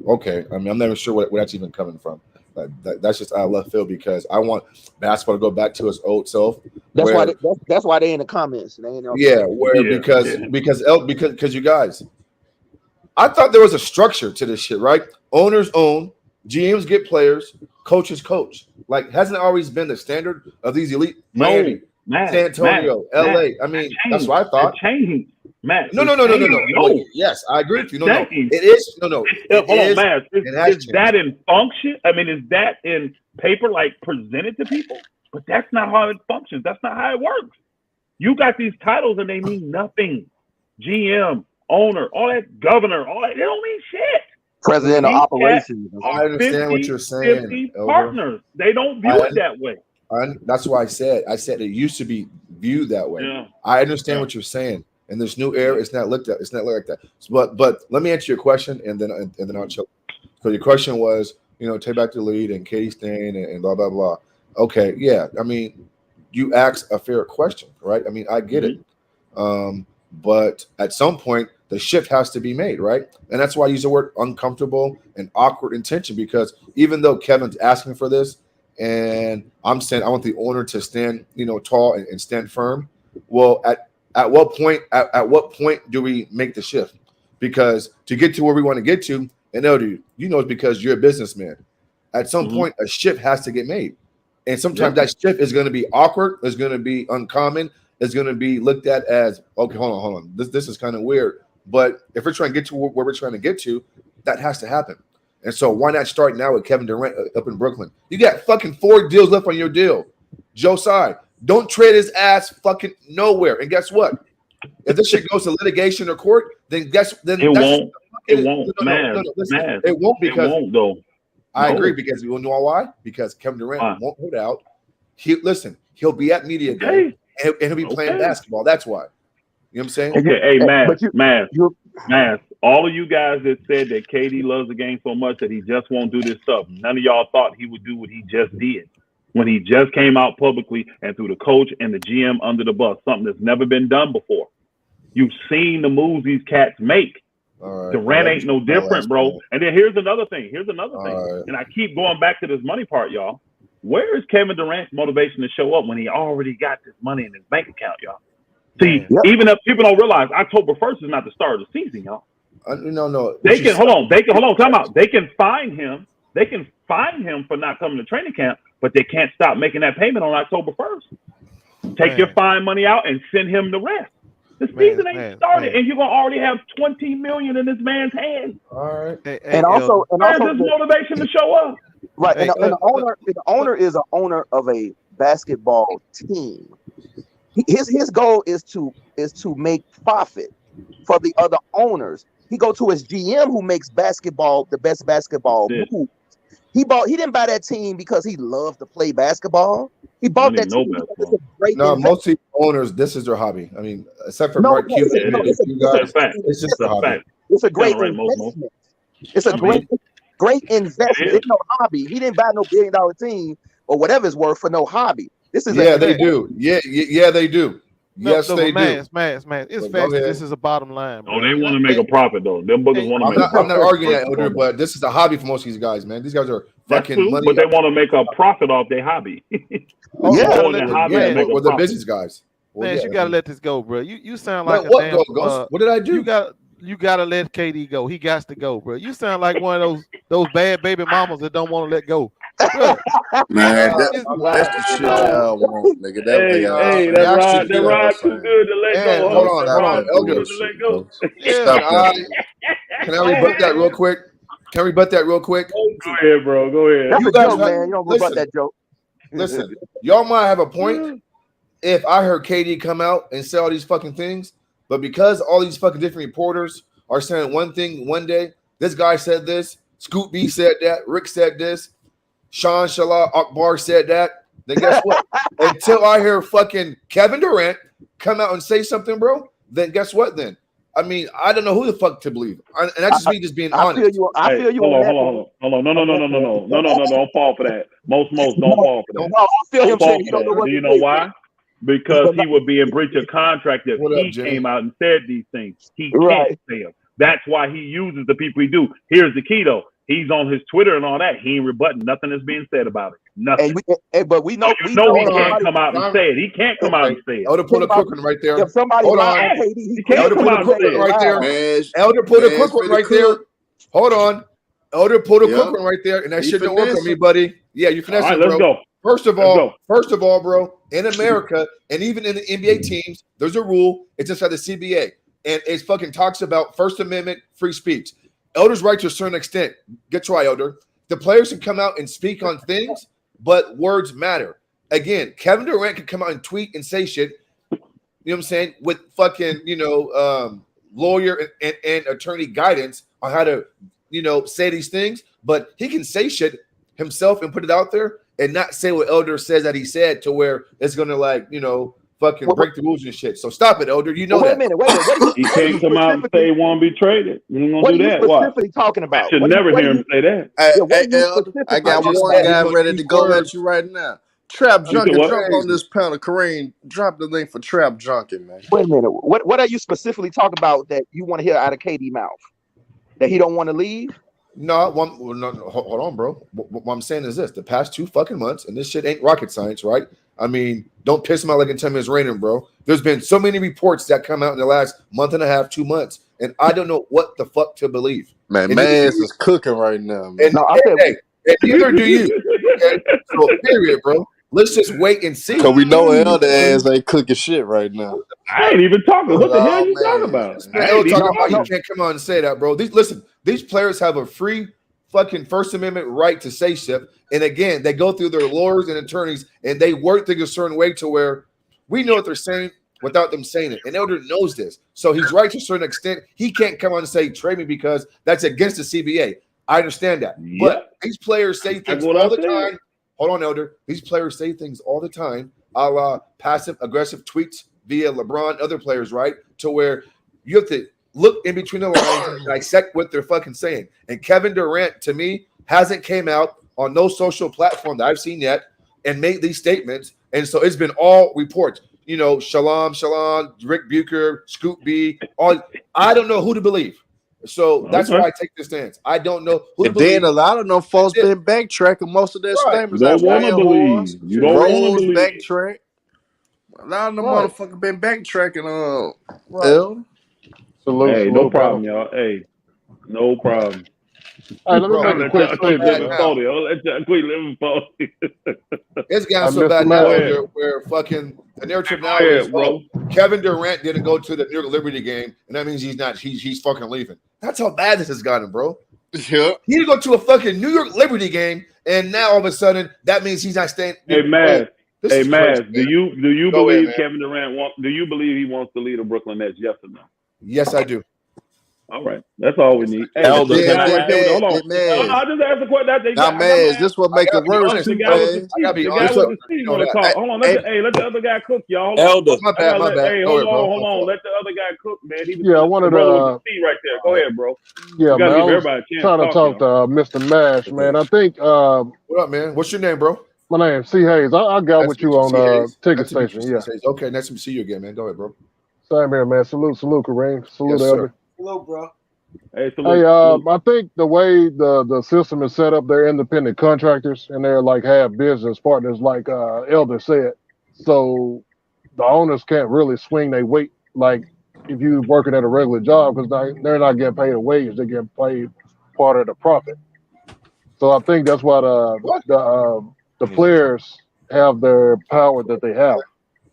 okay. I mean, I'm never sure where that's even coming from. That's just out of left field because I want basketball to go back to its old self. That's why they in the comments. They ain't because you guys, I thought there was a structure to this shit, right? Owners own, GMs get players, coaches coach. Like, hasn't it always been the standard of these elite? Miami, San Antonio, LA. I mean, that's what I thought. Changing. Matt, No. Well, yes, I agree with you. No. It is. No. Hold on, Matt. Is that in function? I mean, is that in paper, like presented to people? But that's not how it functions. That's not how it works. You got these titles and they mean nothing. GM, owner, all that, governor, all that, they don't mean shit. President of operations. I understand what you're saying. 50 partners. They don't view it that way. That's why I said it used to be viewed that way. Yeah. I understand what you're saying. In this new era, it's not looked at. It's not like that. But let me answer your question, and then I'll chill. So your question was, take back the lead and Katie Stain and blah blah blah. Okay, yeah. I mean, you asked a fair question, right? I mean, I get it. But at some point, the shift has to be made, right? And that's why I use the word uncomfortable and awkward intention, because even though Kevin's asking for this, and I'm saying I want the owner to stand, tall and stand firm. Well, at what point do we make the shift? Because to get to where we want to get to, and it's because you're a businessman. At some point, a shift has to get made. And sometimes that shift is going to be awkward, it's going to be uncommon, it's going to be looked at as, okay, hold on. This is kind of weird. But if we're trying to get to where we're trying to get to, that has to happen. And so why not start now with Kevin Durant up in Brooklyn? You got fucking 4 deals left on your deal. Joe Tsai, don't trade his ass fucking nowhere. And guess what? If this shit goes to litigation or court, then it won't because I agree, because you know why? Because Kevin Durant won't put out. He'll be at media day and he'll be playing basketball. That's why. You know what I'm saying? Okay, hey, Mass. All of you guys that said that KD loves the game so much that he just won't do this stuff, none of y'all thought he would do what he just did. When he just came out publicly and threw the coach and the GM under the bus, something that's never been done before. You've seen the moves these cats make. Right, Durant ain't no different, bro. And then here's another thing. Right. And I keep going back to this money part, y'all. Where is Kevin Durant's motivation to show up when he already got this money in his bank account, y'all? See, even if people don't realize October 1st is not the start of the season, y'all. No. They can hold on. Time out. They can fine him. They can fine him for not coming to training camp, but they can't stop making that payment on October 1st. Take your fine money out and send him the rest. The season ain't started, and you're gonna already have $20 million in this man's hands. All right. And also, where's his motivation to show up? Right, and the owner is an owner of a basketball team. His goal is to make profit for the other owners. He go to his GM who makes basketball the best basketball move. He didn't buy that team because he loved to play basketball. He bought that team because it's a great investment. Most of the owners, this is their hobby. I mean, except for Mark Cuban, it's just a hobby. It's a great investment. It's a great investment. It's no hobby. He didn't buy no $1 billion team or whatever it's worth for no hobby. This is they do. Yeah, they do. Yes, no, they do. man. It's But facts. go This ahead. is a bottom line, Oh, bro. they want to make a profit though. Them boogers want to make a I'm not profit. arguing that, Elder, but this is a hobby for most of these guys, man. These guys are That's fucking true, money. but they want to make a profit off their hobby. Oh, Yeah. Going their hobby to make a We're the profit. business guys. Well, Man, yeah, you gotta let this go, bro. You sound Let like a what damn. go, Ghost? What did I do? You gotta let KD go. He got to go, bro. You sound like one of those bad baby mamas that don't want to let go, bro. Man, that's the shit y'all want, nigga. That way y'all. That ride too good to let Man, go. hold Huh? on, That ride too Elder. good to let go. Yeah. Can I rebut that real quick? Can I rebut that real quick? Go ahead, bro. Go ahead. That's You a guys joke, man. You don't rebut that joke. Listen, y'all might have a point if I heard KD come out and say all these fucking things, but because all these fucking different reporters are saying one thing one day, this guy said this, Scoop B said that, Rick said this, Sean Shala Akbar said that, then guess what? Until I hear fucking Kevin Durant come out and say something, bro, then guess what then? I mean, I don't know who the fuck to believe. And that's just me just being honest. I feel you. Hold on. No, don't fall for that. Most don't fall for that. No, I feel him Don't fall saying he for don't know that. what Do to you know do. why? Because he would be in breach of contract if What up, he Jimmy? came out and said these things. He Right. can't say them. That's why he uses the people he do. Here's the key, though. He's on his Twitter and all that. He ain't rebutting nothing that's being said about it. Nothing. But we know, he can't come out and say it. He can't come out and say it. Elder put a quick one right there. If somebody Hold lie on. on KD, he can't Elder come put a out and quick say one it. right there. Man, Elder put a quick one right there. Hold on. Elder put a Yeah. quick one right there, and that He shit don't work on me, finessing. buddy. Yeah, you All finessing, right, let's bro. go. First of Let's all, bro, in America and even in the NBA teams, there's a rule. It's inside the CBA, and it fucking talks about First Amendment free speech. Elder's right to a certain extent. Get right, Elder. The players can come out and speak on things, but words matter. Again, Kevin Durant can come out and tweet and say shit. You know what I'm saying? With fucking, lawyer and attorney guidance on how to, say these things. But he can say shit himself and put it out there and not say what Elder says that he said to where it's gonna fucking break the rules and shit. So stop it, Elder. You know wait that. a minute. What He can't come out and say he won't be traded. He ain't What gonna are do you that. What? specifically talking about? Should never hear him say that. Hey, Elder, I got one guy ready to go at you right now. Trap You said Junkin, what? jump on this panel. Kareem, drop the link for Trap Junkin, man. Wait a minute. What are you specifically talking about that you want to hear out of KD mouth? That he don't want to leave? No, hold on, bro. What I'm saying is this: the past 2 fucking months, and this shit ain't rocket science, right? I mean, don't piss him out like in 10 minutes raining, bro. There's been so many reports that come out in the last month and a half, 2 months, and I don't know what the fuck to believe. Man, Maz is cooking right now, man. And, and neither do you. Okay? So, period, bro. Let's just wait and see. Cause we know Elder ass ain't cooking shit right now. I ain't even talking. What the hell you talking about? I ain't talking about you can't come on and say that, bro. These players have a free fucking First Amendment right to say shit. And again, they go through their lawyers and attorneys and they word things a certain way to where we know what they're saying without them saying it. And Elder knows this. So he's right to a certain extent. He can't come on and say trade me because that's against the CBA. I understand that. Yep. But these players say things all the time. Hold on, Elder. These players say things all the time, a la passive aggressive tweets via LeBron, other players, right? To where you have to look in between the lines and dissect what they're fucking saying. And Kevin Durant, to me, hasn't came out on no social platform that I've seen yet and made these statements. And so it's been all reports. Shalom, Rick Bucher, Scoop B. I don't know who to believe. So that's why I take this stance. I don't know who to And believe. then a lot of them folks been backtracking most of their statements. You don't want to believe. You don't want to believe. Backtrack. A lot of them motherfuckers been backtracking. Hey, no problem, y'all. Hey, no problem. All right, let me make a quick statement. It's gotten so bad now where fucking the narrative now is, Kevin Durant didn't go to the New York Liberty game, and that means he's fucking leaving. That's how bad this has gotten, bro. Yeah. He didn't go to a fucking New York Liberty game, and now all of a sudden that means he's not staying. Hey, Maz. Hey, Maz, do you believe ahead, Kevin Durant do you believe he wants to lead the Brooklyn Nets? Yes or no? Yes, I do. All right, that's all we need. Hey, Elder, hold on. I just asked the question. Now, Maz, this what make it worse too, Maz. The guy with the seat want to talk. Hold on, let the other guy cook, y'all. Elder, my bad. Hey, hold on. Let the other guy cook, man. I wanted to see right there. Go ahead, bro. Yeah, man. I was trying to talk to Mr. Mash, man. I think what up, man? What's your name, bro? My name's C. Hayes. I got Nice with to you meet you, C. on Hayes. Ticket Nice to meet you, Station. C. Yeah. Hayes. Okay, nice to see you again, man. Go ahead, bro. Same here, man. Salute, Kareem. Salute, Yes, Elder. sir. Hello, bro. Hey, Hey, I think the way the system is set up, they're independent contractors and they're like have business partners, like Elder said. So the owners can't really swing their weight like if you working at a regular job because they're not getting paid a wage; they get paid part of the profit. So I think that's why the players have their power that they have.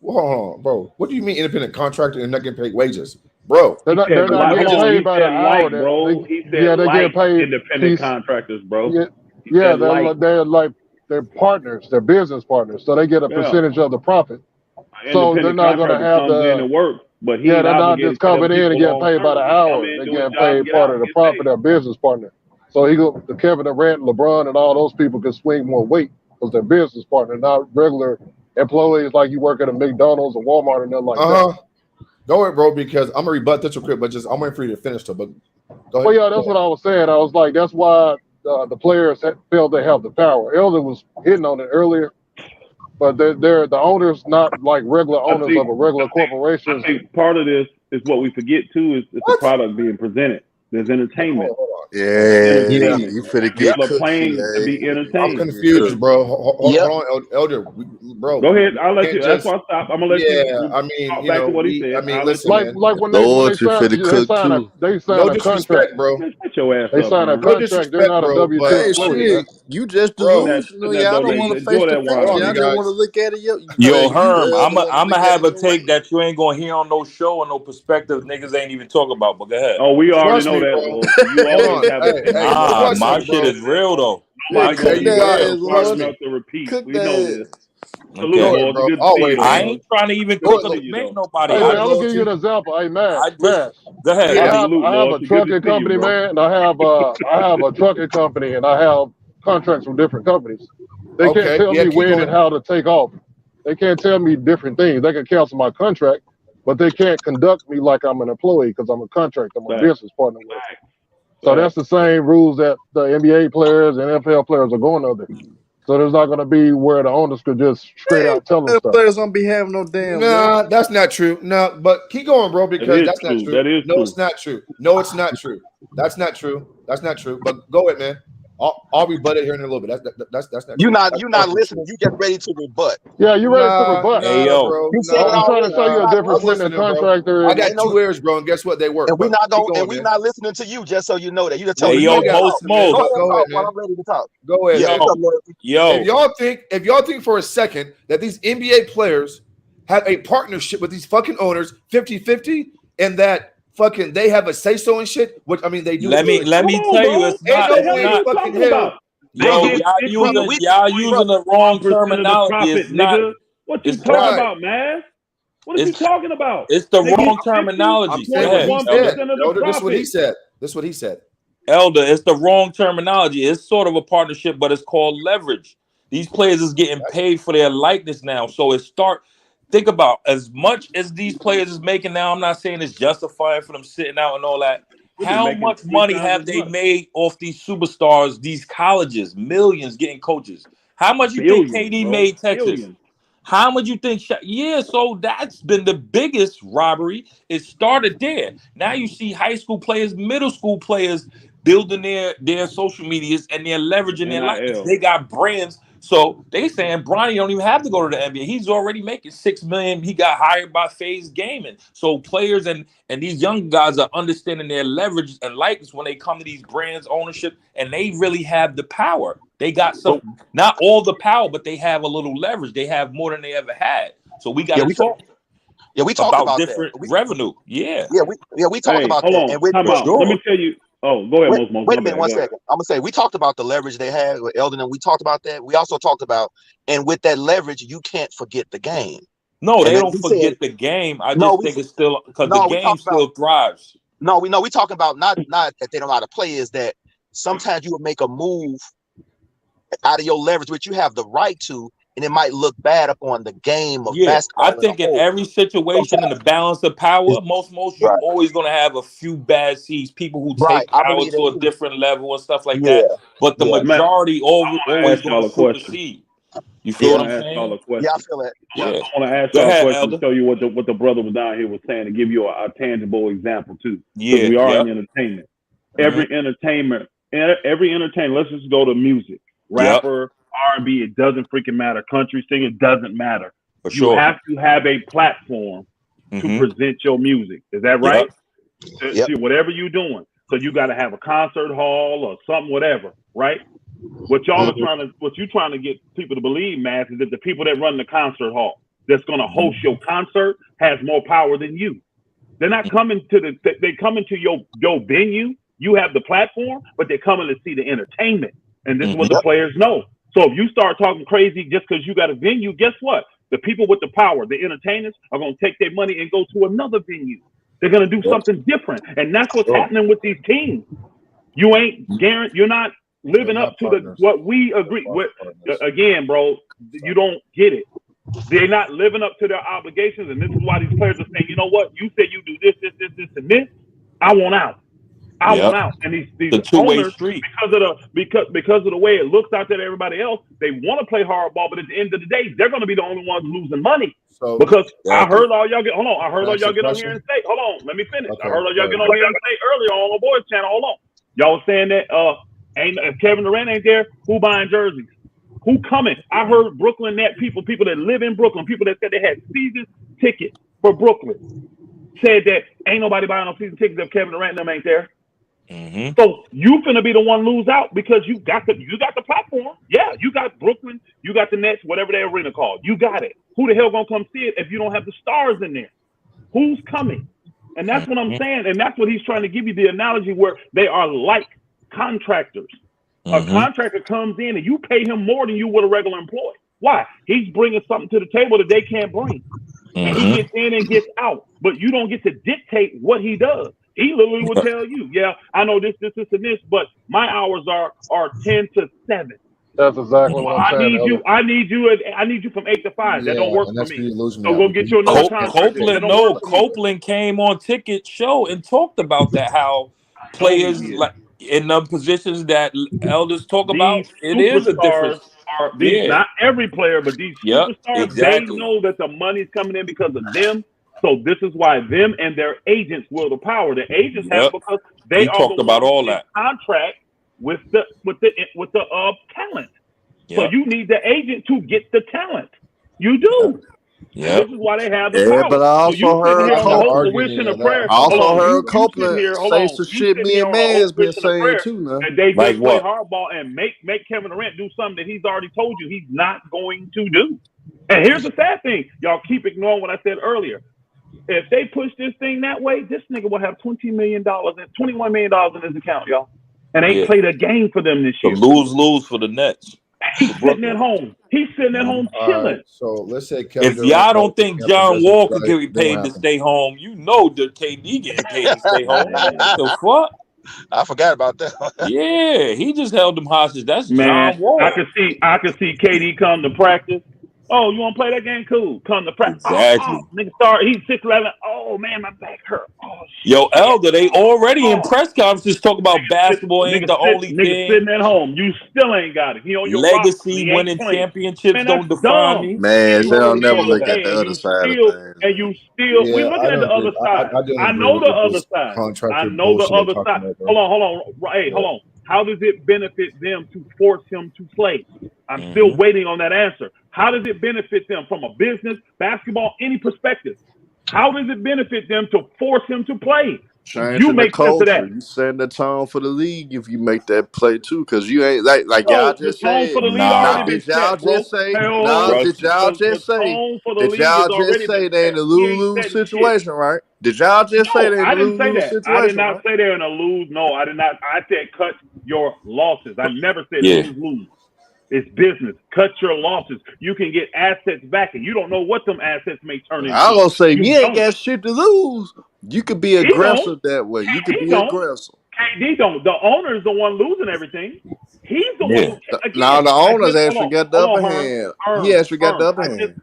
Whoa, bro. What do you mean independent contractor and not getting paid wages, bro? They're not getting paid by the hour. He said They get paid independent contractors, bro. Yeah, they're partners. They're business partners, so they get a percentage of the profit. So they're Independent not going to contractor have comes in and work, but he they're ain't not obligated just to them coming in and people getting long paid by the term. He come hour. in, They're do his getting job, and paid get part out, of the get profit paid. of their business partner. So the Kevin Durant, LeBron, and all those people can swing more weight because they're business partner, not regular employees like you work at a McDonald's or Walmart and nothing like that. Go ahead, bro, because I'm gonna rebut this real quick, but I'm waiting for you to finish though. But go ahead. Well, yeah, that's what I was saying. I was like, that's why the players feel they have the power. Elder was hitting on it earlier, but they're the owners, not like regular owners of a regular corporation. I think part of this is what we forget too is the product being presented. There's entertainment. Yeah, Entertainment. you finna get People are cooked, playing CA. to be I'm entertained. confused, bro. Hold on, Elder, bro. Go ahead. I'll let Can't you. That's why I stop. I'm gonna let you. I mean, talk back to what he said. I mean, I'll listen, let man. Like when Lord, they you sign finna cook too. they sign No a disrespect, contract. bro. Shut your ass They up, sign a man. No contract. They're disrespect, not a bro. W-2 But Hey, employee. shit, you just Bro, delusional. that Y'all dope, don't lady. want to face Enjoy the that facts. wine, hold on, Y'all you man. just guys. want to look at it. Yo, You Herm, don't want to I'ma look at have it a your way. take that you ain't gonna hear on no show or no perspective niggas ain't even talk about. But go ahead. Oh, we already Trust know me, that, bro. Lord. You Hold always on. have Hey, opinions. hey, Nah, trust my me, shit bro. is real though. Yeah, My Nobody shit gonna cook is be that able real. to ass, fire Trust Lord. me. enough to repeat. Cook We know that. this. Okay. Salute, Go ahead, boys. bro. Good to I'll see you, wait, I man. man. ain't trying to even Go cook ahead, or look. debate Go nobody. Hey I man, ahead, I'm gonna just give you loyalty. an example. Hey I just Mass. go ahead. Yeah, Yeah. salute, I have a loyalty. Good to trucking see you, company, bro. man, and I have a trucking company, and I have contracts with different companies. They can't Okay, tell yeah, me keep when and going. how to take off. They can't tell me different things. They can cancel my contract, but they can't conduct me like I'm an employee because I'm a contract. I'm a Facts. business partner with. So that's Facts. the same rules that the NBA players and NFL players are going under. So there's not going to be where the owners could just straight out tell them The stuff. players don't be having no damn way. Nah, that's not true. No, but keep going, bro, That because is that's not true. true. That is No, true. it's not true. No, it's not true. That's not true. That's not true. But go ahead, man. I'll rebut it here in a little bit. That's not You're true. not That's you're not partially listening. true. You just ready to rebut. Yeah, you ready to Nah, rebut. Hey nah, yo. bro. You said it I'm Nah, trying to already. show We're you a nah. not difference I'm between listening. a listening, bro. contractor I and got Ain't no. two ears, bro, and guess what? They work. And we're But not keep going. And going, we're man. not listening to you. Just so you know that. You just Well, told Hey me you you yo, ain't want to got to Mo talk. listen, man. Go Smoke. ahead and Go ahead, talk while man. I'm ready to talk. Go ahead, Yeah, man. what's up, Lord? If Yo. y'all think for a second that these NBA players have a partnership with these fucking owners 50-50 and that fucking they have a say so and shit, which I mean they do Let to me an let Come extent, me on, tell you bro. it's ain't What not the no it's hell way are in not you fucking talking about? hell. They Brother, yo, get y'all brother, using we, y'all 50.1% using brother. the wrong of the terminology. profit, It's not nigga. What you it's talking not Right. about, man? What is you it's talking about? it's the They get wrong terminology. I'm Go saying what ahead, he 50.1% Elder. said. of the Elder, this is what he profit. said. This is what he said. Elder, it's the wrong terminology. It's sort of a partnership, but it's called leverage. These players is getting paid for their likeness now. So it start think about as much as these players is making now. I'm not saying it's justifying for them sitting out and all that. They be How making much three money times have as they much. made off these superstars, these colleges? Millions getting coaches. How much you think Billions, KD bro. made Texas? Billions. How much you think? Yeah, so that's been the biggest robbery. It started there. Now you see high school players, middle school players building their social medias and they're leveraging their likeness. NIL. They got brands, so they saying Bronny don't even have to go to the NBA. He's already making $6 million. He got hired by FaZe Gaming. So players and these young guys are understanding their leverage and likeness when they come to these brands ownership, and they really have the power. They got some, not all the power, but they have a little leverage. They have more than they ever had. So we got Yeah, to talk we talked about about that. different revenue. Yeah, We talked Hey, about hold that. on. And with Time for out. Let me sure. tell you. Oh, go ahead, wait, Most. wait My a minute, bad. one Go ahead. second. I'm gonna say we talked about the leverage they had with Eldon, and we talked about that. We also talked about, and with that leverage, you can't forget the game. No, And they then don't we said, forget the game. I no, just think it's still because the we game talked about still thrives. we talking about not that they don't know how to play, is that sometimes you would make a move out of your leverage, which you have the right to, and it might look bad upon the game of Yeah, I basketball as a think in whole. every situation in the Sometimes. balance of power, most you Right. always gonna have a few bad seeds, people who Right. take I power believe that to a too. different level and stuff like Yeah. that. But the Yeah. Man, majority I want to always ask gonna y'all a question. supersede. You feel what I I'm want to ask y'all saying? a question. Yeah, I feel that. Yeah. I want to ask Go y'all a ahead, question Elder. to show you what the brother was down here was saying, to give you a tangible example too, because Yeah. we are Yeah. in entertainment. Mhm. Every entertainer. Let's just go to music, Yep. rapper, R&B. It doesn't freaking matter. Country singer, it doesn't matter. For You sure. have to have a platform to Mhm. present your music. Is that Yep. right? Yep. To whatever you're doing. So you got to have a concert hall or something, whatever, right? What y'all are what you're trying to get people to believe, Matt, is that the people that run the concert hall that's going to host your concert has more power than you. They're not coming to they coming to your venue. You have the platform, but they're coming to see the entertainment. And this is what the Yep. players know. So if you start talking crazy just because you got a venue, guess what? The people with the power, the entertainers, are going to take their money and go to another venue. They're going to do something different. And that's what's happening with these teams. You ain't guaranteed. You're not living They're up not to partners. what we agree with. Again, bro, you don't get it. They're not living up to their obligations, and this is why these players are saying, you know what? You say you do this, and this. I want out. I want out. And these The two-way owners, street. because of the way it looks out there to everybody else, they want to play hardball, but at the end of the day, they're going to be the only ones losing money. So Because I Exactly. heard all y'all get. Hold on. I heard all Ask y'all a get on here question. and say. Hold on. Let me finish. I Okay, heard all y'all go get ahead. on here and say earlier on the boys channel. Hold on. Y'all was saying that if Kevin Durant ain't there, who buying jerseys? Who coming? I heard Brooklyn net people that live in Brooklyn, people that said they had season tickets for Brooklyn, said that ain't nobody buying no season tickets if Kevin Durant and them ain't there. Mhm. So you finna be the one lose out because you got the platform. Yeah, you got Brooklyn, you got the Nets, whatever their arena called. You got it. Who the hell gonna come see it if you don't have the stars in there? Who's coming? And that's what I'm saying. And that's what he's trying to give you the analogy where they are like contractors. A contractor comes in and you pay him more than you would a regular employee. Why? He's bringing something to the table that they can't bring. And he gets in and gets out. But you don't get to dictate what he does. He literally will tell you, yeah, I know this, and this, but my hours are 10 to 7. That's exactly what I'm I saying, need Elder. you from 8 to 5. That don't Yeah, work and for that's where me. you lose me So at go because get you another contractor. That don't work for me. Copeland came on Ticket Show and talked about that, how No, he players did. like in the positions that elders talk about, These it is a superstars difference. are these Yeah. not every player, but these Yep. superstars, they Exactly. know that the money's coming in because of them. So this is why them and their agents will the power. The agents have it Yep. because they He are the talked about ones all in that. contract with the talent. So Yep. you need the agent to get the talent. You do. And Yep. this is why they have the Yeah, power. but I So you also sitting heard here I'm on the not hope, the arguing wish, any and the of that. prayer. I Hold also on, heard you sitting Copeland here. Hold say on, some you shit sitting me here and on the hope, man's been wish, and the saying prayer too now. that they Like just play what? hardball and make Kevin Durant do something that he's already told you he's not going to do. And here's the sad thing: y'all keep ignoring what I said earlier. If they push this thing that way, this nigga will have $20 million and $21 million in his account, y'all, and ain't Yeah. played a game for them this So year. lose for the Nets. He's For sitting at Brooklyn. home. He's sitting at home All right, chilling. so let's say Kevin If Durant y'all calls don't the think camp and John does this Wall could right, get then what paid to happens? stay home, you know that KD getting paid to stay home. Man. The fuck? I forgot about that. Yeah, he just held them hostage. That's Man, John I Wall. could see KD come to practice. Oh, you want to play that game? Cool. Come to practice. Exactly. Nigga start. He's 6'11". Oh man, my back hurt. Oh Yo, shit. Elder, they already in Oh, press conferences talk about basketball ain't the only nigga thing. sitting at home. You still ain't got it. He on your roster. Legacy, He ain't winning playing. championships Man, that's don't define dumb. me. Man, And they you don't never still, look at hey, the and other you side of still, things, and man. you still. We Yeah, looking I at the don't agree. other side. I don't I agree know the with other this side. I contractor know the bullshit other they're side. talking about, bro. Hold on. Hey, Yeah. hold on. How does it benefit them to force him to play? I'm still Mm-hmm. waiting on that answer. How does it benefit them from a business, basketball, any perspective? How does it benefit them to force him to play? You Changing the make sense of that. culture. You setting the tone for the league if you make that play too. Cause you ain't like y'all No, the just tone said. for the league Now already Nah. been did y'all set, bro. just say Hey, hold now on. did y'all The just say tone for the did league has y'all just already been say they in set. a We ain't lose-lose setting shit. situation, right? Did y'all just say No, they in I a didn't say lose-lose that. I did situation, not right? say they're in a lose. No, I did not. I said cut your losses. I never said Yeah. lose. It's business. Cut your losses. You can get assets back, and you don't know what them assets may turn I into. gonna say if You you ain't don't. got shit to lose, you could be He don't. aggressive that way. You could He be don't. aggressive. KD don't. The owner is the one losing everything. He's the one Yeah. who. Now Again, the I owners just actually got the hold upper on, hand. He actually got the upper hand.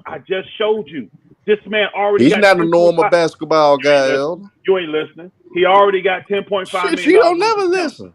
I just showed you. This man already He's got not a 10.5. normal basketball You ain't guy, listening. Elder. You ain't listening. He already got $10.5 Shit, million you don't in his never account. listen.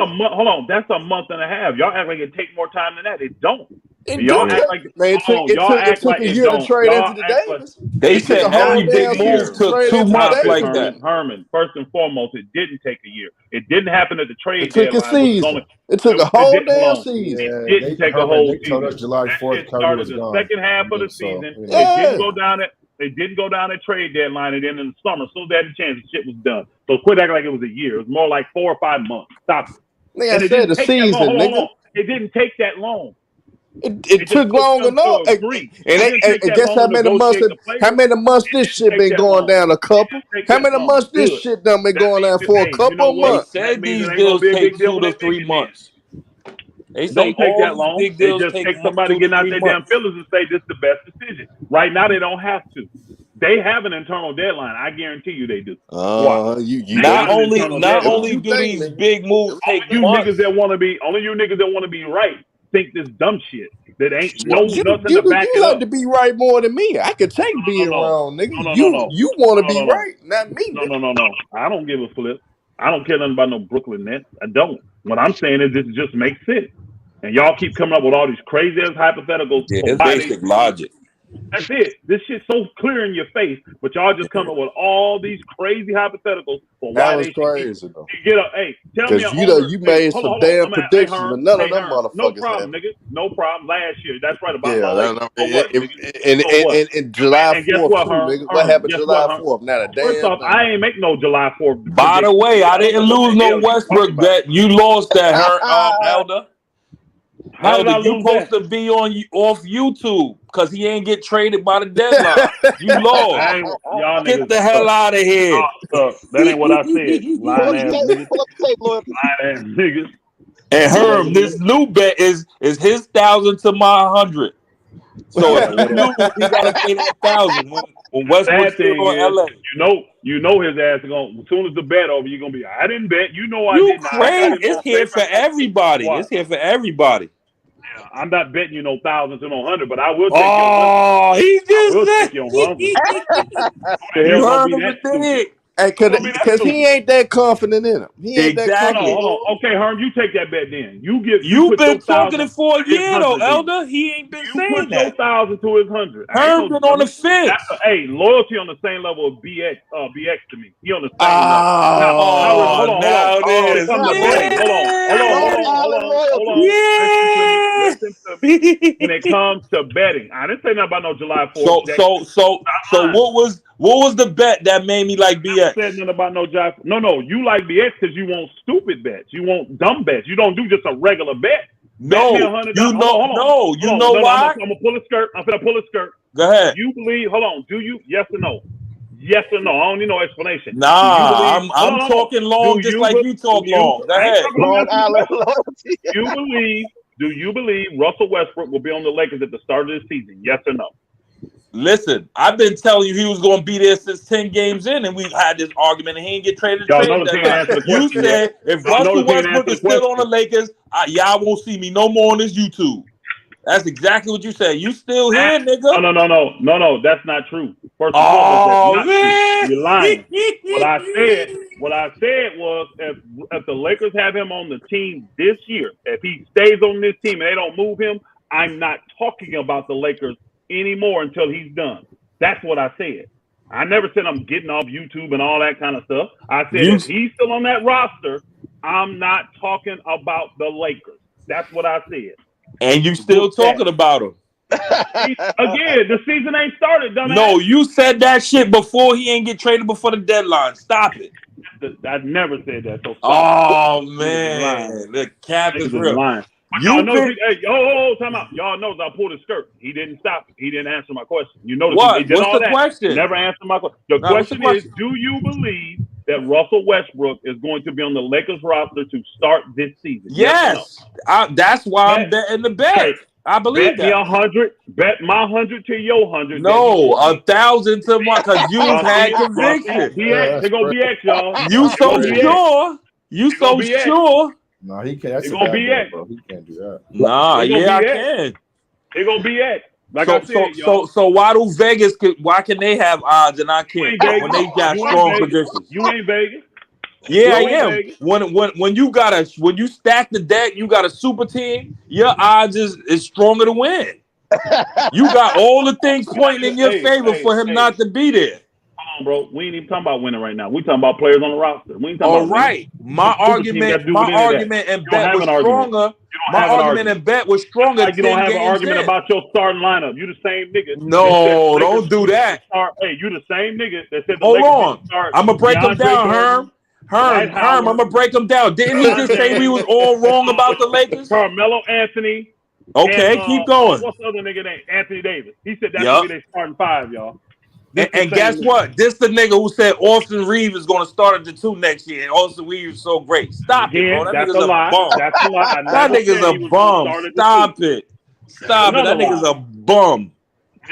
a month. Hold on, that's a month and a half. Y'all act like it take more time than that. It don't. It Y'all do act take, like man. y'all It act took like a it year to don't. trade Y'all Anthony act like Davis. They It took said a whole every big damn move season to took trade 2 Anthony months Davis. like that. Herman, first and foremost, it didn't take a year. It didn't happen at the It trade took a deadline, which was season. only. It took a It whole didn't. Hold damn on. season. It didn't take a Herman, whole they told us season. July That 4th shit Kyrie started was the gone. second half of the So, season. you know. It didn't Yeah. go down at. It didn't go down at trade deadline, and then in the summer, as soon as they had a chance, the shit was done. So quit acting like it was a year. It was more like 4 or 5 months. Stop it. Nigga, I And it said didn't a take that long. season, Hold nigga. on. It didn't take that long. It It just took took long them enough. to agree. And, It didn't take that guess long how to many months? negotiate the How players. many months It this didn't shit take been that going long. down? A couple. It didn't take How that many long. months this Good. shit done been That going means down that, for a hey, you know couple of what? They months? That said means these it ain't gonna deals be a take big deal 2 when to they make 3 it then. months. They It say don't take that all these long. big It deals just take takes somebody 2 to getting out 3 their damn months. feelings and say this is the best decision. Right now they don't have to. They have an internal deadline. I guarantee you they do. Why? You They better got an internal Not do what deadline. only you do think, these nigga. big moves take You niggas months. that want to be right think this dumb shit that ain't Well, nothing to back you it like up. to be right more than me. I could take being wrong, nigga. No. You want to be right, not me, nigga. No. I don't give a flip. I don't care nothing about no Brooklyn Nets. I don't. What I'm saying is this just makes sense. And y'all keep coming up with all these crazy ass hypotheticals Yeah, for it's why they basic logic. That's it. This shit's so clear in your face, but y'all just come up with all these crazy hypotheticals for That why was they should crazy though. get up. Hey, tell me Cause an owner. you Hey, made hold on, some hold on. damn Hey, predictions, Herm. but none Hey, of them Herm. No motherfuckers problem, happened. nigga. No problem. Last year. That's right. About my Yeah, Lakers. So what, nigga? So what? and July And guess 4th what, too, Herm? nigga. What happened Guess what, July Herm? 4th? Not a First damn off, thing. I ain't make no July 4th By the prediction. way, I I don't know didn't what lose the no hell you talking Westbrook about. bet. You lost that, Elder. How did Elder, I you lose supposed that? to be off YouTube because he ain't get traded by the deadline. You lost. Y'all Get niggas the hell suck. out of here. That ain't what I said. Lying ass niggas. Pull up the tape, Lord. Lying ass niggas. And Whatever. Herm, this new bet is his 1,000 to my 100. So if Yeah, he whatever. lose, he gotta pay that 1,000 when Westbrook's Sad still thing is, on LA. you know his ass is gonna. As soon as the bet over, you're gonna be. I didn't bet. You know I You didn't. I got crazy? him It's on here paper. for everybody. What? It's here for everybody. Yeah, I'm not betting you no thousands and no hundred, but I will take your 100. Oh, he I just will said. take your 100. Who the You hell gonna heard be him that stupid? today. Hey, Who gonna be that cause he stupid? ain't that confident in him. He ain't that Exactly. confident. Hold on. Okay, Herm, you take that bet then. You You've put been your talking 1,000 it for a to his year though, 100 then. Elder. He ain't been You put saying your that. 1,000 to his 100. I ain't Herm no been on the dummy. fence. Hey, loyalty on the same level of BX to me. He on the same level. Now, Oh, hold on. now it When it is. comes to betting, hold on. Yeah. Listen to me. When it comes to betting, I didn't say nothing about no July 4th. So what was the bet that made me like BX? I said nothing about no July. No. You like BX because you want stupid bets. You want dumb bets. You don't do just a regular bet. Bet me No, $100. you know, no, you know No. why? I'm gonna pull a skirt. I'm gonna pull a skirt. Go ahead. You believe? Hold on. Do you? Yes or no? Yes or no? I don't need no explanation. Do you Nah, believe? I'm talking long just like you talk long. Go ahead. Long Island loyalty. Do you believe Russell Westbrook will be on the Lakers at the start of the season? Yes or no? Listen, I've been telling you he was going to be there since 10 games in, and we've had this argument, and he didn't get traded to Y'all trade notice he didn't deadline. answer the You question yet. said if Y'all Russell notice he didn't Westbrook answer is the still on the question. Lakers, y'all won't see me no more on this YouTube. That's exactly what you said. You still here, nigga? No. That's not true. First and foremost, that's not true. You're lying. What I said was if the Lakers have him on the team this year, if he stays on this team and they don't move him, I'm not talking about the Lakers anymore until he's done. That's what I said. I never said I'm getting off YouTube and all that kind of stuff. I said if he's still on that roster, I'm not talking about the Lakers. That's what I said. And you still talking about him. Again, the season ain't started, dumbass. No, you said that shit before he ain't get traded before the deadline. Stop it. I never said that. So stop. Oh man, the cap is real. Lying. Y'all know time out. Y'all know I pulled his skirt. He didn't stop it. He didn't answer my question. You notice he did What's all the that. question? Never answered my question. The question is, do you believe that Russell Westbrook is going to be on the Lakers roster to start this season? Yes. No? That's why I'm betting the bet. Okay. I believe Bet me 100. Bet my 100 to your 100. No, 1,000 to my, because you've had conviction. BX, they're gonna BX, y'all. You so sure. You so sure. No, he can't. That's They're a gonna bad bet, BX. bro. He can't do that. Nah, I can. They're gonna BX. Like I said, so why do Vegas? Why can they have odds and I can't when they got strong predictions? You ain't Vegas. Yeah, I am. When you stack the deck, you got a super team. Your odds is stronger to win. You got all the things pointing in your favor for him not to be there. Hold on, bro. We ain't even talking about winning right now. We talking about players on the roster. We ain't talking All about winning. right. My argument and bet was stronger. My argument and bet was stronger. Like you don't have an argument about your starting lineup. You the same nigga. No, don't do that. Hey, you the same nigga that said the Hold Lakers on. start. I'm gonna break them down, Herm. Herm, I'm gonna break them down. Didn't he just say we was all wrong about the Lakers? Carmelo Anthony. Okay, keep going. What's the other nigga name? Anthony Davis. He said that's gonna be their starting five, y'all. And guess what? This the nigga who said Austin Reeves is going to start at the 2 next year, and Austin Reeves is so great. Stop it, bro. That nigga's a bum. That's a lie. That nigga's a bum. Stop it. Stop it. That nigga's a bum.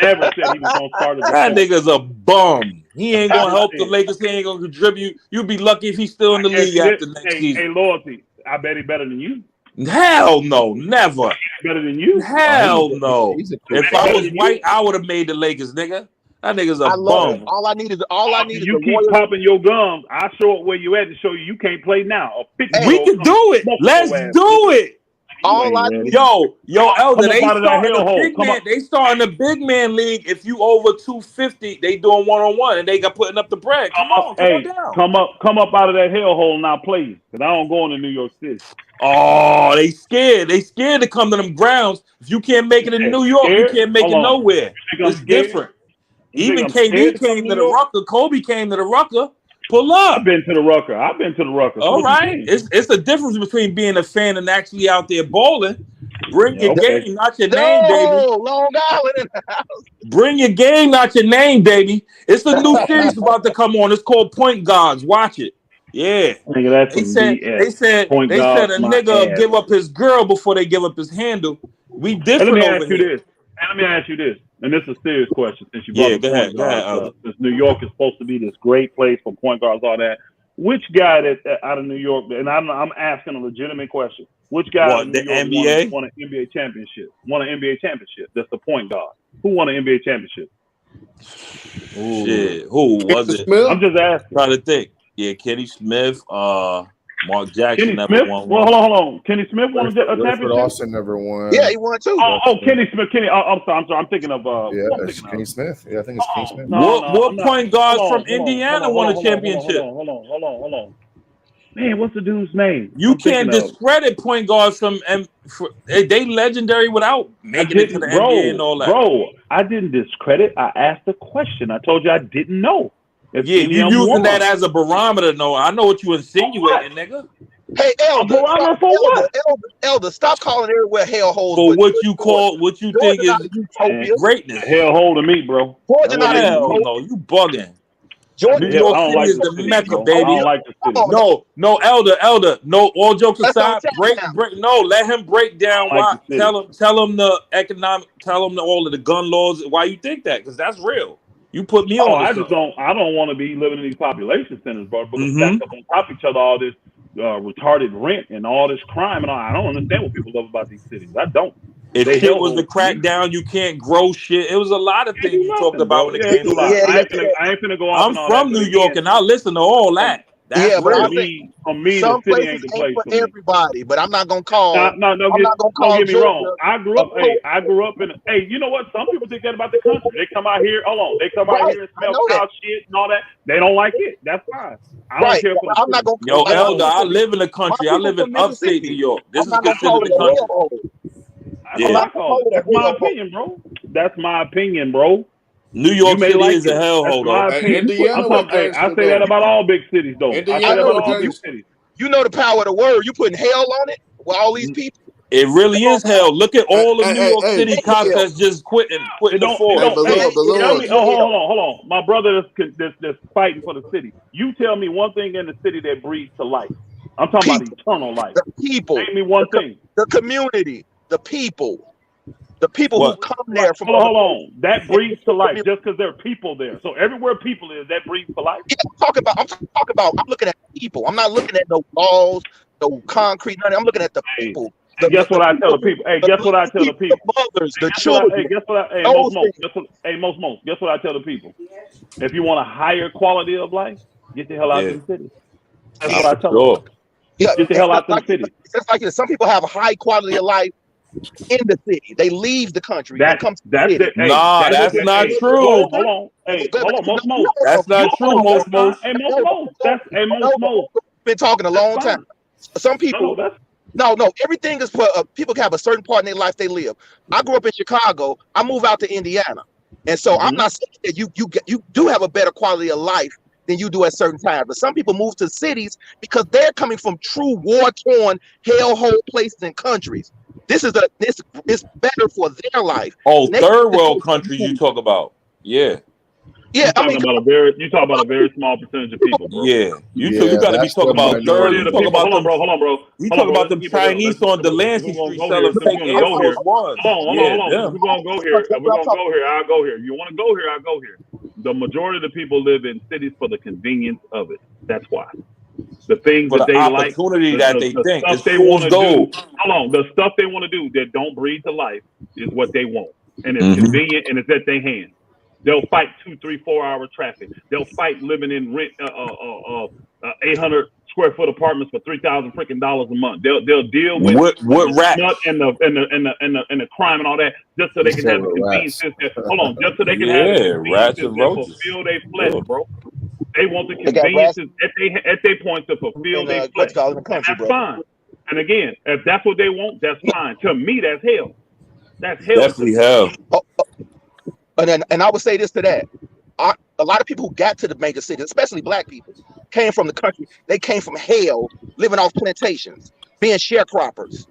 Never said he was going to start at the That nigga's a bum. He ain't going to help the Lakers. He ain't going to contribute. You'll be lucky if he's still in the league after next season. Hey, loyalty. I bet he's better than you. Hell no, never. Better than you? Hell no. If I was white, I would have made the Lakers, nigga. That nigga's a bum. All I need is you keep popping your gums. I'll show up where you at to show you can't play now. We can do it. Let's do it. Yo, Elder, they start in the big man league. If you over 250, they doing 1-on-1 and they got putting up the bread. Come on down. Come up out of that hellhole now, please. Because I don't go into New York City. Oh, they scared. They scared to come to them grounds. If you can't make it in New York, you can't make it nowhere. It's different. Even KD came to the Rucker. Kobe came to the Rucker. Pull up. I've been to the Rucker. All right. It's a difference between being a fan and actually out there balling. Bring your game, not your name, baby. Long Island in the house. Bring your game, not your name, baby. It's a new series about to come on. It's called Point Guards. Watch it. Yeah. They said a nigga give up his girl before they give up his handle. We different over here. Let me ask you this, and this is a serious question since you brought go ahead. Since New York is supposed to be this great place for point guards, all that. Which guy that out of New York, and I'm asking a legitimate question, which guy out of New York NBA? won an NBA championship? Won an NBA championship. That's the point guard. Who won an NBA championship? Ooh. Shit, who was it? I'm just asking. Trying to think. Yeah, Kenny Smith. Mark Jackson never won. Well, hold on. Kenny Smith won a championship. Austin never won. Yeah, he won too. Kenny Smith. I'm sorry. I'm thinking of. It's Kenny Smith. Yeah, I think it's Kenny Smith. What point guard from Indiana won a championship? Hold on. Man, what's the dude's name? You can't discredit point guards from they legendary without making it to the NBA and all that. Bro, I didn't discredit. I asked a question. I told you I didn't know. You using that as a barometer? No, I know what you insinuating, nigga. Hey, Elder, stop calling everywhere hellholes. For what you think is greatness. Hellhole to me, bro. Hell no, you bugging. New York City is the Mecca, baby. I don't like the city. No, Elder. No, all jokes aside, let him break down why. Tell him all of the gun laws. Why you think that? Because that's real. You put me on. I don't want to be living in these population centers, bro. Because stacked up on top of each other, all this retarded rent and all this crime and all. I don't understand what people love about these cities. I don't. If shit was the crackdown, you can't grow shit. It was a lot of things you talked about when it came to life. I ain't finna go off. I'm from New York and I listen to all that. That's but I think some the city ain't the place for everybody. But I'm not gonna call. Don't get me wrong. I grew up in. Hey, you know what? Some people think that about the country. They come out here. Hold on. They come out here and smell cow shit and all that. They don't like it. That's fine. I don't care. I'm not gonna. Yo, Elder, I live in the country. I live in upstate New York. This is considered the country. That's my opinion, bro. That's my opinion, bro. New York City is a hellhole. I say that about all big cities, though. I say that about all big cities. You know the power of the word. You putting hell on it with all these people. It really is hell. Look at all of New York City cops that's just quitting the force. Hold on. My brother that's fighting for the city. You tell me one thing in the city that breeds to life. I'm talking about eternal life. The people. Name me one thing. The community. The people. The people who come there from. Hold on. That breeds to life just because there are people there. So everywhere people is, that breeds to life. Yeah, I'm looking at people. I'm not looking at no walls, no concrete, nothing. I'm looking at the people. Guess what I tell the people? Hey, guess what I tell the people? The mothers, the children. Guess what I tell the people? If you want a higher quality of life, get the hell out of the city. That's what I tell them. Yeah, get the hell out of the city. It's like some people have a high quality of life in the city. They leave the country and come to the That's city. it. Hey, Nah, that's hey, not hey, true. hold on. Hey, hold on, most. That's not true, most. Hey, most. That's most. Been talking a long time. Some people. No, everything is for people can have a certain part in their life they live. I grew up in Chicago. I moved out to Indiana, and so I'm not saying that you do have a better quality of life than you do at certain times. But some people move to cities because they're coming from true war-torn, hellhole places and countries. This is it's better for their life. Oh, third world countries you talk about? Yeah. Yeah, you talk about a very small percentage of people, bro. Yeah, you got to be talking about third. You talk about them. Hold on, bro. You talk about them Chinese on Delancey Street selling fake Air Force Ones. Hold on. We're gonna go here. I'll go here. You want to go here? I'll go here. The majority of the people live in cities for the convenience of it. That's why. The things for that the they opportunity like, that they think stuff is they want to gold. do. Hold on, the stuff they want to do that don't breed to life is what they want, and it's convenient and it's at their hands. They'll fight 2, 3, 4 hour traffic. They'll fight living in rent 800 square foot apartments for $3,000 freaking dollars a month. They'll deal with what rats and the crime and all that just so they can have the conveniences. Hold on, just so they can have the conveniences that fulfill their flesh, bro. They want the conveniences at their point to fulfill their flesh. That's fine. And again, if that's what they want, that's fine. To me, that's hell. That's hell. Definitely hell. And I would say this to that. A lot of people who got to the major cities, especially black people, came from the country. They came from hell, living off plantations, being sharecroppers.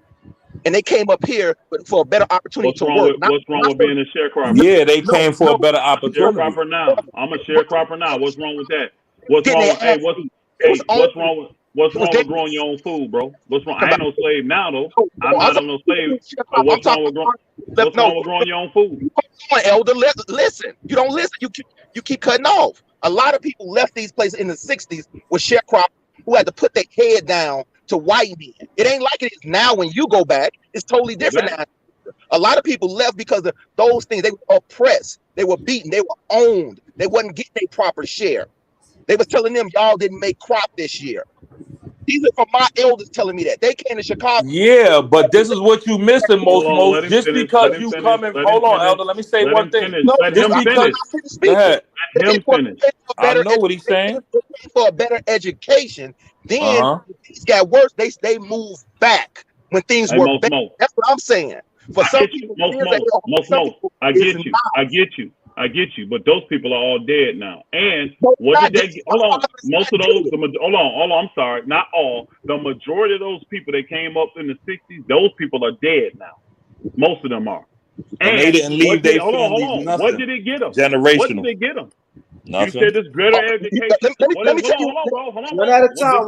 And they came up here for a better opportunity to work. What's wrong with being a sharecropper? Yeah, they came for a better opportunity. Sharecropper now. I'm a sharecropper now. What's wrong with that? What's wrong with what's wrong with growing your own food, bro? What's wrong? I ain't no slave now, though. I'm not no slave. But what's wrong with growing your own food? Come on, elder, listen. You don't listen. You keep cutting off. A lot of people left these places in the 60s with sharecroppers who had to put their head down to white men. It ain't like it is now when you go back. It's totally different now. A lot of people left because of those things. They were oppressed. They were beaten. They were owned. They wasn't getting their proper share. They was telling them, y'all didn't make crop this year. These are from my elders telling me that. They came to Chicago. Yeah, but this is what you missing most. Just because you come in, hold on, elder. Let me say one thing. Let him finish. Let him finish. I know what he's saying. For a better education, then things got worse. They moved back when things were bad. That's what I'm saying. For some people, I get you, but those people are all dead now. And what did they get? Hold on. Most of those, hold on, I'm sorry, not all. The majority of those people that came up in the 60s, those people are dead now. Most of them are. And they didn't leave their families nothing. What did it get them? Generational. What did it get them? Nothing. You said this greater education. Let me tell you. Hold on. One at a time.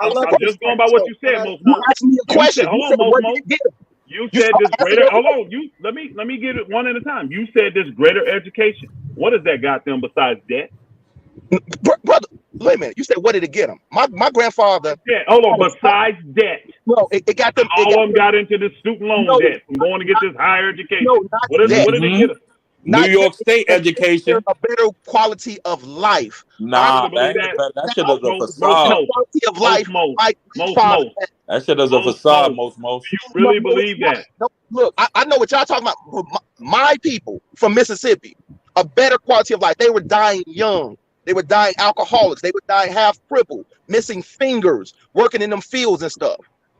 I'm just going by what you said, Most. You asked me a question. Hold on, Most. You said this greater. Hold on. Let me get it one at a time. You said this greater education. What has that got them besides debt? Brother, wait a minute. You said what did it get them? My grandfather. Yeah. Hold on. Besides debt. No, it got them. All of them got into this student loan debt from going to get this higher education. What did it get them? New York State education. A better quality of life. Nah, that shit is a facade. Quality of life. That shit is a facade, most. You really believe that? Look, I know what y'all talking about. My people from Mississippi, a better quality of life. They were dying young. They were dying alcoholics. They were dying half crippled, missing fingers, working in them fields and stuff.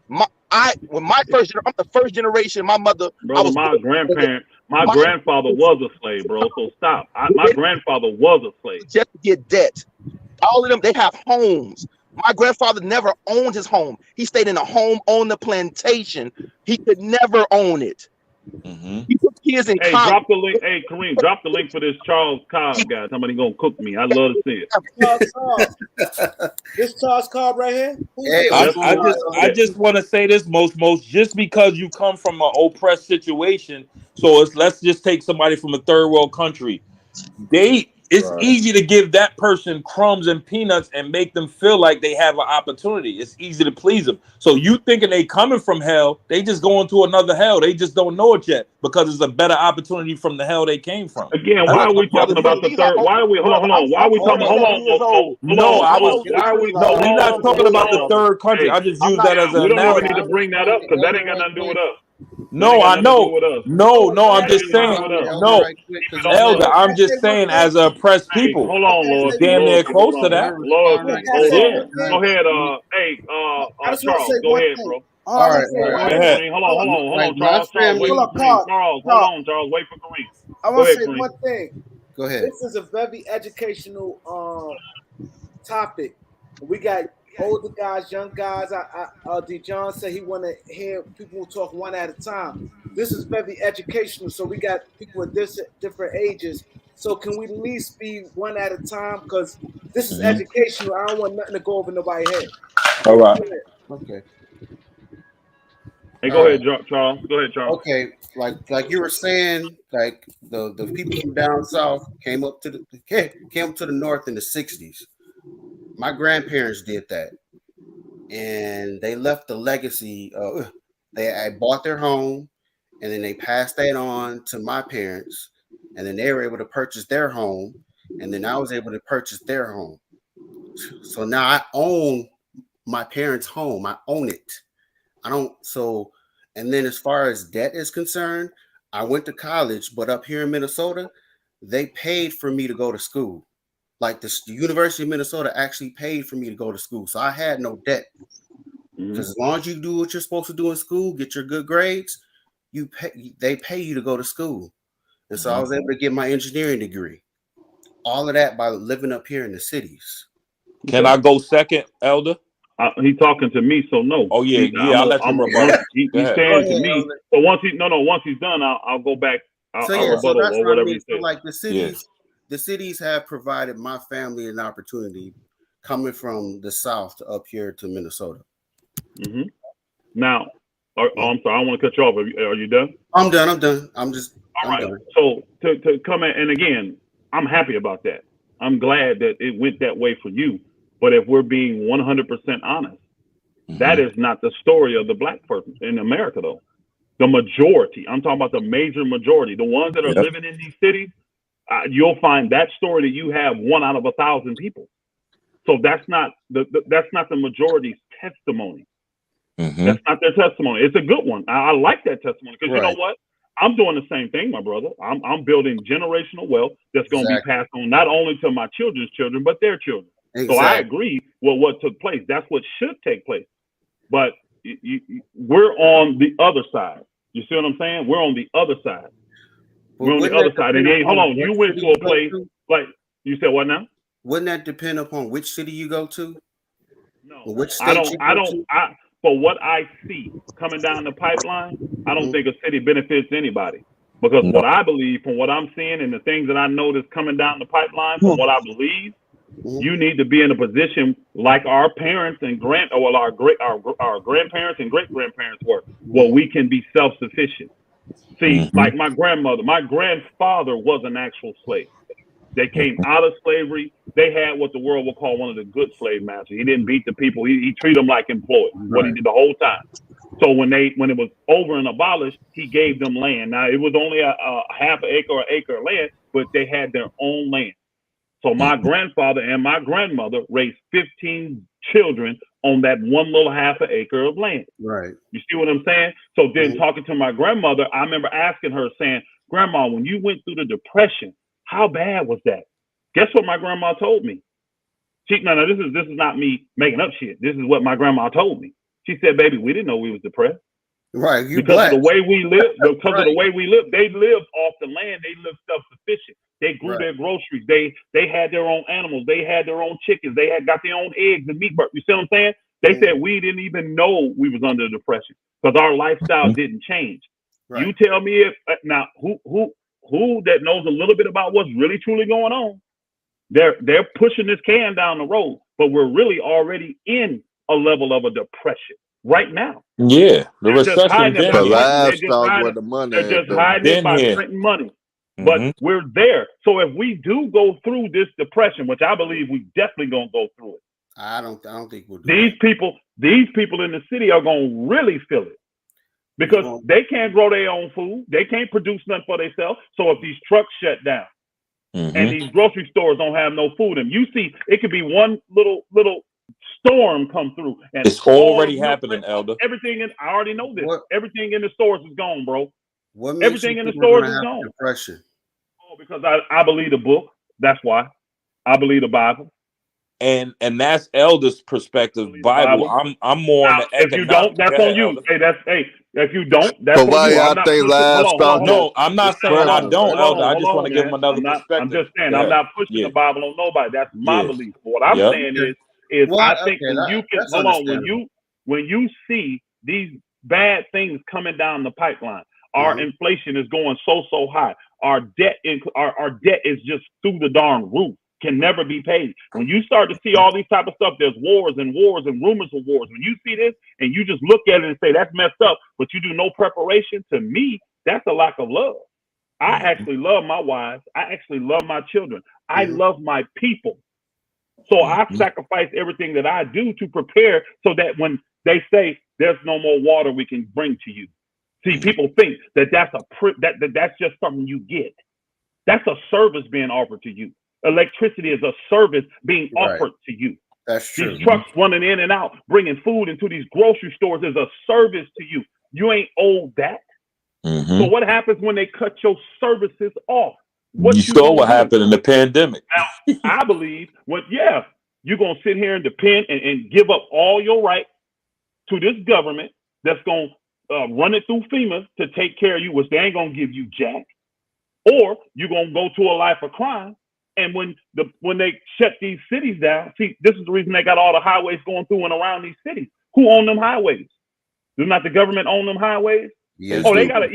I'm the first generation. My mother, brother, my grandfather was a slave, bro. So stop. My grandfather was a slave. Just to get debt. All of them, they have homes. My grandfather never owned his home. He stayed in a home on the plantation. He could never own it. He put kids in college. Drop the link. Hey, Kareem, drop the link for this Charles Cobb guy. Somebody gonna cook me. I love to see it. This Charles Cobb right here. I just want to say this, most. Just because you come from an oppressed situation, so let's just take somebody from a third world country. It's easy to give that person crumbs and peanuts and make them feel like they have an opportunity. It's easy to please them. So you thinking they coming from hell, they just going to another hell. They just don't know it yet because it's a better opportunity from the hell they came from. Again, why are we talking about the third? Why are we? Hold on. Why are we talking? We're not talking about the third country. I just use that as an analogy. We don't analogy. need to bring that up because that ain't got nothing to do with us. No, I know. No, I'm just saying. No, Elder, I'm just saying as a oppressed Hey, people, hold on, it's Loyalty. damn near Loyalty, hold close to on. that. Loyalty, hold Yeah. on. Go ahead. I just want to Charles, say go one ahead, thing. bro. Hold on, I want to say Go one ahead, thing. Kareem. Hold on, Charles. Wait Hold for up, Kareem. Carl. Charles, hold Carl, on, Charles. Wait for Kareem. I Go want to ahead, say Kareem. one thing. Go ahead. This is a very educational topic. We got older guys, young guys. John said he want to hear people talk one at a time. This is very educational. So we got people at different ages. So can we at least be one at a time? Because this is educational. I don't want nothing to go over nobody's head. All right. Okay. Hey, go ahead, Charles. Go ahead, Charles. Okay, like you were saying, like the people from down south came up to the north in the 60s. My grandparents did that, and they left a legacy. They bought their home, and then they passed that on to my parents, and then they were able to purchase their home, and then I was able to purchase their home. So now I own my parents' home. I own it. I don't. So, and then as far as debt is concerned, I went to college, but up here in Minnesota, they paid for me to go to school. Like the University of Minnesota actually paid for me to go to school. So I had no debt. Because as long as you do what you're supposed to do in school, get your good grades, they pay you to go to school. And so I was able to get my engineering degree. All of that by living up here in the cities. Can I go second, Elder? He talking to me, so no. Oh yeah, I'll let you rebuttal. He's saying to me, but once he's done, I'll go back. I'll rebuttal or whatever he says. So like the cities have provided my family an opportunity coming from the South to up here to Minnesota. Now, I'm sorry, I don't want to cut you off. Are you done? I'm done. I'm right. done. So to come in, and again, I'm happy about that. I'm glad that it went that way for you. But if we're being 100% honest, that is not the story of the black person in America, though. The majority, I'm talking about the major majority, the ones that are living in these cities, you'll find that story that you have 1 out of 1,000 people. So that's not the majority's testimony. That's not their testimony. It's a good one. I like that testimony because you know what? I'm doing the same thing, my brother. I'm building generational wealth that's going to be passed on not only to my children's children, but their children. So I agree with what took place. That's what should take place. But we're on the other side. You see what I'm saying? We're on the other side. We're on the other side. And then, hold on, you went to a place like you said. What now? Wouldn't that depend upon which city you go to? No, which state for what I see coming down the pipeline, I don't think a city benefits anybody. Because what I believe, from what I'm seeing and the things that I know that's coming down the pipeline, from what I believe, you need to be in a position like our parents and our grandparents and great grandparents were, where we can be self-sufficient. See, like my grandmother, my grandfather was an actual slave. They came out of slavery. They had what the world would call one of the good slave masters. He didn't beat the people. He treated them like employees. What he did the whole time. So when it was over and abolished, he gave them land. Now it was only a half an acre or acre of land, but they had their own land. So my grandfather and my grandmother raised 15 children on that one little half an acre of land. Right. You see what I'm saying? So then talking to my grandmother, I remember asking her, saying, "Grandma, when you went through the Depression, how bad was that?" Guess what my grandma told me? This is not me making up shit. This is what my grandma told me. She said, "Baby, we didn't know we was depressed." Right. Because of the way we live, of the way we live, they lived off the land. They lived self-sufficient. They grew their groceries. They had their own animals. They had their own chickens. They had got their own eggs and meat. You see what I'm saying? They said we didn't even know we was under depression because our lifestyle didn't change. Right. You tell me if now who that knows a little bit about what's really truly going on. They're pushing this can down the road, but we're really already in a level of a depression right now. Yeah, the recession. The livestock with the money. They're just hiding it by printing money. But we're there. So if we do go through this depression, which I believe we definitely gonna go through it. I don't think we'll do these people in the city are gonna really feel it. Because they can't grow their own food. They can't produce nothing for themselves. So if these trucks shut down and these grocery stores don't have no food, and you see it could be one little storm come through, and it's already happening, Elder. Everything in I already know this. What? Everything in the stores is gone, bro. What makes Everything you in the think we're stores gonna is have gone. depression? Oh, because I believe the book. That's why. I believe the Bible. And that's Elder's perspective. Bible. I'm more on Now, the if you don't, that's Go on ahead, you. Elder. If you don't, that's So on why you. I'm y'all not think pushing. Hold live on, hold on, hold on. started No, I'm not is saying I prevalent? don't, Elder. I just Hold want to on, give man. him another I'm perspective. just saying Go I'm ahead. not pushing the Bible on nobody. That's my Yeah. belief. What I'm Yep. saying is Well, I think okay, that's when understandable. you see these bad things coming down the pipeline, our inflation is going so high. Our debt is just through the darn roof. Can never be paid. When you start to see all these type of stuff, there's wars and rumors of wars. When you see this and you just look at it and say that's messed up, but you do no preparation, to me, that's a lack of love. I actually love my wives. I actually love my children. I love my people. So I sacrifice everything that I do to prepare so that when they say there's no more water we can bring to you. See, people think that that's just something you get. That's a service being offered to you. Electricity is a service being offered to you. That's true. These trucks running in and out, bringing food into these grocery stores is a service to you. You ain't owed that. So what happens when they cut your services off? You saw what happened in the pandemic. Now, I believe you're going to sit here and depend and give up all your rights to this government that's going to run it through FEMA to take care of you, which they ain't going to give you jack. Or you're going to go to a life of crime. And when they shut these cities down, see, this is the reason they got all the highways going through and around these cities. Who own them highways? Does not the government own them highways? Yes, they got an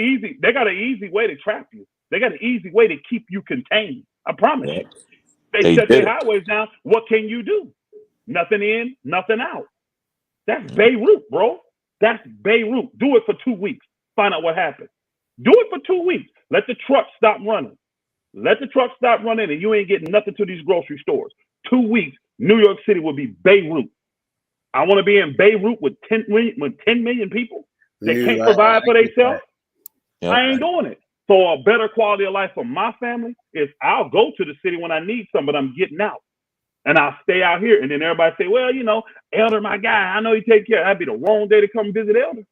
easy way to trap you. They got an easy way to keep you contained. I promise you. They shut their highways down. What can you do? Nothing in, nothing out. That's Beirut, bro. That's Beirut. Do it for 2 weeks. Find out what happens. Do it for 2 weeks. Let the trucks stop running. Let the trucks stop running, and you ain't getting nothing to these grocery stores. 2 weeks, New York City will be Beirut. I want to be in Beirut with 10 million people that can't provide for themselves. I ain't doing it. So a better quality of life for my family is I'll go to the city when I need some, but I'm getting out. And I'll stay out here. And then everybody say, well, Elder, my guy, I know you take care. That'd be the wrong day to come visit Elder.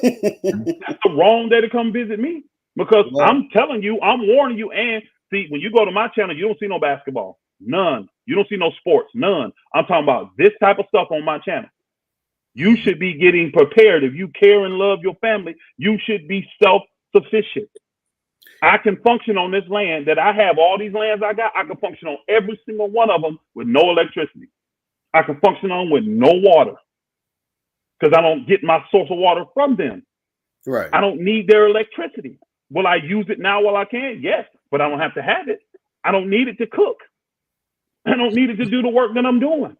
That's the wrong day to come visit me. Because I'm telling you, I'm warning you. And see, when you go to my channel, you don't see no basketball. None. You don't see no sports. None. I'm talking about this type of stuff on my channel. You should be getting prepared. If you care and love your family, you should be self-sufficient. I can function on this land that I have. All these lands I got, I can function on every single one of them with no electricity. I can function on with no water because I don't get my source of water from them. Right. I don't need their electricity. Will I use it now while I can? Yes, but I don't have to have it. I don't need it to cook. I don't need it to do the work that I'm doing.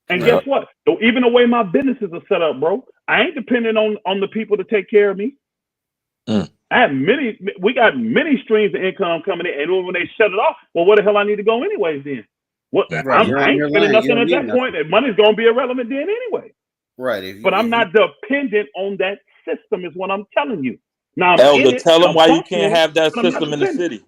And guess what? So even the way my businesses are set up, bro, I ain't dependent on the people to take care of me. We got many streams of income coming in, and when they shut it off, well, where the hell I need to go anyways then? I ain't spending nothing at that point. And money's gonna be irrelevant then anyway. Right. But I'm not dependent on that system, is what I'm telling you. Now, Elder, tell them why you can't have that system in the city.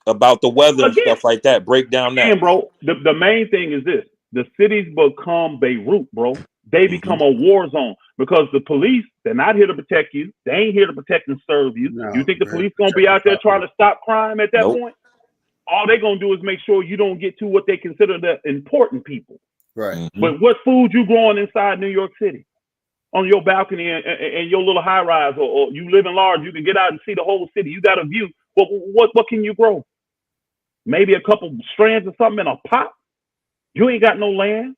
About the weather and stuff like that. Break down that. Again, bro, the main thing is this. The cities become Beirut, bro. They become a war zone because the police, they're not here to protect you. They ain't here to protect and serve you. No, you think the police going to be out there trying to stop crime at that point? All they're going to do is make sure you don't get to what they consider the important people. Right. But what food you growing inside New York City? On your balcony and your little high rise, or you live in large, you can get out and see the whole city. You got a view. What can you grow? Maybe a couple strands of something in a pot. You ain't got no land.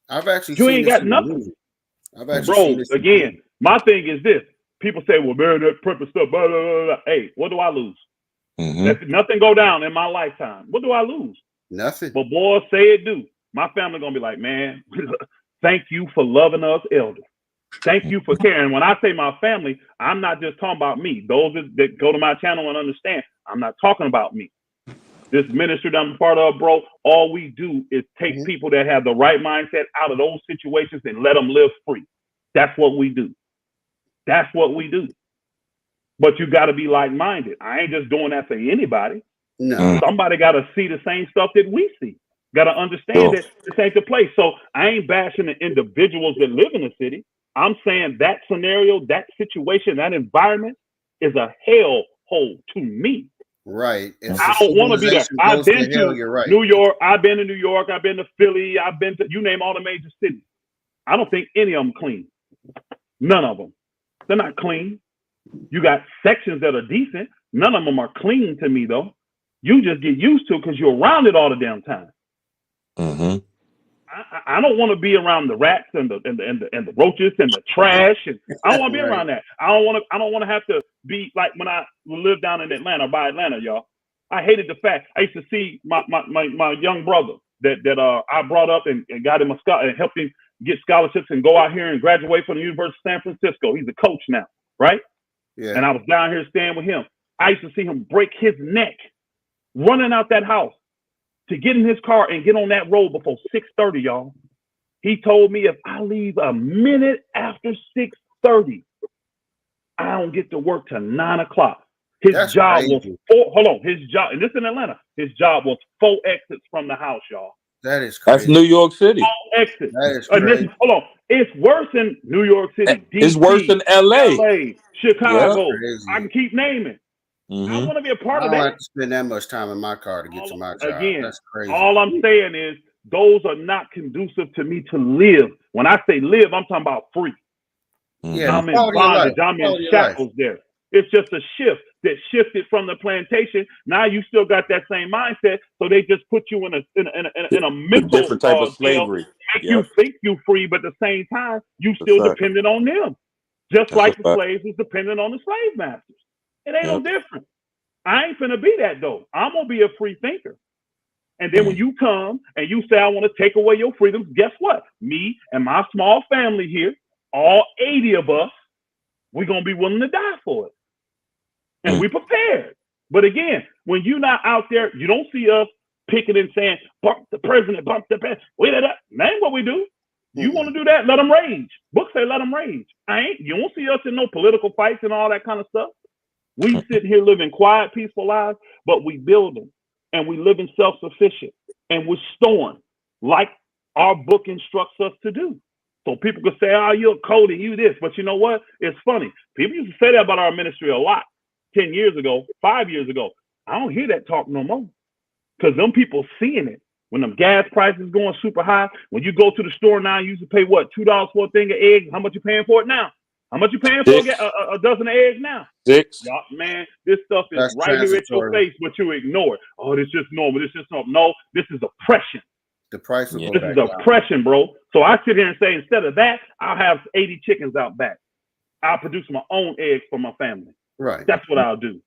I've actually you seen ain't this got nothing. I've actually seen this again, my thing is this. People say, well, man, that prepper stuff, blah, blah, blah, blah. Hey, what do I lose? If nothing go down in my lifetime, what do I lose? Nothing. But boy, say it do. My family gonna be like, man, thank you for loving us, Elder. Thank you for caring. When I say my family, I'm not just talking about me. Those that go to my channel and understand, I'm not talking about me. This ministry that I'm a part of, bro, all we do is take people that have the right mindset out of those situations and let them live free. That's what we do. That's what we do. But you got to be like-minded. I ain't just doing that for anybody. No. Somebody got to see the same stuff that we see. Got to understand that this ain't the place. So I ain't bashing the individuals that live in the city. I'm saying that scenario, that situation, that environment is a hellhole to me. Right. If I don't want to be there. civilization I've goes been to hell, to you're right. New York. I've been to New York. I've been to Philly. I've been to, you name all the major cities. I don't think any of them clean. None of them. They're not clean. You got sections that are decent. None of them are clean to me, though. You just get used to it because you're around it all the damn time. Mm-hmm. I don't want to be around the rats and the roaches and the trash, and I don't want to be around that. I don't want to have to be like when I lived down in Atlanta, by Atlanta, y'all. I hated the fact I used to see my young brother that I brought up and got him and helped him get scholarships and go out here and graduate from the University of San Francisco. He's a coach now, right? Yeah. And I was down here staying with him. I used to see him break his neck running out that house to get in his car and get on that road before 6:30, y'all. He told me if I leave a minute after 6:30, I don't get to work till 9 o'clock. His That's job was crazy. his job, and this in Atlanta, his job was 4 exits from the house, y'all. That is crazy. That's New York City. 4 exits. That is crazy. It's worse in New York City, It's worse than LA. Chicago. Crazy. I can keep naming. I want to be a part I of don't that. have to spend that much time in my car to get to my job. Again, That's crazy. all I'm saying is those are not conducive to me to live. When I say live, I'm talking about free. Yeah, I'm in bondage. I'm in shackles there. It's just a shift that shifted from the plantation. Now you still got that same mindset, so they just put you in a mental different type of slavery. Make you think you free, but at the same time you That's still right. dependent on them, just That's like a the fact. slaves was dependent on the slave masters. It ain't no Yep. different. I ain't finna be that though. I'm gonna be a free thinker. And then when you come and you say I want to take away your freedoms, guess what? Me and my small family here, all 80 of us, we're gonna be willing to die for it. And we prepared. But again, when you're not out there, you don't see us picking and saying, bump the president, bump the president. That ain't what we do. You want to do that, let them rage. Books say let them rage. You won't see us in no political fights and all that kind of stuff. We sit here living quiet, peaceful lives, but we building and we living self-sufficient and we're storing like our book instructs us to do. So people could say, oh, you're a code and you this. But you know what? It's funny. People used to say that about our ministry a lot 10 years ago, 5 years ago. I don't hear that talk no more because them people seeing it. When them gas prices going super high, when you go to the store now, you used to pay what, $2 for a thing of eggs? How much you paying for it now? How much you paying for a dozen of eggs now? 6. Y'all, man, this stuff is That's right here at your transitory. face, but you ignore it. Oh, this is just normal. This is normal. No, this is oppression. The price will go This back is down. oppression, bro. So I sit here and say, instead of that, I'll have 80 chickens out back. I'll produce my own eggs for my family. Right. That's what I'll do.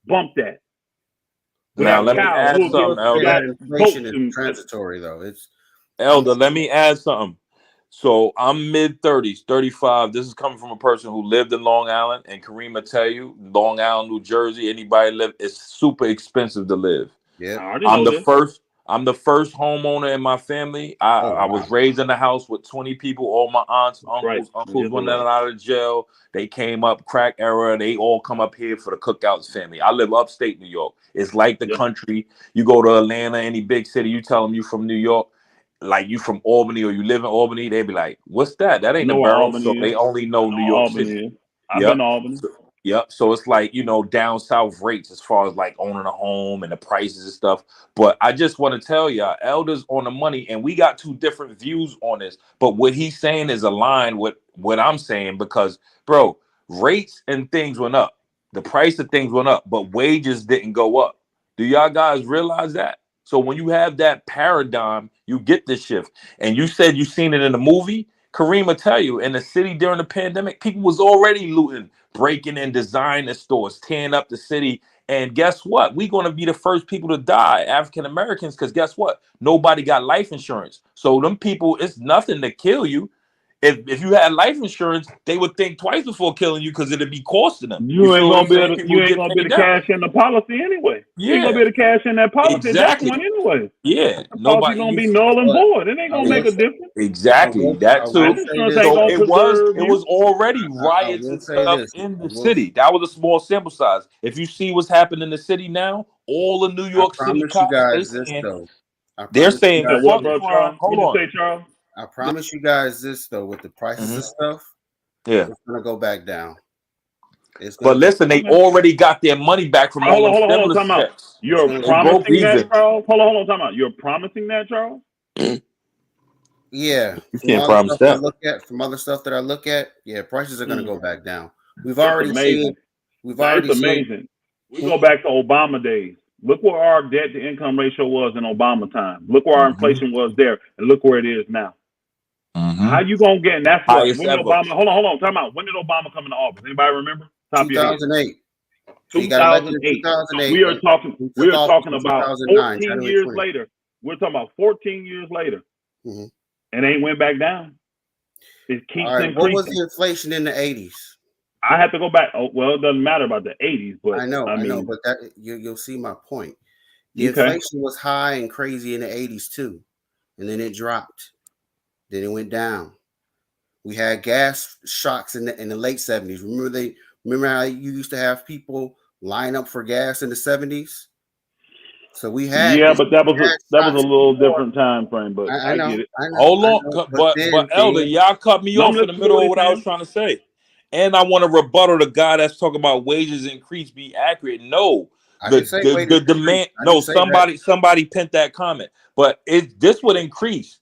Bump that. Now let me add something, Elder. Inflation is transitory, though. It's Elder, let me add something. So I'm mid-30s, 35. This is coming from a person who lived in Long Island, and Kareem will tell you, Long Island, New Jersey, anybody live, it's super expensive to live. Yeah, I'm the first homeowner in my family. I was raised in a house with 20 people, all my aunts, uncles, running out of jail. They came up, crack era. They all come up here for the Cookouts family. I live upstate New York. It's like the country. You go to Atlanta, any big city, you tell them you from New York, like you from Albany or you live in Albany, they be like, what's that? That ain't the borough. So they only know New York City. I've been to Albany. Yep. So it's like, down south rates as far as like owning a home and the prices and stuff. But I just want to tell y'all, Elder's on the money, and we got two different views on this. But what he's saying is aligned with what I'm saying because, bro, rates and things went up. The price of things went up, but wages didn't go up. Do y'all guys realize that? So when you have that paradigm, you get this shift. And you said you seen it in the movie. Kareem will tell you, in the city during the pandemic, people was already looting, breaking in designer stores, tearing up the city. And guess what? We're going to be the first people to die, African Americans, because guess what? Nobody got life insurance. So them people, it's nothing to kill you. If you had life insurance, they would think twice before killing you because it'd be costing them. You ain't gonna be able to down. cash in the policy anyway. You ain't Yeah. gonna be able to cash in that policy Exactly. at that point anyway. Yeah. The policy gonna be null and void. It ain't gonna make a difference. Exactly. That too. Life insurance ain't So gonna preserve it was already riots will and say stuff this. in the city. That was a small sample size. If you see what's happening in the city now, all the New York City promise you cops, they guys this saying, though. They're saying Yeah, fuck what, bro, Prime. Charles? Hold What you on. say, Charles? I promise you guys this though, with the prices of stuff, Yeah. it's gonna go back down. It's But gonna go. listen, they already got their money back from all them Hold on, stimulus time out. checks. You're They broke promising that, even. Charles? Hold on, time out. You're promising that, Charles? Yeah, You from can't all the promise stuff I that. look at, from other stuff that I look at, yeah, prices are gonna go back down. We've It's already amazing. seen. We've Now, already it's seen. amazing. We go back to Obama days. Look where our debt to income ratio was in Obama time. Look where our inflation was there, and look where it is now. How you gonna get? And that's what. Highest When did ever. Obama? Hold on. Time out. When did Obama come into office? Anybody remember? Top of your head. 2008. He got elected in 2008. 2008. We are talking. He We took are office talking in about 2009, 14 January years 20. later. We're talking about 14 years later, Mm-hmm. and ain't went back down. It keeps All right. increasing. What was the inflation in the 80s? I have to go back. Oh, well, it doesn't matter about the 80s, but I know, mean, but that you'll see my point. The okay. inflation was high and crazy in the 80s too, and then it dropped. Then it went down. We had gas shocks in the late 70s. Remember how you used to have people line up for gas in the 70s? So we had Yeah, but that was a shocks little before. different time frame. But I I know, get it. I know. Hold I on, know. but Elder, y'all cut me No, I'm off in the listening to middle what of he's what I was saying. trying to say, and I want to rebuttal the guy that's talking about wages increase be accurate. No, I didn't say wages the demand. increase. I No, didn't say that. somebody penned that comment, but this would increase.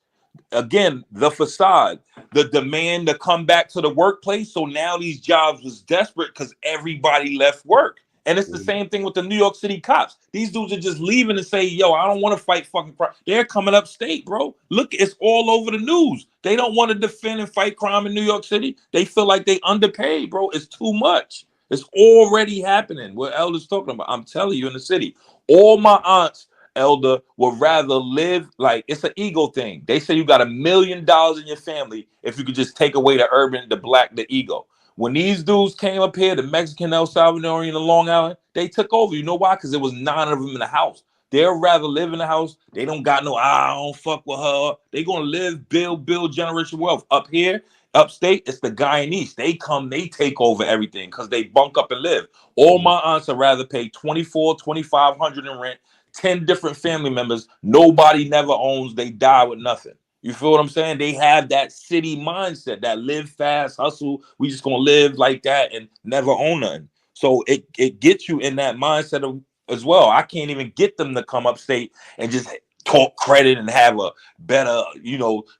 Again, the facade, the demand to come back to the workplace. So now these jobs was desperate because everybody left work. And it's the same thing with the New York City cops. These dudes are just leaving and say, yo, I don't want to fight fucking crime. They're coming upstate, bro. Look, it's all over the news. They don't want to defend and fight crime in New York City. They feel like they underpaid, bro. It's too much. It's already happening. What Elder's talking about. I'm telling you, in the city. All my aunts, Elder, would rather live like it's an ego thing. They say you got $1 million in your family if you could just take away the urban, the black, the ego. When these dudes came up here, the Mexican, El Salvadorian, and Long Island, they took over. You know why? Because there was 9 of them in the house. They'd rather live in the house. They don't got no, I don't fuck with her. They gonna live, build generational wealth. Up here, upstate, it's the Guyanese. They come, they take over everything because they bunk up and live. All my aunts would rather pay $2,400-$2,500 in rent, 10 different family members. Nobody never owns, they die with nothing. You feel what I'm saying? They have that city mindset, that live fast, hustle. We just gonna live like that and never own nothing. So it gets you in that mindset as well. I can't even get them to come upstate and just talk credit and have a better,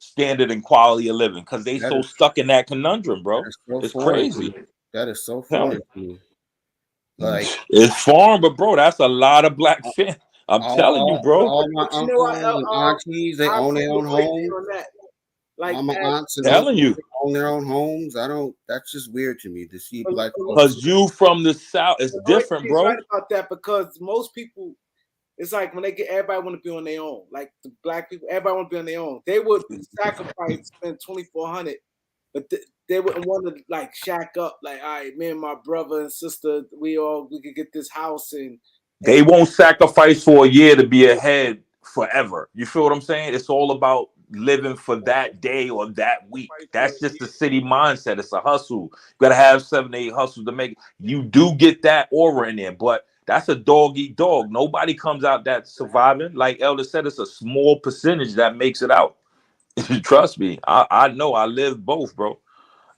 standard and quality of living because they so stuck in that conundrum, bro. It's crazy. That is so foreign to me. Like it's foreign, but bro, that's a lot of black fam. I'm telling you, bro. All my uncles and aunties, they own their own homes. Like all my aunts and telling uncles you own their own homes. That's just weird to me to see black folks. Because you from the South, it's different, bro. Right about that because most people, it's like when they get, everybody want to be on their own. Like the black people, everybody want to be on their own. They would sacrifice, spend $2,400, but they wouldn't want to like shack up. Like, all right, me and my brother and sister, we could get this house and they won't sacrifice for a year to be ahead forever. You feel what I'm saying? It's all about living for that day or that week. That's just the city mindset. It's a hustle. You gotta have 7 to 8 hustles to make it. You do get that aura in there, but that's a dog eat dog. Nobody comes out that surviving. Like Elder said, it's a small percentage that makes it out. Trust me. I know I live both, bro.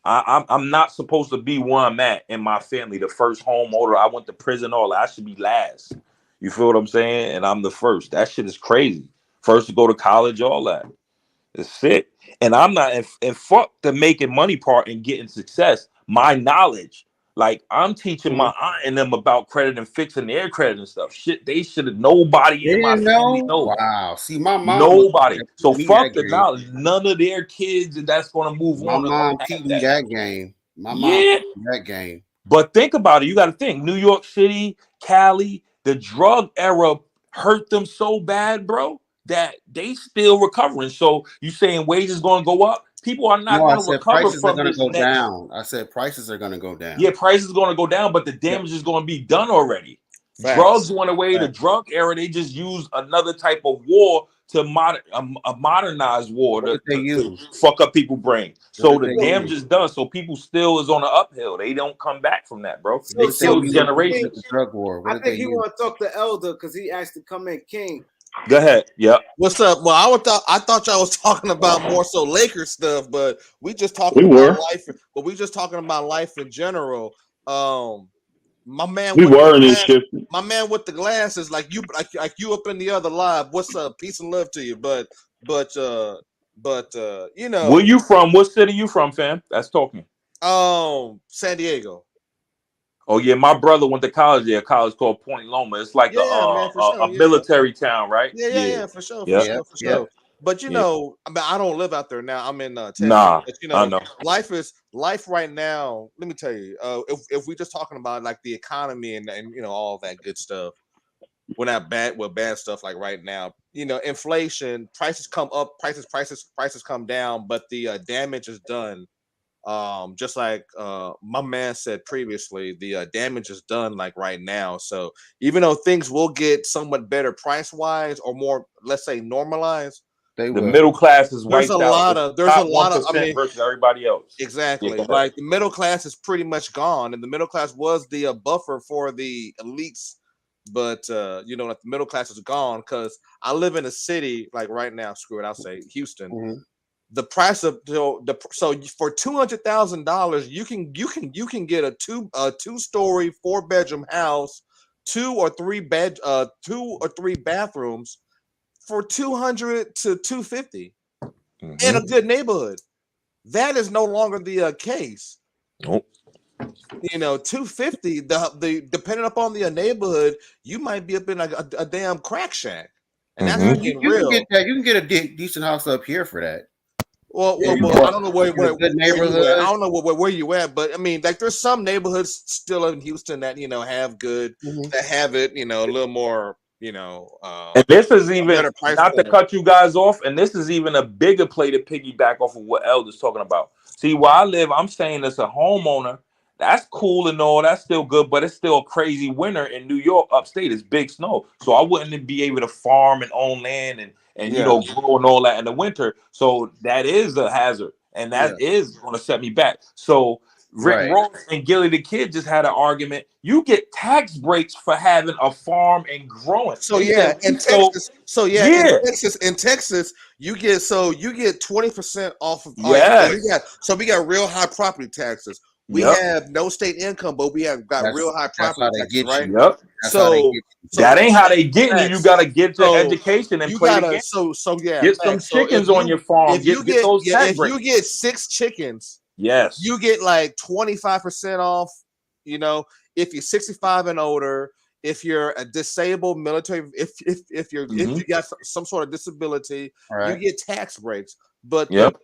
I'm not supposed to be where I'm at in my family, the first homeowner. I went to prison, all that. I should be last. You feel what I'm saying? And I'm the first. That shit is crazy. First to go to college, all that. It's sick. And I'm not, and fuck the making money part and getting success. My knowledge. Like, I'm teaching my aunt and them about credit and fixing their credit and stuff. Shit, they should have, nobody in my family knows. Wow. See, my mom. Nobody. So fuck the knowledge. None of their kids that's going to move my on. My mom teach me that game. My mom that game. But think about it. You got to think. New York City, Cali, the drug era hurt them so bad, bro, that they still recovering. So you saying wages going to go up? People are not going to recover from this go next. Down. I said prices are going to go down. Yeah, prices are going to go down, but the damage is going to be done already. Facts. Drugs went away. The drug era, they just used another type of war to a modernized war to fuck up people's brain. So the damage is done. So people still is on the uphill. They don't come back from that, bro. They kill the generation. Drug war. I think he want to talk to Elder because he asked to come in. King, Go ahead. Yep. What's up? Well, I thought y'all was talking about more so Lakers stuff, but we just talking We about were. life. But we just talking about life in general. My man We with were the in this glass, shift. my man with the glasses, like you up in the other live. What's up? Peace and love to you. But you know, Where you from? What city you from, fam? That's talking. San Diego. Oh yeah, my brother went to college there. A college called Point Loma. It's like Yeah, man, for sure. a Yeah. military town, right? Yeah, for sure, for Yeah. sure, for sure. But you know, I mean, I don't live out there now. I'm in Texas. Nah, But you I know, know. life right now. Let me tell you, if we just talking about like the economy and you know all that good stuff, we're not bad with bad stuff like right now. You know, inflation, prices come up, prices come down, but the damage is done. Just like my man said previously, the damage is done like right now. So even though things will get somewhat better price wise or more, let's say normalized, The middle class is there's a wiped out. lot It's of the top 1% versus everybody else. exactly, Yeah, like the middle class is pretty much gone, and the middle class was the buffer for the elites. But you know, like the middle class is gone because I live in a city like right now. Screw it, I'll say Houston. Mm-hmm. The price of so for $200,000 you can get a two-story 4-bedroom house, 2 or 3 bathrooms for 200 to 250 in a good neighborhood. That is no longer the case. Nope. You know, 250. The depending upon the neighborhood, you might be up in like a damn crack shack, and that's You getting can real. get that. You can get a decent house up here for that. Well, I don't know where you at. I don't know where you at, but I mean, like there's some neighborhoods still in Houston that you know have good, that have it, you know, a little more, you know. And this is even better price not to point. cut you guys off, and this is even a bigger play to piggyback off of what Elder's talking about. See, where I live, I'm saying as a homeowner, that's cool and all, that's still good, but it's still a crazy winter in New York, upstate. It's big snow, so I wouldn't be able to farm and own land and you know grow and all that in the winter. So that is a hazard, and that is going to set me back. So Rick Ross and Gilly the Kid just had an argument. You get tax breaks for having a farm and growing. So They yeah, said, in Texas. So yeah, in Texas, you get 20% off of. All right, so we got real high property taxes. We have no state income, but we have got real high property taxes, right? Yep. So that ain't how they getting you. You gotta get your education and you play the gotta game. yeah. Get some chickens on your farm. Get those tax breaks. If you get 6 chickens, yes, you get like 25% off. You know, if you're 65 and older, if you're a disabled military, if you got some sort of disability, you get tax breaks. But the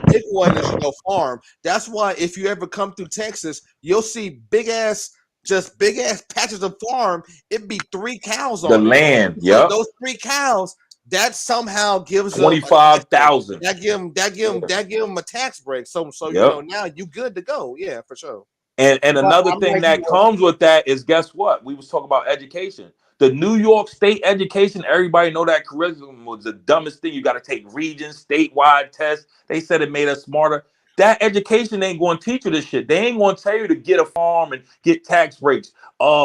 big one is farm. That's why if you ever come through Texas, you'll see big ass patches of farm. It'd be 3 cows on the land. So those 3 cows, that somehow gives them 25,000. That give them a tax break. So you know now you good to go. Yeah, for sure. And another thing that comes with that is, guess what? We was talking about education. The New York State education, everybody know that curriculum was the dumbest thing. You got to take regions, statewide tests. They said it made us smarter. That education ain't going to teach you this shit. They ain't going to tell you to get a farm and get tax breaks,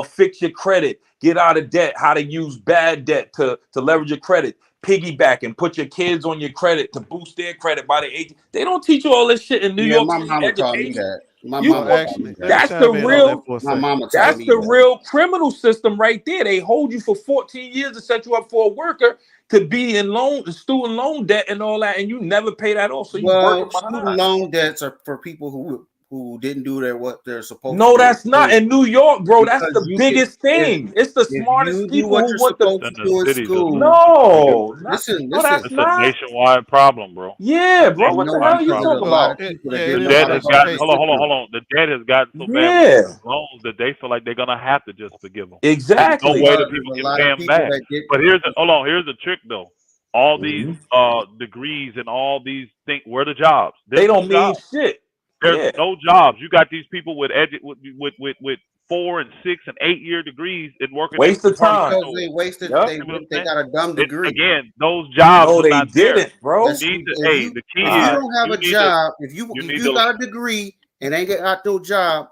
fix your credit, get out of debt, how to use bad debt to leverage your credit, piggyback and put your kids on your credit to boost their credit by the age. They don't teach you all this shit in New York my State mama taught me education. that. My You mama want- taught me that. that's the real. My mama taught That's me the that. real criminal system right there. They hold you for 14 years to set you up for a worker to be in student loan debt and all that, and you never pay that off. So you working Student behind. loan debts are for people who didn't do what they're supposed to. No, do. that's not in New York, bro. That's Because the biggest thing. It's the smartest you do people what who you're want the. supposed to do in school. No, listen. that's It's not. a nationwide problem, bro. Yeah, bro. What the No, hell you because there's talking a lot about? of people The that didn't know debt how has to gotten budget. hold on. The debt has gotten so bad Yeah. with these loans that they feel like they're gonna have to just forgive them. Exactly. There's no way that There's people a can lot pay of them people back. that get. But here's the trick though. All these degrees and all these things, where the jobs? There's They don't no mean jobs. shit. There's no jobs. You got these people with 4 and 6 and 8 year degrees and working Waste in of time. Because they wasted. They got a dumb degree. Again, those jobs No, are they not there. didn't, bro. The key If you is don't have a you job, if need you got a degree and ain't got no job,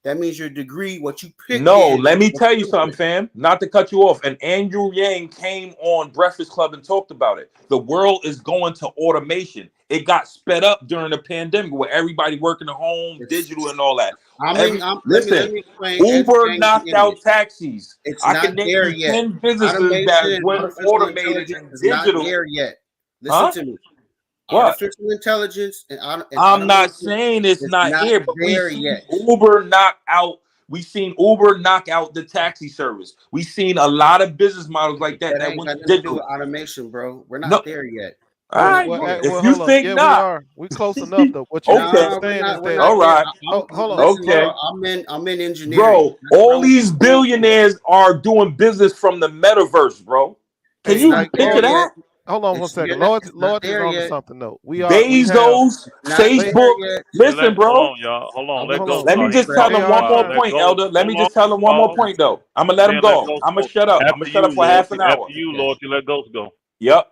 That means your degree, what you picked No, in. let me was tell you something, different. fam. Not to cut you off. And Andrew Yang came on Breakfast Club and talked about it. The world is going to automation. It got sped up during the pandemic where everybody working at home, digital and all that. Let Listen, me explain. Andrew Uber Yang is an knocked idiot. out taxis. It's I not can name there you yet. 10 businesses Automation that and went artificial automated intelligence and is not digital. there yet. Listen Huh? to me. What? Artificial intelligence and I'm not automation saying it's is not not here, but we there seen yet. Uber knock out. We seen Uber knock out the taxi service. We seen a lot of business models like that That that ain't went got nothing to do digital. with automation, bro. We're No, not there yet. all We're right. not there. If you hold on. think Yeah, we not, are. We close enough though. What you need to okay. understand is We're that. not All there. right. Hold on. Listen, Okay. bro. I'm in engineering. Bro, That's what I all went to these school for. billionaires are doing business from the metaverse, bro. Can It's Hey, you not hey, there picture Lord, that? yet. hold on 1 second. Lord, It's not Lord is there onto yet. something though. We have. Bezos, It's not They, there Facebook. yet. Listen, Hold bro. on, y'all. Hold on. I Let went to hold Ghost on. Let me school talk. He just for tell that. They them are one more trying. Let point, Ghost. Elder. Let me Hold on, just tell them one more pause. point, though. I'm gonna let him Then let go. Ghost I'm gonna go. shut up. I'm gonna After shut up you, for half an loyalty. hour. After you, Okay. loyalty. Let Ghost go. Yep.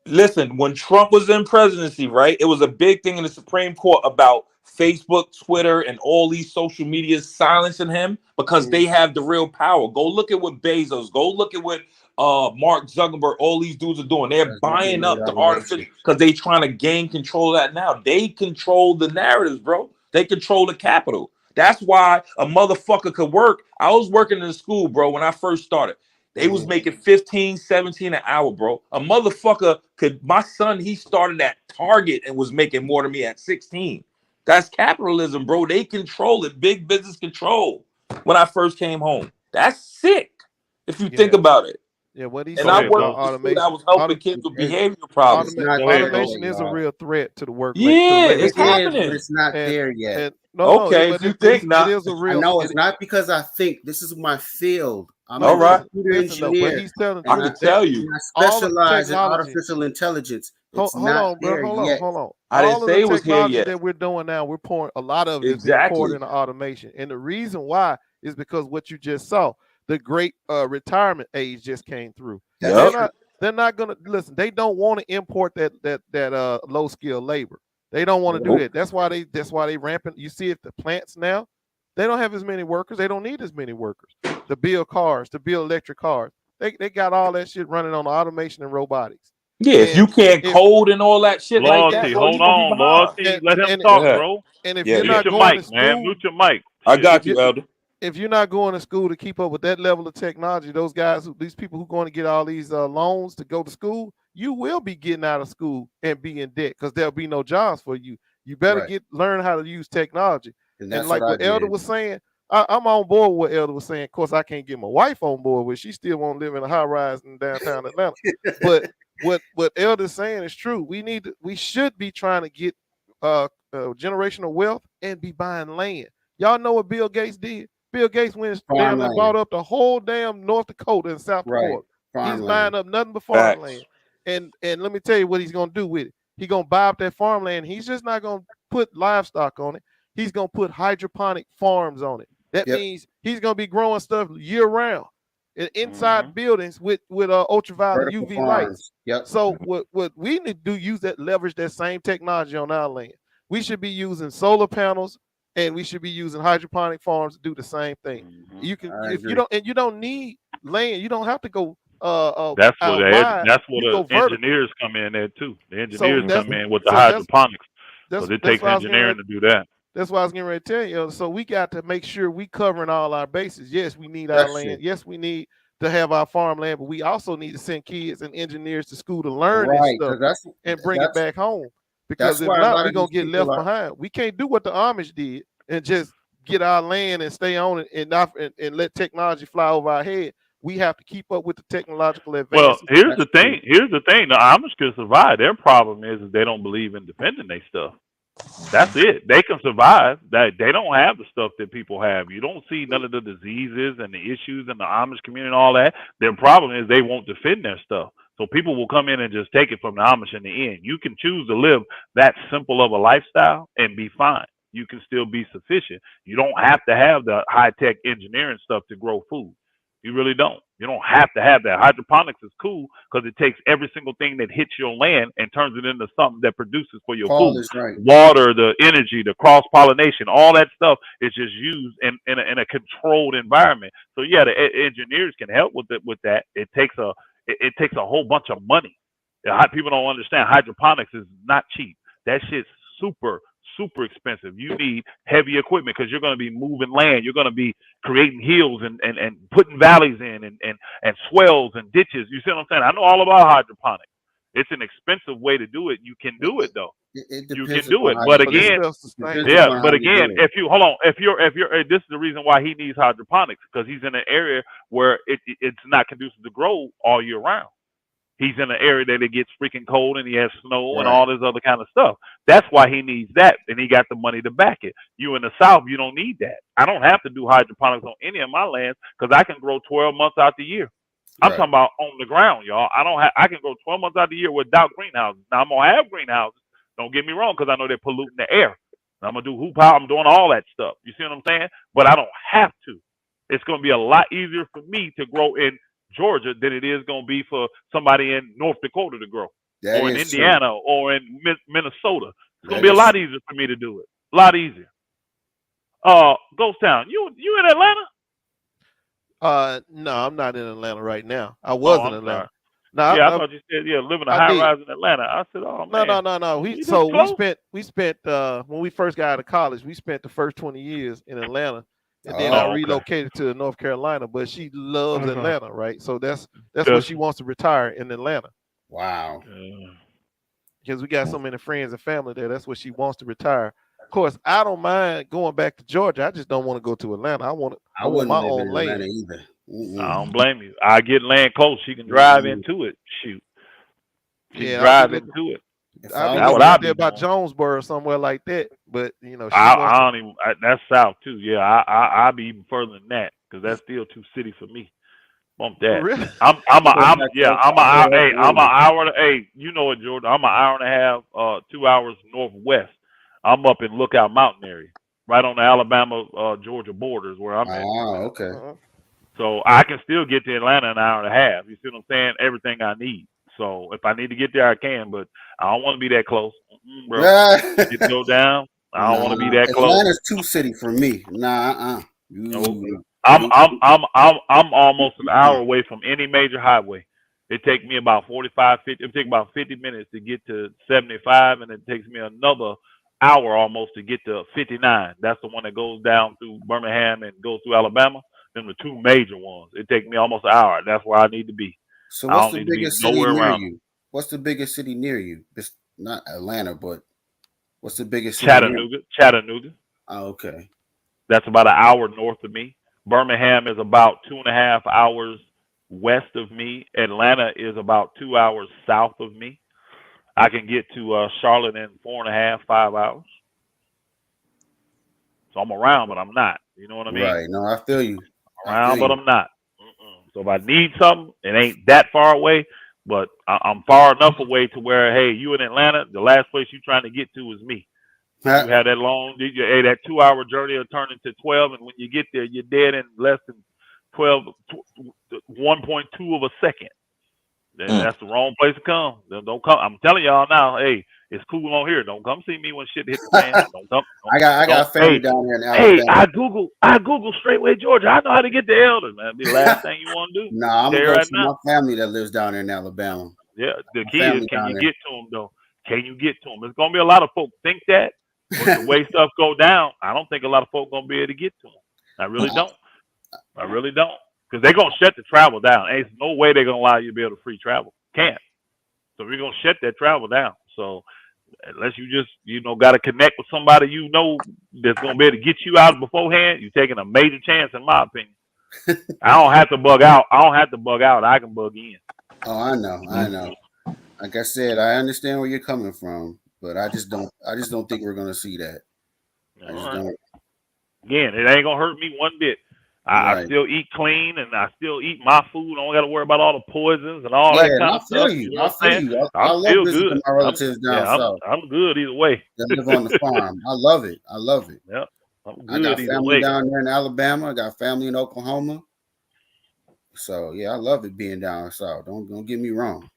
Listen, when Trump was in presidency, right, it was a big thing in the Supreme Court about Facebook, Twitter, and all these social medias silencing him because they have the real power. Go look at what Bezos, go look at what Mark Zuckerberg, all these dudes are doing. They're That's not buying made up the artificial automation. because they trying to gain control of that now. They control the narratives, bro. They control the capital. That's why a motherfucker could work. I was working in the school, bro, when I first started. They was making 15, 17 an hour, bro. A motherfucker could, my son, he started at Target and was making more than me at 16. That's capitalism, bro. They control it. Big business control when I first came home. That's sick if you think Yeah, about it. yeah. What he's And Go I saying ahead, worked about Ghost. in the school that automation, was helping kids with behavioral problems. It's not Go there ahead, yet, Ghost. automation is a y'all. real threat to the to the Yeah, labor It it's force. is, but happening. it's not And there yet. no, Okay, but if you think it not. is a I real. know it's not because I think. This is my field. I'm All a right. computer Listen though, but engineer, he's telling I and truth. could tell and you. I All the specialize in technology. artificial intelligence. It's Hold not on, bro. there yet. Hold on. I didn't All of the say it was here technology yet. that we're doing now, we're pouring a lot of it is being poured Exactly. into automation. And the reason why is because what you just saw, the great retirement age just came through. That's They're Yep. true. not they're not gonna listen, they don't want to import that low skilled labor. They don't want to do Nope. that. That's why they rampant. You see it the plants now, they don't have as many workers, they don't need as many workers to build cars, to build electric cars. They got all that shit running on automation and robotics. Yeah, if you And can't if code and all that shit like that, Loyalty. bro, Hold you're gonna be on, behind. loyalty. and Let him and Go talk, ahead. bro. and if Yeah, you're yeah. Mute not your going to mic, man. school, Mute your mic. I Shit. got you, Elder. if you're not going to school to keep up with that level of technology, those guys, these people who are going to get all these loans to go to school, you will be getting out of school and be in debt because there'll be no jobs for you. You better Right. learn how to use technology. And And that's what like I what Elder did. was saying, I'm on board with what Elder was saying. Of course, I can't get my wife on board with. She still won't live in a high rise in downtown Atlanta. But what Elder's saying is true. We should be trying to get generational wealth and be buying land. Y'all know what Bill Gates did? Bill Gates went down and Farmland. bought up the whole damn North Dakota and South Right. Dakota. He's Farmland. buying up nothing but Facts. farmland. And let me tell you what he's gonna do with it. He's gonna buy up that farmland. He's just not gonna put livestock on it. He's gonna put hydroponic farms on it. That Yep. means he's gonna be growing stuff year round inside buildings with ultraviolet Vertical UV lights. farms. Yep. So what we need to do use that leverage that same technology on our land. We should be using solar panels and we should be using hydroponic farms to do the same thing. You can I if you agree. don't and you don't need land, you don't have to go That's where out wide. that's where You the go vertical. engineers come in there too. The So engineers that's come in with the so that's hydroponics that's because it that's takes what I was getting engineering ready. to do that. That's what I was getting ready to tell you. So we got to make sure we covering all our bases. Yes, we need our That's true. land. Yes, we need to have our farmland, but we also need to send kids and engineers to school to learn this Right. stuff Because and bring it back home. Because that's if why a not, lot we're of gonna these get people left are. behind. We can't do what the Amish did and just get our land and stay on it and not and let technology fly over our head. We have to keep up with the technological Well, advances. here's That's the true. thing. Here's the thing. The Amish can survive. Their problem is they don't believe in defending their stuff. That's it. They can survive. That they don't have the stuff that people have. You don't see none of the diseases and the issues in the Amish community and all that. Their problem is they won't defend their stuff. So people will come in and just take it from the Amish in the end. You can choose to live that simple of a lifestyle and be fine. You can still be sufficient. You don't have to have the high tech engineering stuff to grow food. You really don't. You don't have to have that. Hydroponics is cool because it takes every single thing that hits your land and turns it into something that produces for your Paul food. is right. Water, the energy, the cross pollination, all that stuff is just used in a controlled environment. So yeah, the engineers can help with that. It takes a whole bunch of money. People don't understand hydroponics is not cheap. That shit's super expensive. You need heavy equipment because you're going to be moving land. You're going to be creating hills and putting valleys in and swells and ditches. You see what I'm saying? I know all about hydroponics. It's an expensive way to do it. You can do it though. You can do it. But again, if you hold on, if you're this is the reason why he needs hydroponics, because he's in an area where it's not conducive to grow all year round. He's in an area that it gets freaking cold and he has snow and all this other kind of stuff. That's why he needs that, and he got the money to back it. You in the South, you don't need that. I don't have to do hydroponics on any of my lands because I can grow 12 months out the year. I'm talking about on the ground, y'all. I can grow 12 months out the year without greenhouses. Now I'm gonna have greenhouses. Don't get me wrong, because I know they're polluting the air. I'm gonna do hoop house. I'm doing all that stuff. You see what I'm saying? But I don't have to. It's gonna be a lot easier for me to grow in Georgia than it is going to be for somebody in North Dakota to grow, or in Indiana, or in Minnesota. It's going to be a lot easier for me to do it. A lot easier. Ghost Town, you in Atlanta? No, I'm not in Atlanta right now. I was in Atlanta. No, I thought you said living a high rise in Atlanta. I said, oh man. No. We spent when we first got out of college, we spent the first 20 years in Atlanta. And then I relocated to North Carolina, but she loves Atlanta, right? So that's where she wants to retire, in Atlanta. Wow. Because we got so many friends and family there. That's where she wants to retire. Of course, I don't mind going back to Georgia. I just don't want to go to Atlanta. I want my own land. Either. I don't blame you. I get land close. She can drive into it. Shoot. She can drive into it. I'll be out there by Jonesboro or somewhere like that, but you know, I don't even. That's south too. Yeah, I'll be even further than that because that's still too city for me. Bump that. Really? I'm an hour. Hey, you know it, Jordan. I'm an hour and a half, 2 hours northwest. I'm up in Lookout Mountain area, right on the Alabama Georgia borders where I'm at. Oh, okay. So I can still get to Atlanta in an hour and a half. You see what I'm saying? Everything I need. So if I need to get there, I can, but I don't want to be that close, bro. It go down. I don't want to be that close. Atlanta's too city for me. I'm almost an hour away from any major highway. It takes me about 45, 50. It takes about 50 minutes to get to 75, and it takes me another hour almost to get to 59. That's the one that goes down through Birmingham and goes through Alabama. Then the two major ones. It takes me almost an hour. That's where I need to be. So what's the biggest city near you? What's the biggest city near you? It's not Atlanta, but what's the biggest city? Chattanooga. Oh, okay. That's about an hour north of me. Birmingham is about 2.5 hours west of me. Atlanta is about 2 hours south of me. I can get to Charlotte in 4.5, 5 hours. So I'm around, but I'm not. You know what I mean? Right. No, I feel you. Around, but I'm not. So if I need something, it ain't that far away, but I'm far enough away to where, hey, you in Atlanta, the last place you trying to get to is me. You had that long, that 2 hour journey will turn into 12, and when you get there, you're dead in less than 1.2 of a second. That's the wrong place to come. Don't come. I'm telling y'all now, hey, it's cool on here. Don't come see me when shit hits the fan. Don't come. I got family down here in Alabama. Hey, I Google Straightway, Georgia. I know how to get to Elders, man. Be the last thing you want to do. Nah, I'm gonna go see my family that lives down there in Alabama. Yeah, the key is, can you get to them though? Can you get to them? There's gonna be a lot of folks think that, but the way stuff go down, I don't think a lot of folks gonna be able to get to them. I really don't. Because they're gonna shut the travel down. There's no way they're gonna allow you to be able to free travel. Can't. So we're gonna shut that travel down. So unless you just, got to connect with somebody that's gonna be able to get you out beforehand, you're taking a major chance, in my opinion. I don't have to bug out. I can bug in. Oh, I know. Like I said, I understand where you're coming from, but I just don't think we're gonna see that. I just don't. Again, it ain't gonna hurt me one bit. I still eat clean, and I still eat my food. I don't got to worry about all the poisons and all that kind of stuff. I feel you. I love visiting my relatives down south. I'm good either way. They live on the farm. I love it. Yep. I'm good I got family down there in Alabama. I got family in Oklahoma. So yeah, I love it being down south. Don't get me wrong.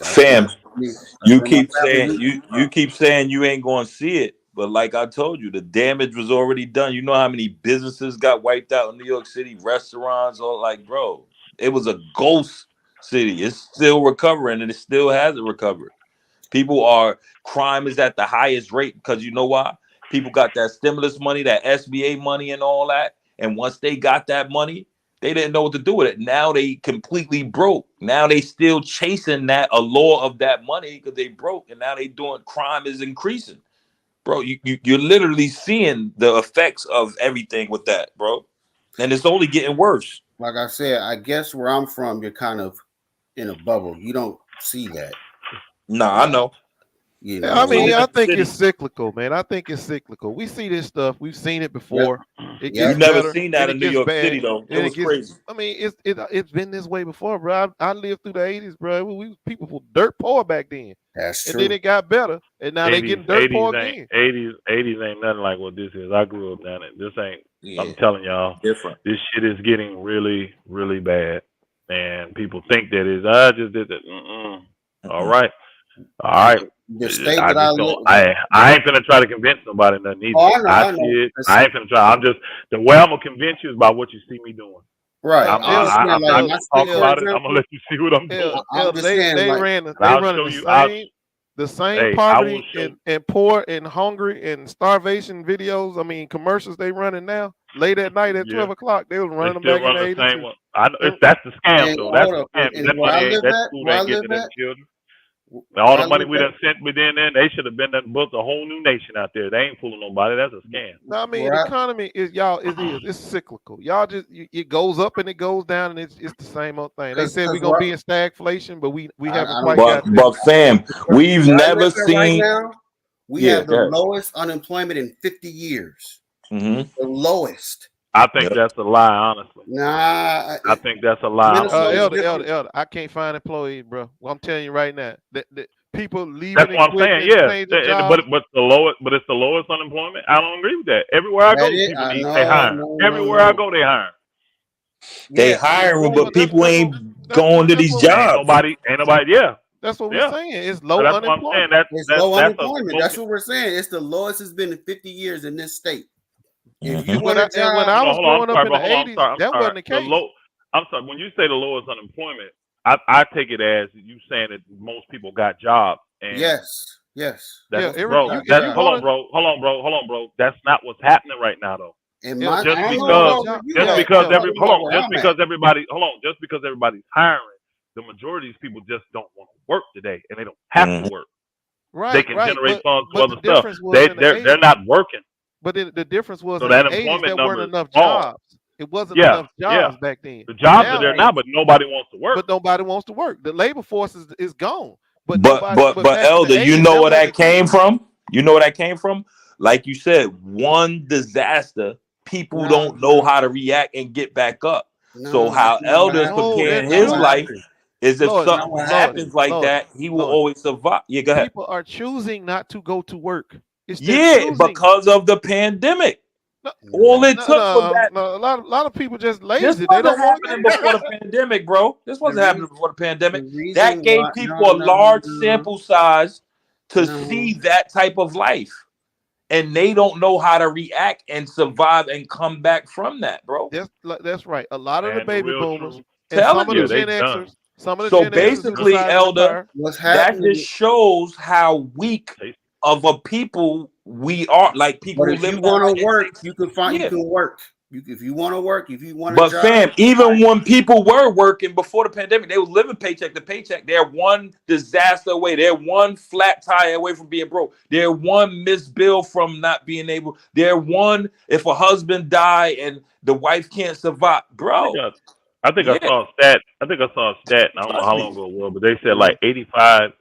Fam, That's you where my keep family saying you keep saying you ain't going to see it, but like I told you, the damage was already done. You know how many businesses got wiped out in New York City, restaurants, all like, bro, it was a ghost city. It's still recovering, and it still hasn't recovered. Crime is at the highest rate because you know why? People got that stimulus money, that SBA money, and all that, and once they got that money, they didn't know what to do with it. Now they completely broke. Now they still chasing that allure of that money because they broke, and now they doing crime is increasing, bro. You're literally seeing the effects of everything with that, bro, and it's only getting worse. Like I said, I guess where I'm from, you're kind of in a bubble. You don't see that. Nah, I know. You know, I mean, I think it's cyclical, man. I think it's cyclical. We see this stuff. We've seen it before. It gets You've never better, seen that in New York City, though. It was crazy. I mean, it's been this way before, bro. I lived through the '80s, bro. We people were dirt poor back then. That's true. And then it got better, and now they getting dirt poor again. 80s ain't nothing like what this is. I grew up down it. This ain't. Yeah, I'm telling y'all, different. This shit is getting really, really bad, and people think that is. I just did that. All right. All right. The state that I live I ain't gonna try to convince nobody nothing either. Oh, I know. See it. I ain't gonna try. I'm just the way I'm gonna convince you is by what you see me doing. Right. I'm not gonna talk about it. I'm gonna let you see what I'm doing. They ran the same poverty and poor and hungry and starvation videos. I mean, commercials they running now. Late at night at 12 o'clock, they was running them back in the 80s. Same one. That's the scam, though. That's the scam. That money ain't that food ain't getting to them children. All the money we done sent within there, they should have been done built a whole new nation out there. They ain't fooling nobody. That's a scam. No, I mean the economy is it's cyclical. Y'all just it goes up and it goes down, and it's the same old thing. They said we're gonna be in stagflation, but we haven't quite got there. But fam, we've never seen. Right now, we have the lowest unemployment in 50 years. Mm-hmm. The lowest. I think that's a lie, honestly. Nah, I think that's a lie. Elder, I can't find employees, bro. Well, I'm telling you right now, that people leaving. That's what I'm saying. Yeah, but it's the lowest unemployment. I don't agree with that. Everywhere I go, people need they hire. Everywhere I go, they hire. They hiring, but people ain't going to these jobs. Ain't nobody. Yeah. That's what we're saying. It's low unemployment. It's low unemployment. That's what we're saying. It's the lowest it's been in 50 years in this state. If you want a job, when I was growing up in the 80s, that wasn't the case. I'm sorry. When you say the lowest unemployment, I take it as you saying that most people got jobs. And yes. Hold on, bro. That's not what's happening right now, though. Just because everybody's hiring, the majority of these people just don't want to work today, and they don't have to work. Right. They can generate funds for other stuff. They're not working. But the difference was so in that the 80s there weren't enough jobs. It wasn't Yeah, enough jobs back then. The jobs are there now, but nobody wants to work. But nobody wants to work. The labor force is gone. But Elder, you know where that came from? You know where that came from? Like you said, one disaster, people don't know how to react and get back up. So how Elder's preparing his life is if something happens like that, he will always survive. Yeah, go ahead. People are choosing not to go to work. Because of the pandemic. All it took was that. No, a lot of people just lazy. This wasn't happening before the pandemic, bro. This wasn't happening before the pandemic. That gave people a large sample size to see that type of life. And they don't know how to react and survive and come back from that, bro. That's right. A lot of the baby boomers, and some of the Gen Xers, so basically, Elder, that just shows how weak of a people we are. Like people who live. If you want to work, you can find. You can work. If you want to work, if you want to. But fam, even when people were working before the pandemic, they were living paycheck to paycheck. They're one disaster away. They're one flat tire away from being broke. They're one missed bill from not being able. They're one if a husband die and the wife can't survive, bro. I think I saw a stat. And I don't know how long ago it was, but they said like 80%,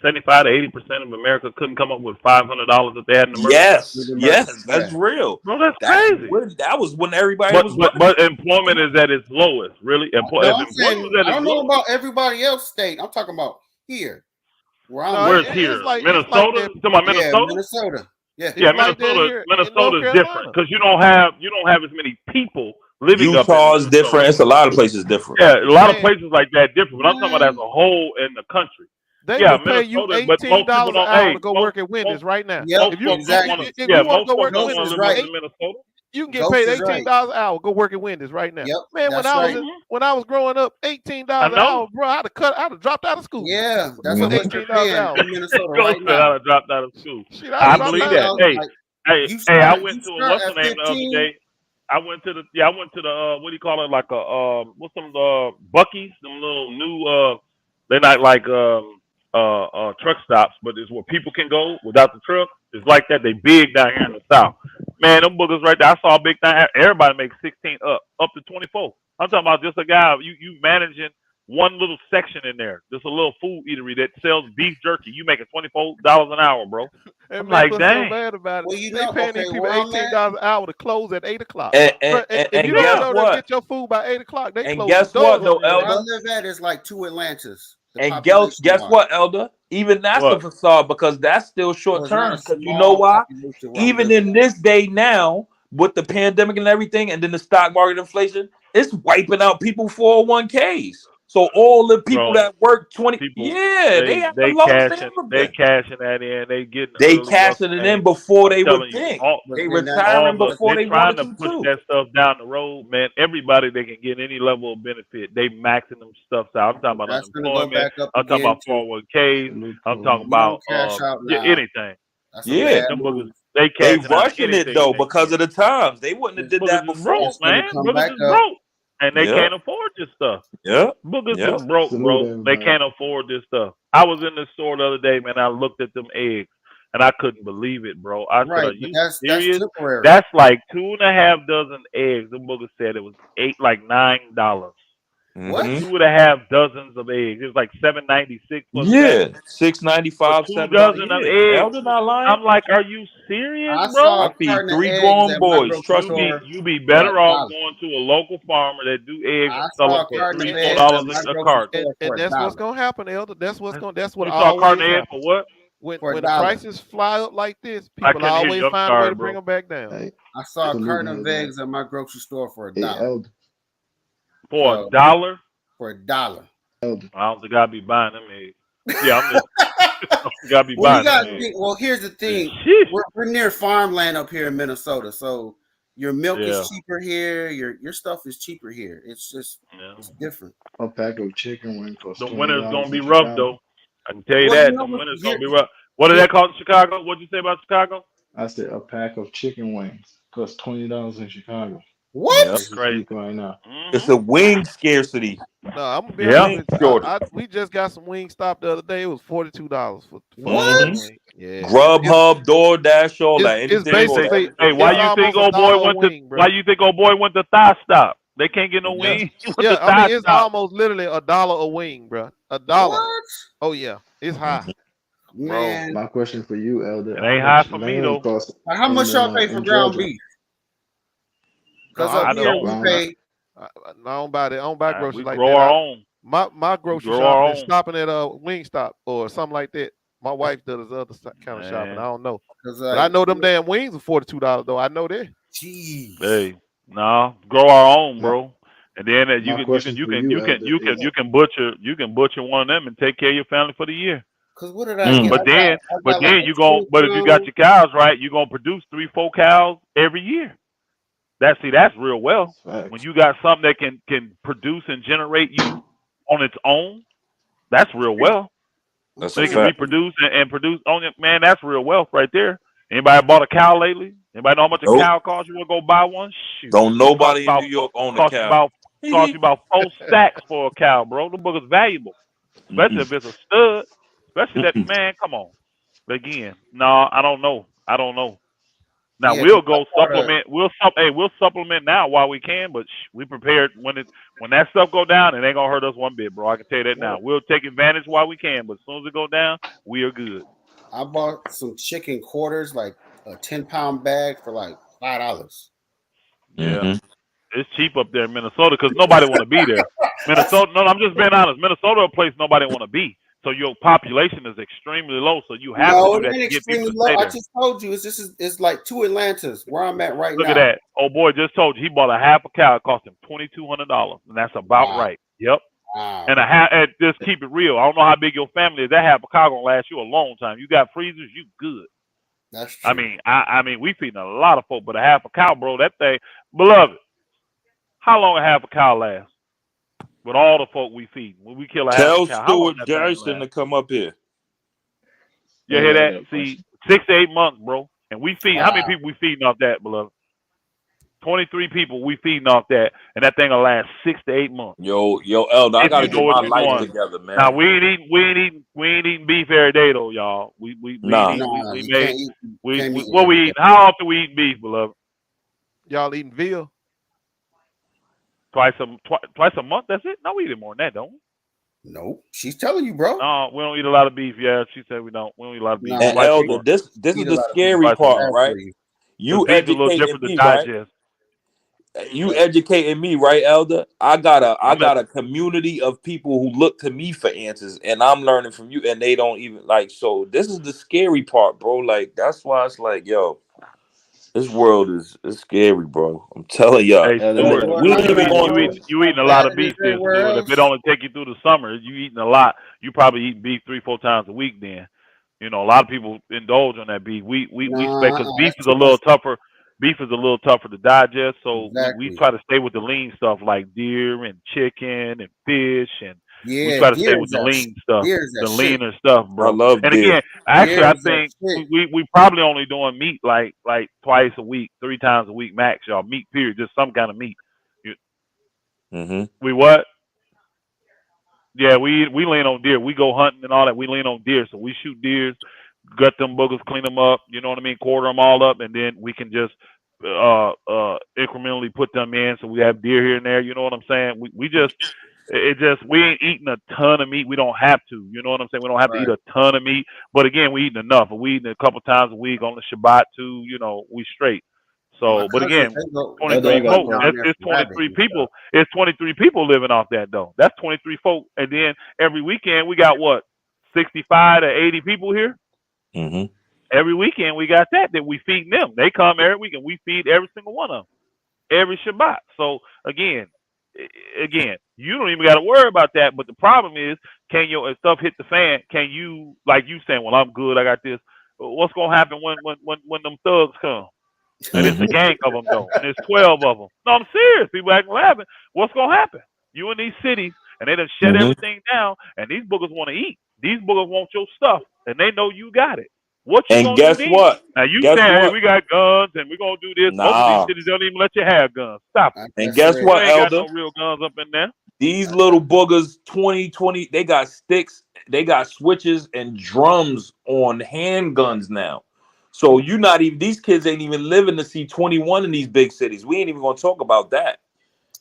75 to 80% of America couldn't come up with $500 that they had in the emergency. Yes, that's real. Bro, that's crazy. That was when everybody was. But employment is at its lowest, really. I don't know about everybody else state. I'm talking about here. Where's here? Minnesota? Talking about Minnesota? Yeah, Minnesota. Yeah, Minnesota is different because you don't have as many people living up in Utah is Minnesota. different. It's a lot of places different. Yeah, a lot of places like that different. But I'm talking about as a whole in the country. They Yeah, will pay you Minnesota, but most people $18 an don't. hour Hey, to go work at Wendy's right now. Yep, If you most folks don't want to. if Yeah, you want to most go work folks at don't want Wendy's, to live up in Minnesota. you can get Ghost paid is $18 an hour. Go work at Wendy's right now. Yep, Man, when that's I right. was when I was growing up, $18 an hour, bro, I'd have dropped out of school. Yeah, that's for how much you're $18 an paying hour. in Minnesota Ghost right said now. I'd have dropped out of school. Shit, I I'd dropped believe out that. of school. Hey, I went you to a start what's the at name the other 15. day. I went to the what do you call it, like a what's some Buc-ee's, them little new they're not like truck stops, but it's where people can go without the truck. It's like that. They big down here in the South. Man, them boogers right there. I saw a big thing. Everybody makes 16 up to 24. I'm talking about just a guy you managing one little section in there. Just a little food eatery that sells beef jerky. You making $24 an hour, bro. And I'm man, like, what's so dang. bad about it? Well, you They know, paying okay, these people where I'm $18 at, an hour to close at 8 o'clock. And If you guess don't go there and what? get your food by 8 o'clock, they And close guess the doors what, though, on you, where I Elder? bro. live at is like 2 Atlantas. The And population guess wise, what, Elder? Even that's a What? facade because that's still so short it's not term. a Because you know small why? population where I'm Even living in at. this day now, with the pandemic and everything, and then the stock market inflation, it's wiping out people 401ks. So all the people Bro, that work 20, people they have the lowest they ever they been. cashing that in. They getting They early. What's cashing the it name? in before I'm they would telling you, think. But They then that's all retiring the before they're they trying wanted to to push too. that stuff down the road, man. Everybody they can get any level of benefit. They maxing them stuff out. I'm talking about that's gonna go unemployment. back up I'm talking again about too. 401ks. I'm talking You about don't cash out now. anything. That's a Yeah, bad Them boogers move. they they cashing out rushing it anything though they can because get. of the times. They wouldn't have These did boogers that is broke, before. It's gonna man. come Boogers back is up. broke, and they Yeah, can't afford this stuff. yeah, Boogers yeah. is broke, bro. They can't afford this stuff. I was in the store the other day, man. I looked at them eggs, and I couldn't believe it, bro. I said, Right, "Are but you that's serious? temporary. That's like 2.5 dozen eggs." Them boogers said it was $9. For What? Mm-hmm. 2.5 dozens of eggs, it was like $7.96 plus tax. Yeah, For 695, two 790. dozen of Yeah, eggs, Elder not lying. I'm like, "Are you serious, I bro?" saw I a feed carton of 3 eggs grown at my boys. grocery Trust me. store You be for better off $1. going to a local farmer that do eggs I and sell saw them a for carton of three, And, four and, eggs dollars at my a grocery carton. store for and a that's what's dollar. gonna happen, Elder. That's what You saw a carton always of eggs happens. for what? When For a when the dollar. prices fly up like this, I people couldn't hear always you. I'm find a way sorry, to bring bro. them back down. I saw a carton of eggs at my grocery store for a dollar. For So $1? for a dollar. I don't think I'd be buying them eggs. Yeah, I'm just I don't think I'd be Well, you buying them got to eggs. think. Well, here's the thing: Sheesh. we're near farmland up here in Minnesota, so your milk Yeah. is cheaper here. Your stuff is cheaper here. It's just it's different. A pack of chicken wing costs The $20 winter's gonna in be rough Chicago. though. I can tell you Well, you that. know The what? winter's Here, gonna be rough. What is here, that called in Chicago? What'd you say about Chicago? I said a pack of chicken wings costs $20 in Chicago. Yeah, what? As we Crazy. speak right now. it's a wing scarcity. No, I'm gonna be Yeah. honest Wing with you. shortage. We just got some wing stop the other day. It was $42 for What? chicken Mm-hmm. wing. Yeah, Grubhub, DoorDash, all that. it's Anything for Anything. basically Hey, why it's $15. you think almost a old boy dollar a went to wing, bro. why you think old boy went to Thigh Stop? They can't get no Yeah, wings. He went yeah. to I mean, Thigh it's Stop. almost literally a dollar a wing, bro. A dollar. What? Oh yeah, it's high. Bro, Man, My question for you, Elder, it how ain't high much for me lamb though. costs how much y'all pay for in ground Georgia? beef? No, Because up I here don't. we Ground beef. pay. I don't buy that. I don't buy groceries We like grow that. our own. My We grocery grow our shopping is own. stopping at a wing stop or something like that. My wife does other kind of shopping. I Man. don't know, Because but I know them damn wings are $42 though. I know that. jeez. Hey, nah, grow our own, My, bro. And then you my question for you, Elder, is you can butcher one of them and take care of your family for the year. Because what did I get? But then I got like a you go 20 but if you got your cows right, you're gonna produce 3-4 cows every year. That's real well. facts. When you got something that can produce and generate you on its own, that's real well. That's So a it can fact. reproduce and produce on it, man. That's real wealth right there. Anybody bought a cow lately? Anybody know how much a Nope. cow costs? You want to go buy one? Shoot, Don't cost nobody in about New York own a cost you cow. about cost you about 4 stacks for a cow, bro. The book is valuable, especially if it's a stud. Especially that man. Come on. But again, no, I don't know. Now Yeah, 'cause we'll I go bought a supplement. We'll supplement now while we can, but we prepared when that stuff go down, it ain't gonna hurt us one bit, bro. I can tell you that now. We'll take advantage while we can, but as soon as it go down, we are good. I bought some chicken quarters, like a 10-pound bag for like $5. Yeah, it's cheap up there in Minnesota because nobody want to be there. Minnesota. No, I'm just being honest. Minnesota, a place nobody want to be So your population is extremely low. So you have to No, do it that ain't to get people extremely to low. stay I there. just told you it's like 2 Atlantas where I'm at right Look at now. that. Oh boy, just told you he bought a half a cow. It cost him $2,200, and that's about right. Yep. Wow. And just keep it real. I don't know how big your family is. That half a cow gonna last you a long time. You got freezers, you good. That's true. I mean, we feeding a lot of folk, but a half a cow, bro, that thing, beloved. How long a half a cow last? With all the folk we feed, when we kill a half a Tell cow, how long Stuart that thing Garrison last? to come up here. You hear that? See, 6 to 8 months, bro. And we feed. How many Wow. people we feeding off that, beloved? 23 people we feeding off that, and that thing will last 6 to 8 months. Yo, Elder, I If gotta you know get what my you're life doing. together, man. Now we ain't eating beef every day though, y'all. We Nah. we you made can't eat, we can't eat what we every eating? How often we eat beef, beloved? Y'all eating veal? Twice a month. That's it. No, we eat it more than that, don't we? Nope. She's telling you, bro. No, we don't eat a lot of beef. Yeah, she said we don't. We don't eat a lot of beef. Nah, And Twice a Elder, month. this is eat a the lot of beef. scary Twice a part, month. right? you. You Beef's a little educating different to me, right? digest. You educating me, right, Elder? I got I'm a community of people who look to me for answers, and I'm learning from you, and they don't even like. So this is the scary part, bro. Like that's why it's like, yo, this world is scary, bro. I'm telling y'all. Hey, And Stuart, we ain't even going. you eating a lot of beef there, Stuart. If it only take you through the summer, you eating a lot. You probably eat beef 3-4 times a week. Then, you know, a lot of people indulge on that beef. We spec because beef That's is a too much. little tougher. Beef is a little tougher to digest, so we Exactly. try to stay with the lean stuff like deer and chicken and fish, and we Yeah, try to stay deer with is the that. lean stuff, Deer is the that shit. leaner stuff, I bro. love And deer. again, actually, Deer I is that think shit. we probably only doing meat like twice a week, 3 times a week max, y'all. Meat period, just some kind of meat. Mm-hmm. We what? Yeah, we lean on deer. We go hunting and all that. We lean on deer, so we shoot deers, gut them boogers, clean them up. You know what I mean? Quarter them all up, and then we can just incrementally put them in. So we have deer here and there. You know what I'm saying? We just we ain't eating a ton of meat. We don't have to. You know what I'm saying? We don't have to eat Right. a ton of meat. But again, we eating enough. We eating a couple times a week on the Shabbat too. You know, we straight. My So, but cousins, again, they go 23 hunting folk. down there It's for rabbits 23 and people. stuff. It's 23 people living off that though. That's 23 folk. And then every weekend we got what, 65 to 80 people here. Mm-hmm. Every weekend we got that we feed them. They come every weekend. We feed every single one of them every Shabbat. So again, you don't even got to worry about that. But the problem is, can your stuff hit the fan? Can you, like you saying, well, I'm good, I got this. What's gonna happen when them thugs come? And it's a gang of them though, and there's 12 of them. No, I'm serious. People acting laughing. What's gonna happen? You in these cities, and they done shut Mm-hmm. everything down, and these boogers want to eat. These boogers want your stuff, and they know you got it. What you And gonna do guess then? what? Now you Guess saying, hey, what? we got guns, and we gonna do this. Most of these Nah. cities don't even let you have guns. Stop it. And That's guess it. You what, ain't got Elder? no real guns up in there. These little boogers, 2020, they got sticks, they got switches and drums on handguns now. So you not even, these kids ain't even living to see 21 in these big cities. We ain't even gonna talk about that.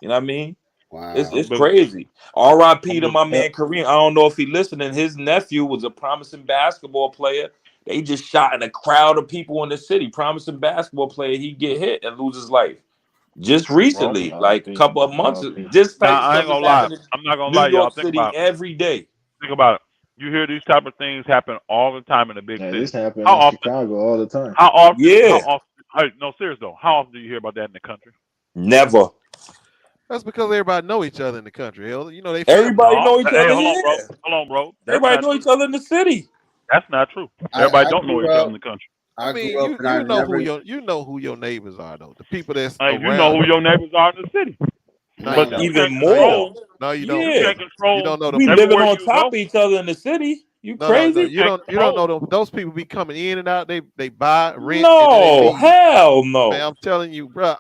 You know what I mean? Wow. It's crazy. R.I.P. to my Yeah. man Kareem. I don't know if he listening. His nephew was a promising basketball player. They just shot in a crowd of people in the city. Promising basketball player, he get hit and lose his life. Just recently, like a couple of months, this type Now of I ain't stuff is gonna lie. happening I'm not in gonna New lie, y'all. York Think City about it. every day. Think about it. You hear these type of things happen all the time in the big Yeah, cities. this happened How in often? Chicago all the time. How often? Yeah, Hey, no, serious though. How often do you hear about that in the country? never. That's because everybody know each other in the country. Elder. You know they Everybody family. No. know each Hey, other hold on, bro. here. Hold on, bro. That's Everybody not know true. each other in the city. That's not true. Everybody I don't know grew each other up. in the country. I I mean, grew up and I you know never. who your neighbors are though. The people that's Hey, you know around who you. your neighbors are in the city, No, you but No. you don't. Even can't No, you don't. more. control. No, you don't. You Yeah, can't You control don't know them we living people. everywhere on you top go. of each other in the city. You No. You crazy? You can't don't know control. them. Those people be coming in and out. They buy, rent, and then they No, leave. hell Man, no. I'm telling you, bro.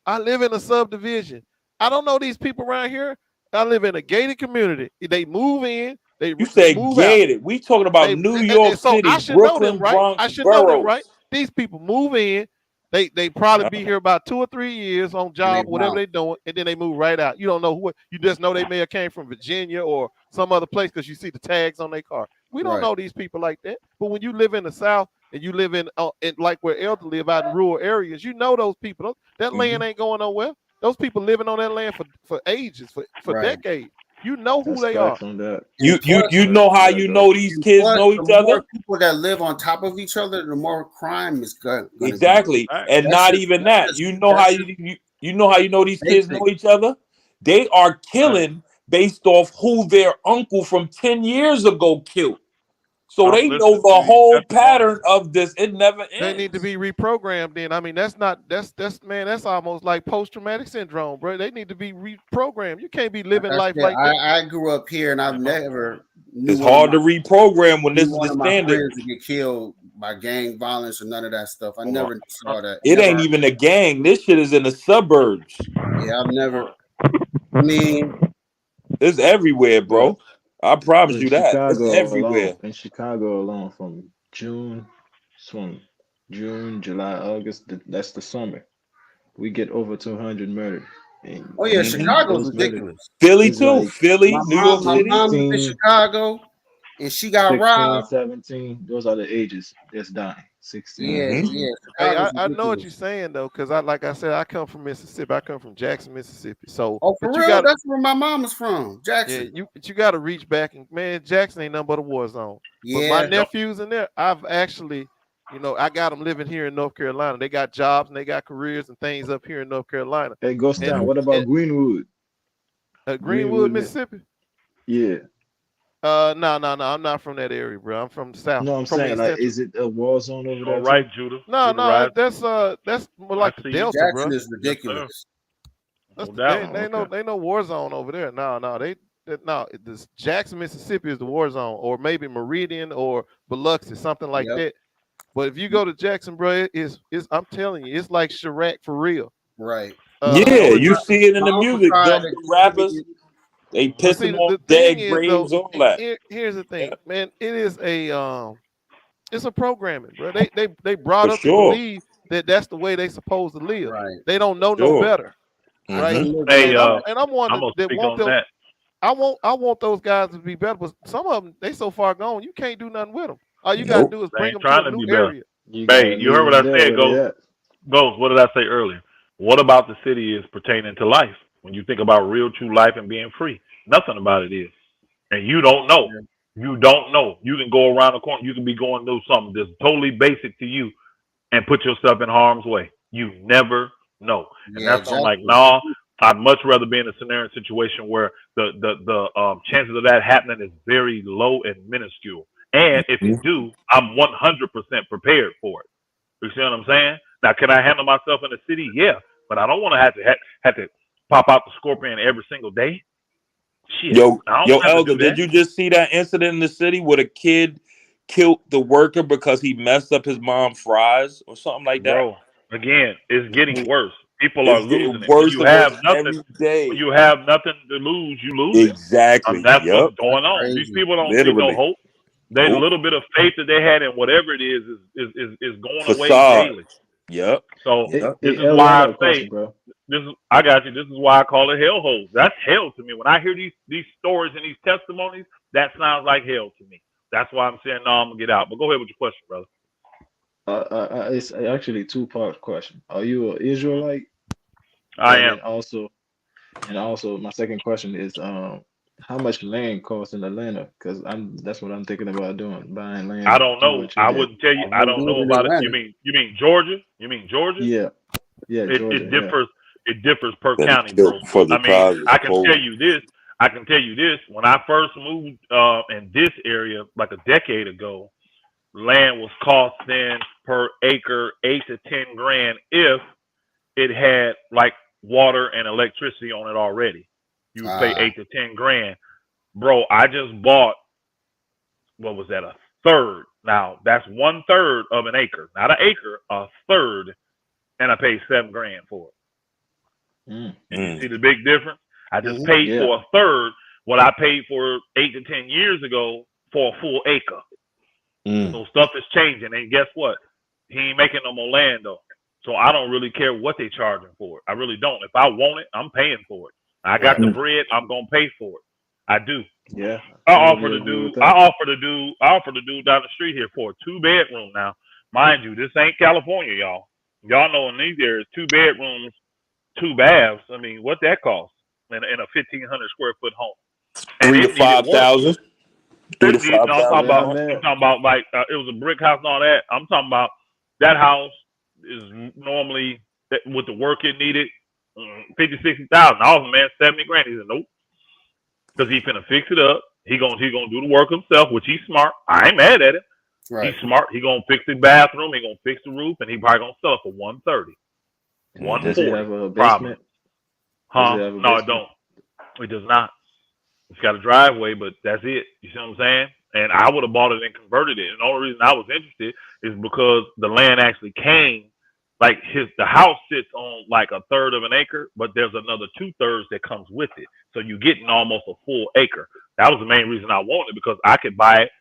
I live in a subdivision. I don't know these people around here. I live in a gated community. They move in. You They say move out. gated. We talking about New York So I City, should know them, Brooklyn, right? Bronx, I should know them, right? boroughs. These people move in. They probably Yeah. be here about 2 or 3 years on And they job, whatever bounce. they doing, and then they move right out. You don't know who. You just know they may have came from Virginia or some other place because you see the tags on their car. We don't Right. know these people like that. But when you live in the South and you live in like where Elder live out in rural areas, you know those people. That land ain't going nowhere. Those people living on that land for ages, for Right. decades. You know who That's they are. facts on that. You Plus, know how you know these kids know the each other? more people that live on top of each other, the more crime is going to be. Exactly. And That's not just, even that's that. just, You know that's how just you know how you know these kids basic. know each other? They are killing based off who their uncle from 10 years ago killed. So I'm they know listening the to these whole testimonies. pattern of this. It never They ends. need to be reprogrammed. Then I mean, that's man, that's almost like post-traumatic syndrome, bro. They need to be reprogrammed. You can't be living life like that. I grew up here, and I've never knew It's hard to reprogram when this is one the of my standard. friends to get killed by gang violence or none of that stuff. I never saw that. It Never. ain't even a gang. This shit is in the suburbs. Yeah, I've never. I mean, it's everywhere, bro. I promise In you that. It's everywhere. Chicago alone, from June, July, August, that's the summer. We get over 200 murdered. And oh yeah, Mhm. Chicago's those murdered ridiculous. Philly is too. like Philly, New York My City. mom lived in 16, Chicago, and she got 16, robbed. 17. Those are the ages that's dying. 16, Yeah, 17. yeah. Hey, Chicago's I know what ridiculous. you're saying though, because like I said, I come from Mississippi. I come from Jackson, Mississippi. So, Oh, for but you real? got That's where my mom is from, yeah, Jackson. you got to reach back and man, Jackson ain't nothing but a war zone. But my Yeah. nephews in there, I've actually, I got them living here in North Carolina. They got jobs and they got careers and things up here in North Carolina. Hey, Ghost Town, what about Greenwood? Greenwood, Mississippi? Yeah. No, I'm not from that area, bro. I'm from the south. No, I'm from saying East like, Central. is it a war zone over there All right, too? Judah. No, that's more like the see Delta, Jackson bro. is ridiculous. That's No the, doubt. they ain't no war zone over there. This Jackson, Mississippi is the war zone, or maybe Meridian or Biloxi, something like that. But if you go to Jackson, bro, it's I'm telling you, it's like Chirac for real. Right. Yeah, you see it in the My uncle music. tried Them to rappers, they But piss see, them off the thing dead is though, graves, all that. here's the thing, man. It is it's a programming, bro. They brought For up to sure. believe that that's the way they supposed to live. Right. They don't know no Sure. better, right? Hey, I'm one I'm gonna that speak want on them. that. I want those guys to be better, but some of them they so far gone, you can't do nothing with them. All you gotta do is They bring ain't them to trying a to new be better. area. Hey, you heard what I said, Ghost. What did I say earlier? What about the city is pertaining to life? When you think about real, true life and being free, nothing about it is. And you don't know. You don't know. You can go around the corner. You can be going through something that's totally basic to you and put yourself in harm's way. You never know. And Yeah, that's why I'm like, Jackson. nah, I'd much rather be in a scenario situation where the chances of that happening is very low and minuscule. And if it do, I'm 100% prepared for it. You see what I'm saying? Now, can I handle myself in the city? Yeah, but I don't want to have to pop out the scorpion every single day. Shit, I don't have to Elder, do that. did you just see that incident in the city where the kid killed the worker because he messed up his mom's fries or something like that? Bro, again, it's getting worse. People are It's getting losing it. When worse you and have worse nothing, every day. when you have nothing to lose, you lose it. Exactly. That's what's Yep. going on. These people don't see no Literally. hope. That Nope. little bit of faith that they had in whatever it is going away Facade. daily. Yep. So Yep. this is Elder, I why got I a question, say bro. I got you. This is why I call it hellholes. That's hell to me. When I hear these stories and these testimonies, that sounds like hell to me. That's why I'm saying no, I'm gonna get out. But go ahead with your question, brother. It's actually a two-part question. Are you an Israelite? I And am. then also my second question is how much land costs in Atlanta? Because that's what I'm thinking about doing, buying land I and don't do know. what you I did. wouldn't tell you. I don't know about it. You mean Georgia? You mean Georgia? Yeah, Georgia. It differs. It differs per Then county, bro. for the I mean, prize is I can cold. tell you this. I can tell you this. When I first moved in this area, like a decade ago, land was costing per acre $8 to $10 grand if it had like water and electricity on it already. You would pay $8 to $10 grand, bro. I just bought, what was that, a third? Now that's 1/3 of an acre, not an acre, a third, and I paid $7 grand for it. And you see the big difference? I just paid for a third what I paid for 8 to 10 years ago for a full acre. So stuff is changing, and guess what? He ain't making no more land though. So I don't really care what they charging for it. I really don't. If I want it, I'm paying for it. I got the bread, I'm gonna pay for it. I do. Yeah. I Totally offer to agree do with that. I offer to do down the street here for a 2-bedroom now. Mind you, this ain't California, y'all. Y'all know in these areas, 2 bedrooms, 2 baths. I mean, what that costs in a 1,500 square foot home. and 3 to it needed work. 5,000. 3 to It needed, I'm 5,000. talking about like it was a brick house and all that. I'm talking about that house is normally with the work it needed, 50, 60,000. I was man 70 grand. He said nope, because he finna fix it up. He gonna do the work himself, which he's smart. I ain't mad at him. Right. He's smart. He gonna fix the bathroom. He gonna fix the roof, and he probably gonna sell it for 130, Does it have 140. a Probably. basement? Huh? Does it have a No, it basement? don't. It does not. It's got a driveway, but that's it. You see what I'm saying? And I would have bought it and converted it. And the only reason I was interested is because the land actually came, like the house sits on like a third of an acre, but there's another 2/3 that comes with it. So you're getting almost a full acre. That was the main reason I wanted it, because I could buy it,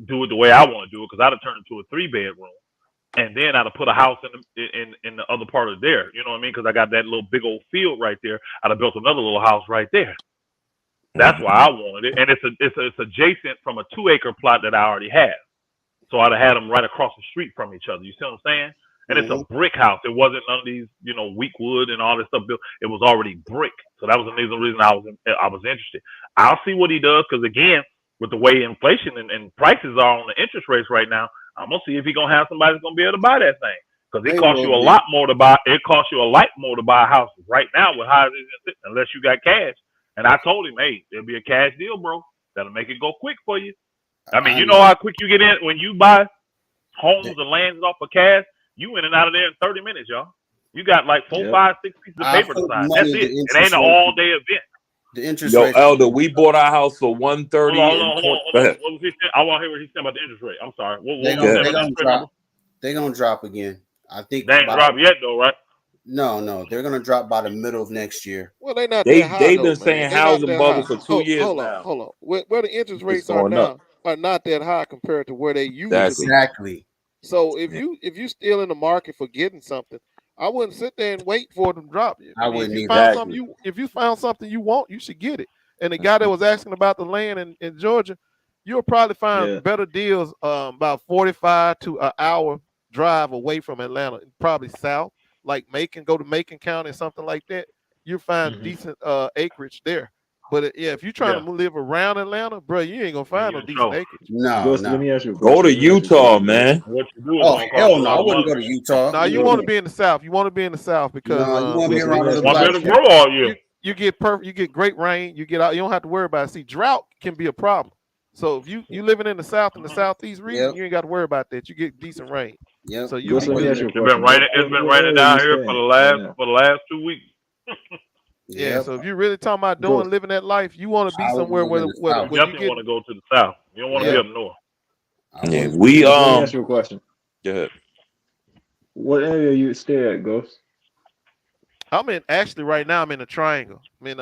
do it the way I want to do it, because I'd have turned it into a 3-bedroom. And then I'd have put a house in the other part of there. You know what I mean? Because I got that little big old field right there. I'd have built another little house right there. That's why I wanted it, and it's adjacent from a 2-acre plot that I already have. So I'd have had them right across the street from each other. You see what I'm saying? And it's a brick house. It wasn't none of these, weak wood and all this stuff built. It was already brick. So that was the reason I was interested. I'll see what he does, because again, with the way inflation and prices are on the interest rates right now, I'm gonna see if he's gonna have somebody that's gonna be able to buy that thing. Because it costs you a lot more to buy. It costs you a lot more to buy a house right now with how it is, unless you got cash. And I told him, hey, it'll be a cash deal, bro. That'll make it go quick for you. I mean, you know how quick you get in when you buy homes and lands off of cash. You in and out of there in 30 minutes, y'all. You got like 4, 5, 6 pieces of paper to sign. That's it. It ain't an all-day event. The interest Yo, rate. Elder, we bought our house for 130. Hold on. Go ahead. What was he saying? I want to hear what he's saying about the interest rate. I'm sorry. They're gonna drop again. I think they ain't dropped yet though, right? No, they're gonna drop by the middle of next year. Well, they not that high. They've though, been man. saying They housing not that bubble high. for 2 years hold now. Hold on. Where the interest rates are going now up. are not that high compared to where they used to be. Exactly. So if you still in the market for getting something, I wouldn't sit there and wait for them to drop you. I wouldn't if you either. found something if you found something you want, you should get it. And the guy that was asking about the land in Georgia, you'll probably find better deals about 45 to an hour drive away from Atlanta, probably south, like go to Macon County or something like that. You'll find decent acreage there. But if you're trying to live around Atlanta, bro, you ain't gonna find no decent acreage. Ghost, let me ask you a Go question. to Utah, man. What you do is Oh hell no, I wouldn't go to Utah. No, you want to be in the South. You want to be in the South because you want to be around the black to grow all year. You get you get great rain. You get out. You don't have to worry about it. See, drought can be a problem. So if you living in the South and the Southeast region, you ain't got to worry about that. You get decent rain. Yeah. So you. Let me ask you a It's been question. raining down here for the last 2 weeks. Yeah. So if you're really talking about living that life, you want to be somewhere where you definitely want to go to the South. You don't want to be up north. Yeah, Let me ask you a question. Go ahead. What area you stay at, Ghost? Actually right now I'm in a triangle. I'm in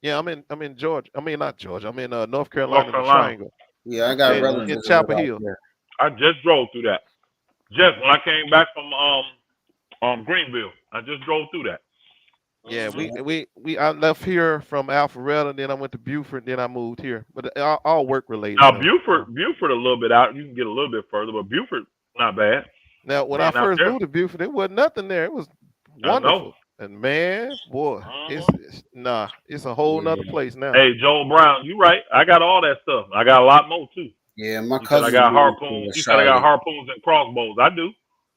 Yeah, I'm in Georgia. I mean not Georgia. I'm in North Carolina, in the triangle. Yeah, I got relatives in Chapel Hill. I just drove through that. Just when I came back from Greenville, I just drove through that. Yeah, I left here from Alpharetta, and then I went to Beaufort, and then I moved here. But all work related. Now Beaufort a little bit out. You can get a little bit further, but Beaufort not bad. Now when I first moved to Beaufort, there wasn't nothing there. It was wonderful. And man, boy, it's a whole nother place now. Hey, Joel Brown, you right. I got all that stuff. I got a lot more too. Yeah, my cousin. I got harpoons. You said I got harpoons and crossbows. I do.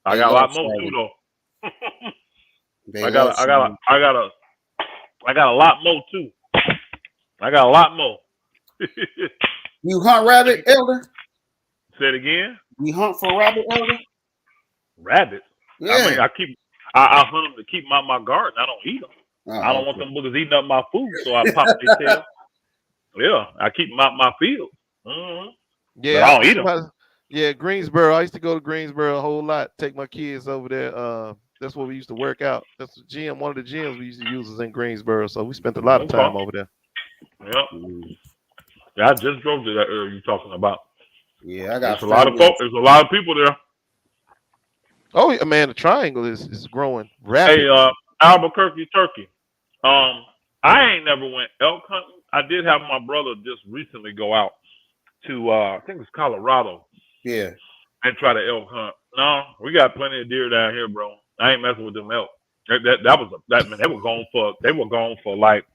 I got a lot more too, though. I got a lot more too. I got a lot more. You hunt rabbit, Elder? Say it again. You hunt for rabbit, Elder? Rabbits? Yeah. I mean, I hunt them to keep my garden. I don't eat them. I don't want them boogers eating up my food, so I pop their tail. Yeah, I keep them out my field. Yeah, but I don't eat them. Yeah, Greensboro. I used to go to Greensboro a whole lot. Take my kids over there. That's where we used to work out. That's the gym. One of the gyms we used to use was in Greensboro, so we spent a lot of time over there. Yep. Yeah, I just drove to that area you're talking about. Yeah, I got There's a lot of folks. There's a lot of people there. Oh yeah, man, the triangle is growing rapidly. Hey, Albuquerque, Turkey. I ain't never went elk hunting. I did have my brother just recently go out to I think it's Colorado. Yeah. And try to elk hunt. No, we got plenty of deer down here, bro. I ain't messing with them elk. They were gone for like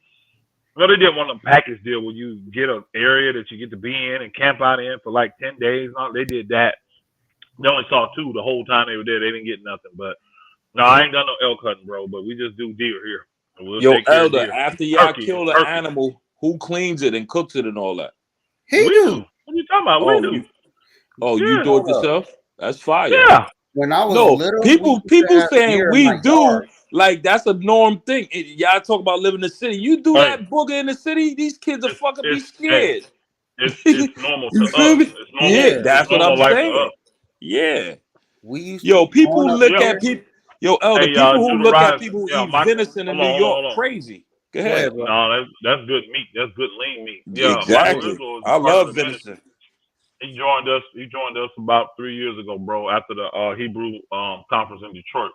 Well, they did one of the package deal where you get an area that you get to be in and camp out in for like 10 days. They did that. They only saw 2 the whole time they were there. They didn't get nothing. But no, I ain't done no elk hunting, bro. But we just do deer here. We'll Yo, take care of Elder, deer. after y'all Turkey. kill the animal, who cleans it and cooks it and all that? We do. What are you talking about? We do. You do it yourself? That's fire. Yeah. When I was No, little, people have saying deer in we my do yard. like that's a norm thing. Y'all talk about living in the city. You do Hey. that booger in the city, these kids are fucking be scared. It's normal You to feel us. me? It's normal. Yeah, that's It's what normal I'm life to saying. us. Yeah. We used Yo, people growing up look here- at people. Yo, Elder, Hey, people who look at Deuteronomy, people who yeah, eat Michael, venison in hold New on, York hold on. crazy. Go Go ahead. ahead, bro. No, that's good meat. That's good lean meat. Yeah, Michael Exactly. Israel is I part of love the ministry. venison. He joined us about 3 years ago, bro, after the Hebrew conference in Detroit.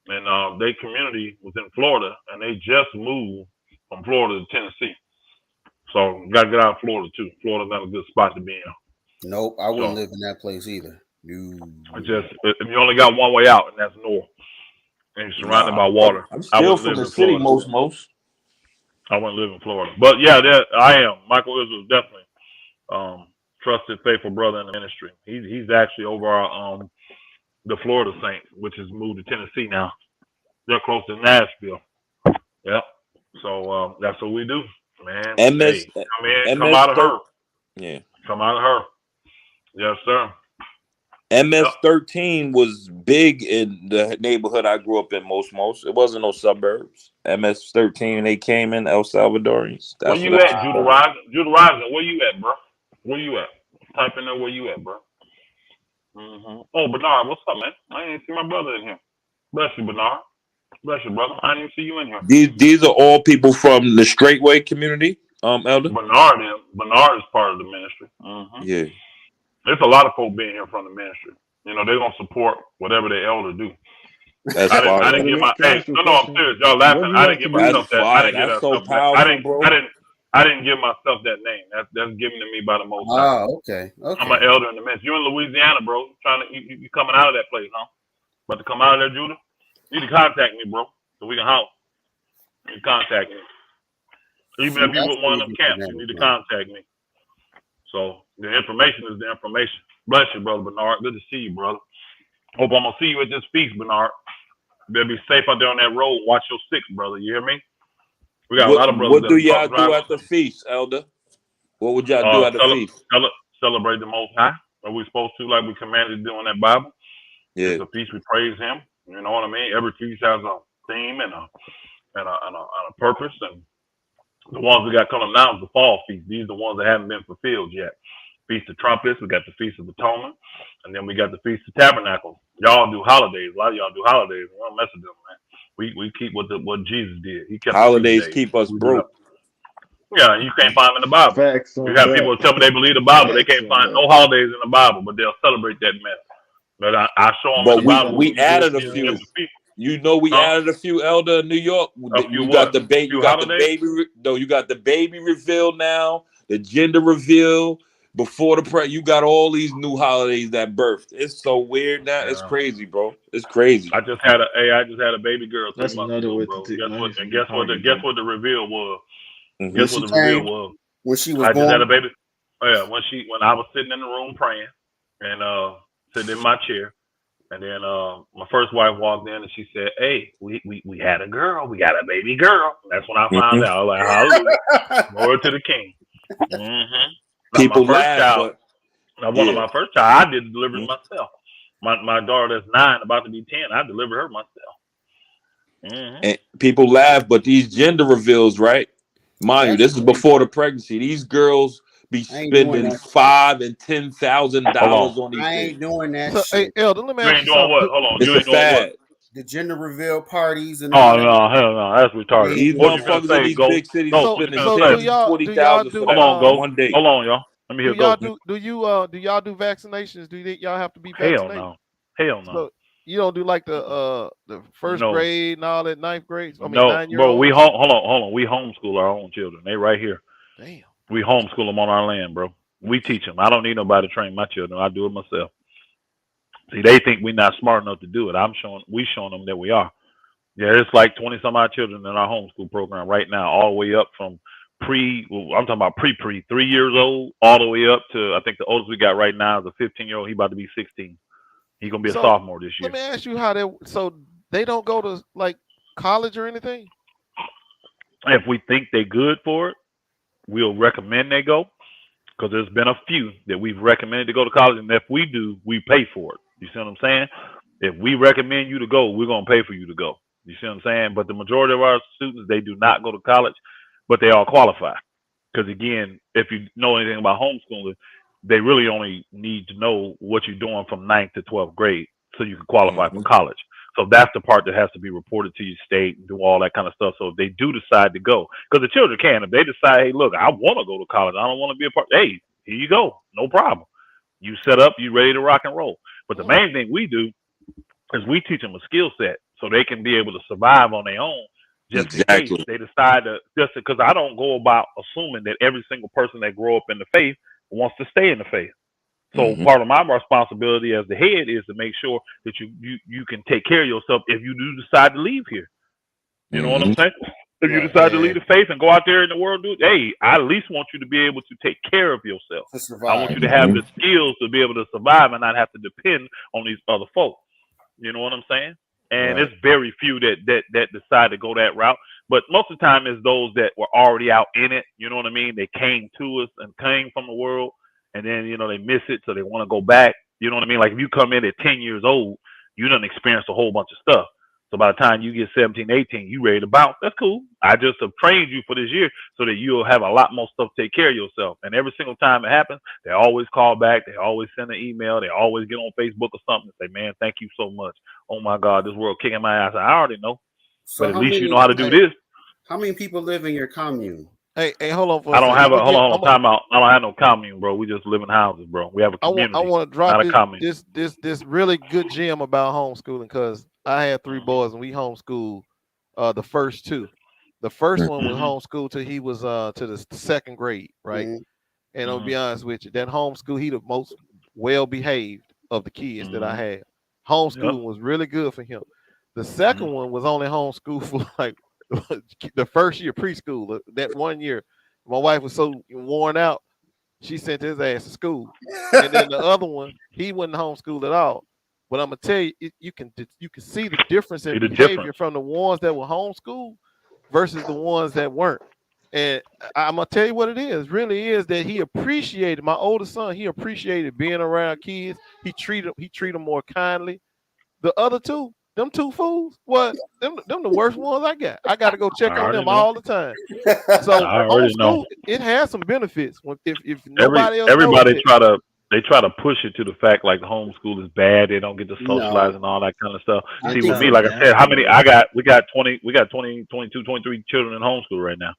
And their community was in Florida, and they just moved from Florida to Tennessee. So you gotta get out of Florida too. Florida's not a good spot to be in. Nope, I wouldn't So, live in that place either. you only got one way out, and that's north. And you're surrounded by water. I'm I still wouldn't from live the in city Florida. most. I wouldn't live in Florida. But yeah, I am. Michael Israel is definitely trusted, faithful brother in the ministry. He's actually over our the Florida Saints, which has moved to Tennessee now. They're close to Nashville. Yep. So that's what we do, man. MS, Hey, come in, come MS out of her. Yeah. Come out of her. Yes, sir. MS-13 was big in the neighborhood I grew up in most. It wasn't no suburbs. MS-13, they came in, El Salvadorians. Where That's you what at, Judah Rising? Where you at, bro? Where you at? Type in there where you at, bro. Mm-hmm. Oh, Bernard, what's up, man? I didn't see my brother in here. Bless you, Bernard. Bless you, brother. I didn't even see you in here. These are all people from the straightway community, Elder? Bernard is part of the ministry. Mm-hmm. Yeah. There's a lot of folk being here from the ministry. You know, they're gonna support whatever their elder do. That's I fire. didn't get my Can I ask you a I'm question? serious. Y'all What laughing. do you I have didn't to give do? myself that. I didn't get That's so myself that. powerful, bro. I didn't give myself that name. That's given to me by the Most High. Okay. I'm an elder in the ministry. You in Louisiana, bro. You coming out of that place, huh? About to come out of there, Judah? You need to contact me, bro, so we can house. You contact me. Even if you with one of them camps, you need to contact me. So the information is the information. Bless you, brother Bernard. Good to see you, brother. Hope I'm gonna see you at this feast, Bernard. You better be safe out there on that road. Watch your six, brother. You hear me? We got a lot of brothers What that do are y'all truck do drivers. at the feast, Elder? What would y'all do at the feast? Celebrate the Most High. Are we supposed to, like we commanded to do in that Bible? Yeah. It's a feast. We praise Him. You know what I mean? Every feast has a theme and a purpose. And the ones we got coming now is the fall feast. These are the ones that haven't been fulfilled yet. Feast of Trumpets. We got the Feast of Atonement, and then we got the Feast of Tabernacles. Y'all do holidays. A lot of y'all do holidays. We don't mess with them, man. We keep what Jesus did. He kept Holidays the feast days. keep us We do broke. that. Yeah, you can't find them in the Bible. Facts You on have that. people tell me they believe the Bible. They Facts can't on find that. no holidays in the Bible, but they'll celebrate that mess. But I show them in But the Bible we what we do added a in few. the feast. You know, we Huh? added a few, Elder, in New York. A few You what? got the baby. You Few got the holidays? baby. No, you got the baby reveal now. The gender reveal before the you got all these new holidays that birthed. It's so weird now. It's Yeah. crazy, bro. It's crazy. I just had a baby girl 3 That's months another ago, way bro. to take money from your Guess what pocket, bro. the reveal was? Mhm. When Guess she what the reveal came, was? when she was I just had a born, baby. Oh yeah, when I was sitting in the room praying and sitting in my chair, and then my first wife walked in and she said, "Hey, we had a girl. We got a baby girl." That's when I found out. I was like, "Hallelujah, glory to the King." Mm-hmm. Now my People first laugh, child. but Now one of yeah. my first child, I did the delivery myself. My daughter that's 9, about to be 10. I delivered her myself. Mm-hmm. And people laugh, but these gender reveals, right? Mind you, that's this is before the pregnancy. These girls be I ain't doing spending that. $5,000 and $10,000 Hold on. on these I things. ain't doing that So, hey, shit. Elder, let me You ask ain't you doing what? something. Hold on. It's You a ain't doing what? fad. The gender reveal parties and all Oh that. no, hell no, that's retarded. Ain't These doing What you that. gonna motherfuckers in say, these Ghost? big cities Ghost, what you spending gonna So say? do 10, y'all 20,000 for Hold that on, on Ghost. one date. Hold on, y'all. Let me hear Ghost. do y'all do vaccinations? Do y'all have to be Hell vaccinated? no. Hell no. So you don't do like the first No. grade and all that, ninth grade. I mean No, 9-year-olds. bro. Hold on. We homeschool our own children. They right here. Damn. We homeschool them on our land, bro. We teach them. I don't need nobody to train my children. I do it myself. See, they think we're not smart enough to do it. We showing them that we are. Yeah, it's like 20 some odd children in our homeschool program right now, all the way up from I'm talking about pre 3 years old, all the way up to I think the oldest we got right now is a 15-year-old. He about to be 16. He's gonna be a So sophomore this year. let me ask you how they don't go to like college or anything? If we think they're good for it, we'll recommend they go. Because there's been a few that we've recommended to go to college, and if we do, we pay for it. You see what I'm saying? If we recommend you to go, we're gonna pay for you to go. You see what I'm saying? But the majority of our students, they do not go to college, but they all qualify. Because again, if you know anything about homeschooling, they really only need to know what you're doing from 9th to 12th grade so you can qualify for college. So that's the part that has to be reported to your state and do all that kind of stuff. So if they do decide to go, because the children can, if they decide, hey, look, I want to go to college, I don't want to be a part. Hey, here you go, no problem. You set up, you ready to rock and roll. But the main thing we do is we teach them a skill set so they can be able to survive on their own. Just in case they decide to, just because I don't go about assuming that every single person that grow up in the faith wants to stay in the faith. So part of my responsibility as the head is to make sure that you can take care of yourself if you do decide to leave here. You know what I'm saying? If you decide to leave the faith and go out there in the world, dude, hey, I at least want you to be able to take care of yourself. I want you to have the skills to be able to survive and not have to depend on these other folks. You know what I'm saying? And it's very few that decide to go that route. But most of the time it's those that were already out in it. You know what I mean? They came to us and came from the world. And then, you know, they miss it, so they want to go back. You know what I mean? Like if you come in at 10 years old, you done experienced a whole bunch of stuff. So by the time you get 17, 18, you ready to bounce. That's cool. I just have trained you for this year so that you'll have a lot more stuff to take care of yourself. And every single time it happens, they always call back. They always send an email. They always get on Facebook or something and say, man, thank you so much. Oh, my God, this world kicking my ass. I already know. So but at least you know how to do this. How many people live in your commune? Hey, hold on for I don't have a hold on time out. I don't have no commune, bro. We just live in houses, bro. We have a community. I want to drop not a commune. this really good gem about homeschooling because I had 3 boys and we homeschooled the first 2. The first one was homeschooled till he was to the 2nd grade, right? And I'll be honest with you, that homeschool, he the most well behaved of the kids that I had. Homeschooling was really good for him. The second one was only homeschooled for like the first year preschool. That 1 year, my wife was so worn out, she sent his ass to school. And then the other one, he wasn't homeschooled at all. But I'm gonna tell you, you can see the difference in behavior from the ones that were homeschooled versus the ones that weren't. And I'm gonna tell you what it is. Really is that he appreciated my oldest son. He appreciated being around kids. He treated them more kindly. The other 2. Them 2 fools, what? Them the worst ones I got. I got to go check on them all the time. So homeschool, it has some benefits. If nobody else everybody try to push it to the fact like the homeschool is bad. They don't get to socialize and all that kind of stuff. See, with me, like I said, we got 22, 23 children in homeschool right now.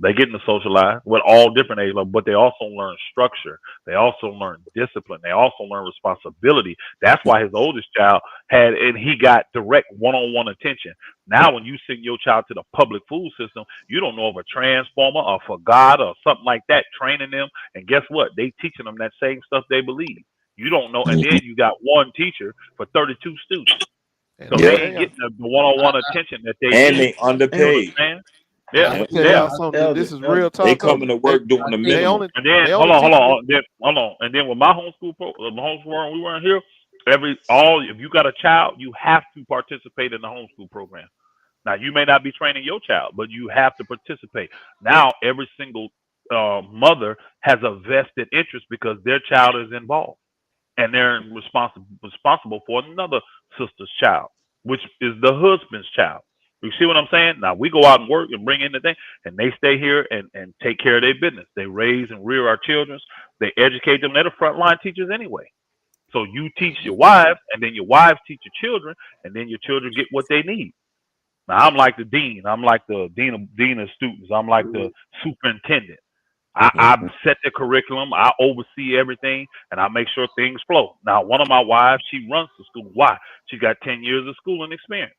They getting to socialize with all different age levels, but they also learn structure. They also learn discipline. They also learn responsibility. That's why his oldest child he got direct one-on-one attention. Now, when you send your child to the public food system, you don't know of a transformer or for God or something like that training them. And guess what? They teaching them that same stuff they believe. You don't know. And then you got one teacher for 32 students. So they ain't getting the one-on-one attention that they need. And they underpaid. Yeah, this is real talk. They coming to work doing the minimum. And then hold on. And then with my homeschool program, we weren't here. If you got a child, you have to participate in the homeschool program. Now you may not be training your child, but you have to participate. Now every single mother has a vested interest because their child is involved, and they're responsible for another sister's child, which is the husband's child. You see what I'm saying? Now we go out and work and bring in the thing, and they stay here and take care of their business. They raise and rear our children. They educate them. They're the frontline teachers anyway. So you teach your wives, and then your wives teach your children, and then your children get what they need. Now I'm like the dean. I'm like the dean of students. I'm like the superintendent. I set the curriculum. I oversee everything, and I make sure things flow. Now one of my wives, she runs the school. Why? She got 10 years of schooling experience.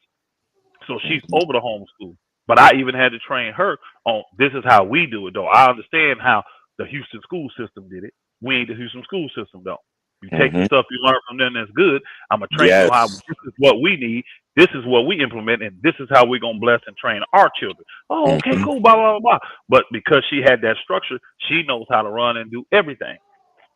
So she's over the homeschool. But I even had to train her on this is how we do it, though. I understand how the Houston school system did it. We ain't the Houston school system, though. You take the stuff you learn from them that's good. I'm gonna train you how. This is what we need. This is what we implement, and this is how we're gonna bless and train our children. Oh, okay, cool, blah blah blah. But because she had that structure, she knows how to run and do everything.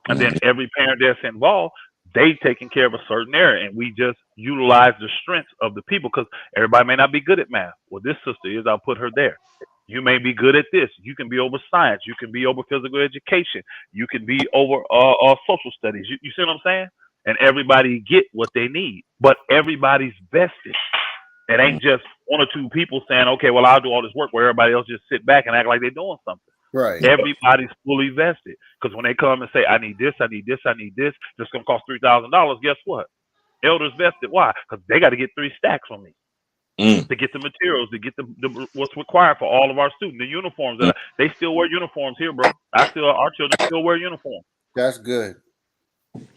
And then every parent that's involved, they taking care of a certain area, and we just utilize the strengths of the people because everybody may not be good at math. Well, this sister is. I'll put her there. You may be good at this. You can be over science. You can be over physical education. You can be over social studies. You see what I'm saying? And everybody get what they need, but everybody's vested. It ain't just one or two people saying, "Okay, well, I'll do all this work," where everybody else just sit back and act like they're doing something. Right. Everybody's fully vested because when they come and say, "I need this, I need this, I need this," this gonna cost $3,000. Guess what? Elders vested. Why? Because they got to get 3 stacks from me to get the materials, to get the what's required for all of our students, the uniforms. That they still wear uniforms here, bro. Our children still wear uniforms. That's good.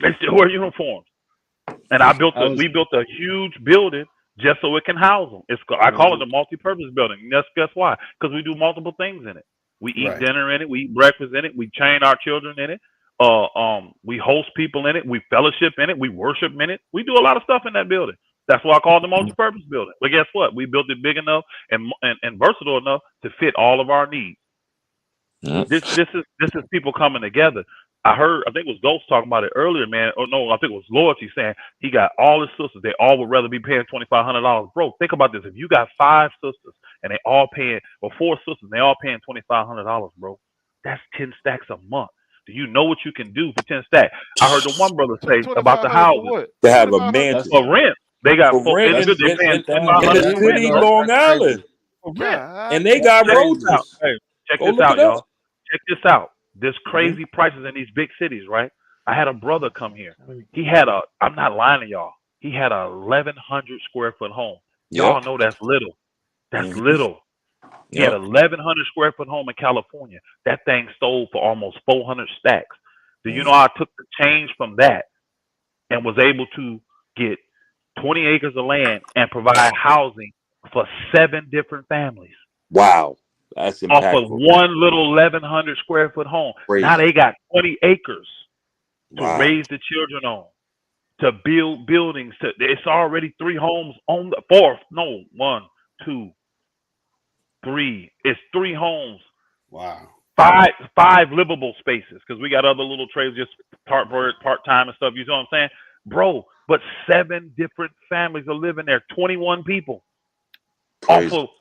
They still wear uniforms. And we built a huge building just so it can house them. I call it a multi-purpose building. And guess why? Because we do multiple things in it. We eat dinner in it. We eat breakfast in it. We train our children in it. We host people in it. We fellowship in it. We worship in it. We do a lot of stuff in that building. That's why I call it the multi-purpose building. But guess what? We built it big enough and versatile enough to fit all of our needs. This is people coming together. I think it was Ghost talking about it earlier, man. Or no, I think it was Loyalty saying he got all his sisters. They all would rather be paying $2,500. Bro, think about this. If you got 5 sisters and they all paying, or 4 sisters and they all paying $2,500, bro, that's 10 stacks a month. Do you know what you can do for 10 stacks? I heard the one brother say about the houses. To have a mansion. For rent. They got for rent in the city, bro. Long Island. And they got roaches. Hey, check Go this look out, it up. y'all. Check this out. There's crazy prices in these big cities, right? I had a brother come here. He had I'm not lying to y'all. He had a 1,100 square foot home. Y'all know that's little. That's little. He had a 1,100 square foot home in California. That thing sold for almost 400 stacks. Do you know I took the change from that and was able to get 20 acres of land and provide housing for 7 different families? Wow. That's impactful. Off of one little 1,100 square foot home. Crazy. Now they got 20 acres to raise the children on, to build buildings. It's already 3 homes on the 4th. No, 1, 2, 3. It's 3 homes. Wow. 5 livable spaces because we got other little trades just part time and stuff. You know what I'm saying, bro? But 7 different families are living there. 21 people. Off of